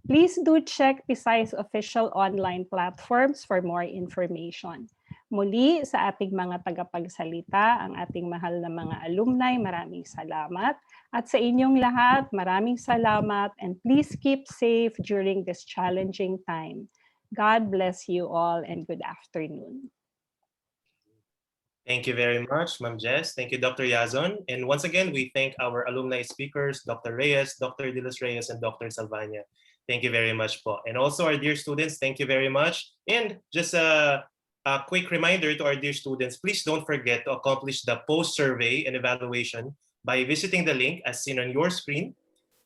Please do check PISAY's official online platforms for more information. Muli, sa ating mga tagapagsalita, ang ating mahal na mga alumni, maraming salamat. At sa inyong lahat, maraming salamat, and please keep safe during this challenging time. God bless you all, and good afternoon. Thank you very much, Ma'am Jess. Thank you, Dr. Yazon. And once again, we thank our alumni speakers, Dr. Reyes, Dr. De Los Reyes, and Dr. Salvaña. Thank you very much po. And also our dear students, thank you very much. And just a quick reminder to our dear students, please don't forget to accomplish the post-survey and evaluation by visiting the link as seen on your screen.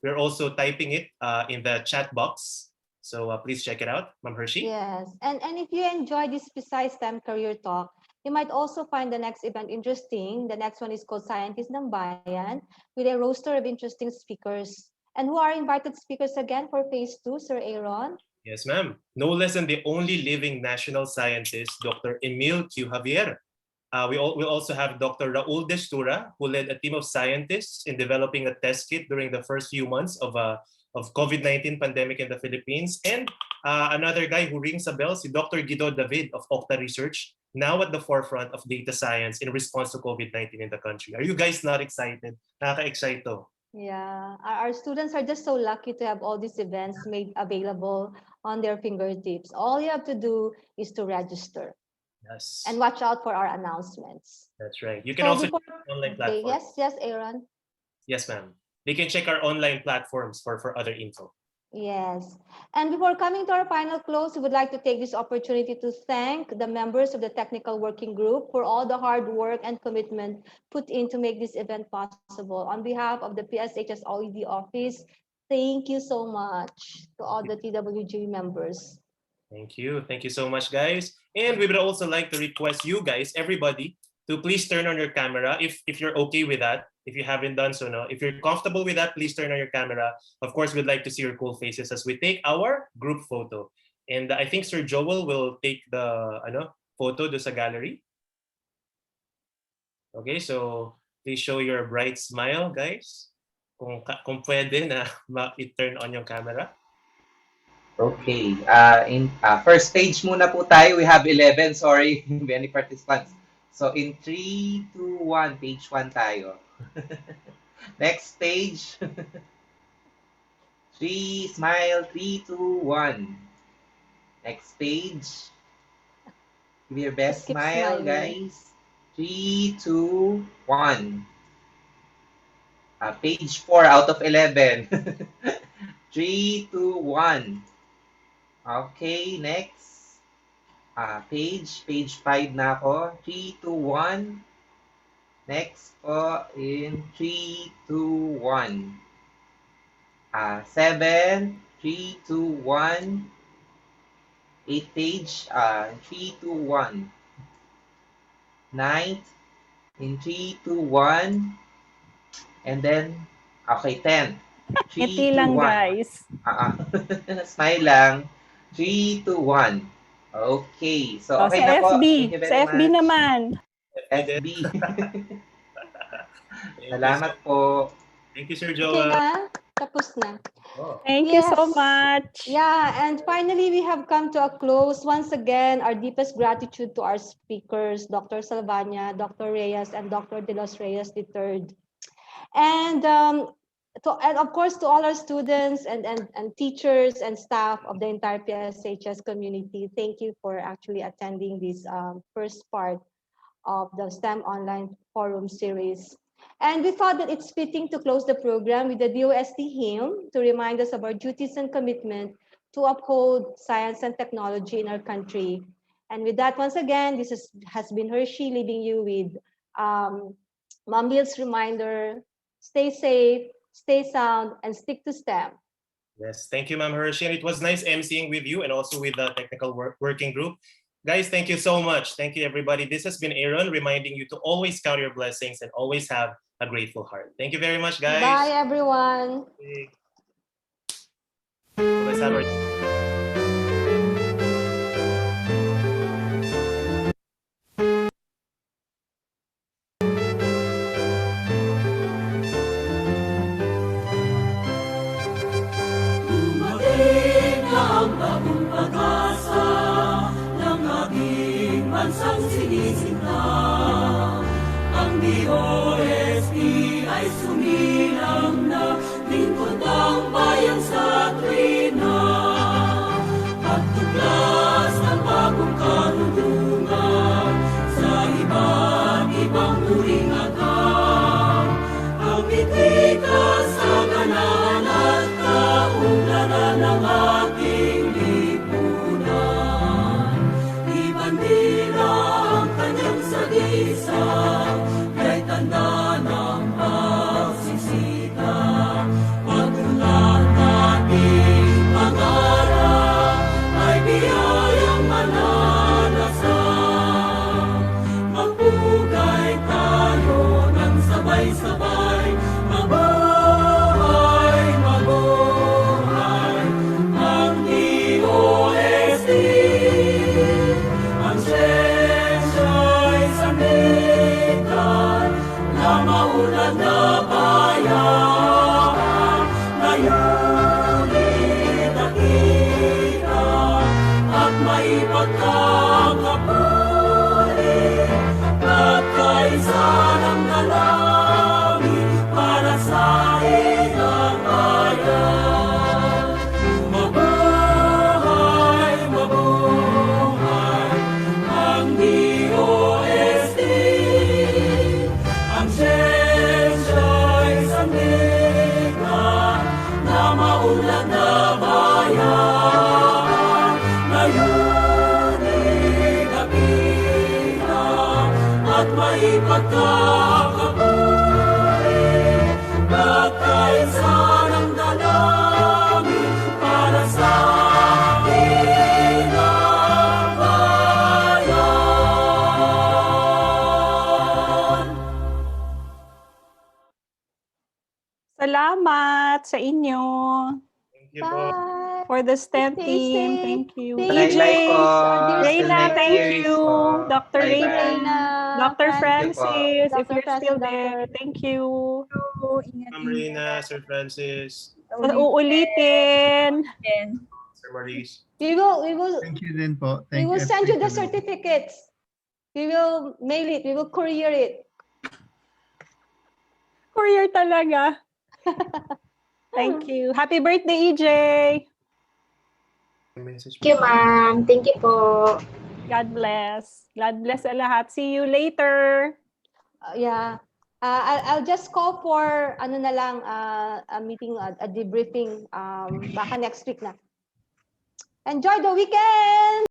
We're also typing it in the chat box. So please check it out, Ma'am Hershey. Yes, and if you enjoy this PisaySTEM Career Talk, you might also find the next event interesting. The next one is called Scientists ng Bayan, with a roster of interesting speakers. And who are invited speakers again for phase 2, Sir Aaron? Yes, ma'am. No less than the only living national scientist, Dr. Emil Q. Javier. We'll also have Dr. Raul Destura, who led a team of scientists in developing a test kit during the first few months of COVID-19 pandemic in the Philippines. And another guy who rings a bell, si Dr. Guido David of Octa Research, now at the forefront of data science in response to COVID-19 in the country. Are you guys not excited? Nakaka-excite to. Yeah, our students are just so lucky to have all these events made available on their fingertips. All you have to do is to register. Yes. And watch out for our announcements. That's right. You can also check online platforms. Yes, Aaron. Yes, ma'am. They can check our online platforms for other info. Yes. And before coming to our final close, we would like to take this opportunity to thank the members of the technical working group for all the hard work and commitment put in to make this event possible. On behalf of the PSHS OED office, thank you so much to all the TWG members. Thank you. Thank you so much, guys. And we would also like to request you guys, everybody, to please turn on your camera if you're okay with that. If you haven't done so now, if you're comfortable with that, please turn on your camera. Of course, we'd like to see your cool faces as we take our group photo. And I think Sir Joel will take the photo do sa gallery. Okay, so please show your bright smile, guys. Kung pwede na i-turn on yung camera. Okay. First stage muna po tayo. We have 11. Sorry, many participants. So in 3, 2, 1, page 1 tayo. Next stage. 3, smile, 3, 2, 1. Next page. Give your best smile, guys. 3, 2, 1. Page 4 out of 11. 3, 2, 1. Okay, next. Page 5 na ako. 3, 2, 1. Next po in 3, 2, 1. 7, 3, 2, 1. 8 page, 3, 2, 1. 9th, in 3, 2, 1. And then, okay, 10. 3, Ngiti 2, lang, 1. guys. Smile lang. 3, 2, 1. Okay. So, okay sa na po. FB. Thank you very Sa FB much. naman. FB. Salamat po. Thank you, Sir Okay Joel. na? Tapos na. Thank you so much. Yeah, and finally, we have come to a close. Once again, our deepest gratitude to our speakers, Dr. Salvaña, Dr. Reyes, and Dr. De Los Reyes III. And of course, to all our students and teachers and staff of the entire PSHS community, thank you for actually attending this first part of the STEM Online Forum series. And we thought that it's fitting to close the program with the DOST hymn to remind us of our duties and commitment to uphold science and technology in our country. And with that, once again, this has been Hershey leaving you with Mom Lil's reminder: stay safe, stay sound, and stick to STEM. Yes, thank you, Ma'am Hershey. And it was nice emceeing with you and also with the technical working group. Guys, thank you so much. Thank you, everybody. This has been Aaron reminding you to always count your blessings and always have a grateful heart. Thank you very much, guys. Bye, everyone. Let's have our Dumating na ang bagong pag-asa ng ating bansang sinisinta. Ang DOST ay sumilang na lingkod ang bayan sa tuwina. Pagtuklas ng bagong karunungan sa iba't ibang uring agam. Ang itika sa ganahan at kaunlaran ng ating lipunan. Ibandila ang kanyang sagisang, kay tanda ng pagsisika. Pagmulat nating pangarap ay biyayang mananasang. Magpugay tayo ng sabay-sabay, mabuhay, mabuhay ang DOST. Ang siyensya'y sandigan na maunlad na bayan. Layunin nakita at maipagkakapuli at kaisa ng dalangin para sa ilang bayan. Mabuhay, mabuhay ang DOST. Ang siyensya'y sandigan na maunlad na bayan. Layunin nakita at maipagkakapuli at kaisa ng dalangin para sa ilang bayan. Salamat sa inyo. Thank you po. Bye. For the STEM Stay team. safe. Thank you. Thank EJ, Bye-bye po. dear Till Reina, next thank year you. po. Dr. Thank you, Reina, Bye-bye. Reina. Dr. Thank you po. Francis, if Dr. you're Francis, still Dr. there, thank you. So, ingat, Ma'am Reina, ingat. Sir Francis, Uulitin. Again. Sir Maurice. We will Thank you din po. we Thank will you. send you Thank the you din. certificates. We will mail it. We will courier it. Courier talaga. Thank you. Happy birthday, EJ. Thank you, ma'am. Thank you po. God bless. God bless sa lahat. See you later. Yeah. I'll just call for ano na lang a meeting, a debriefing baka next week na. Enjoy the weekend.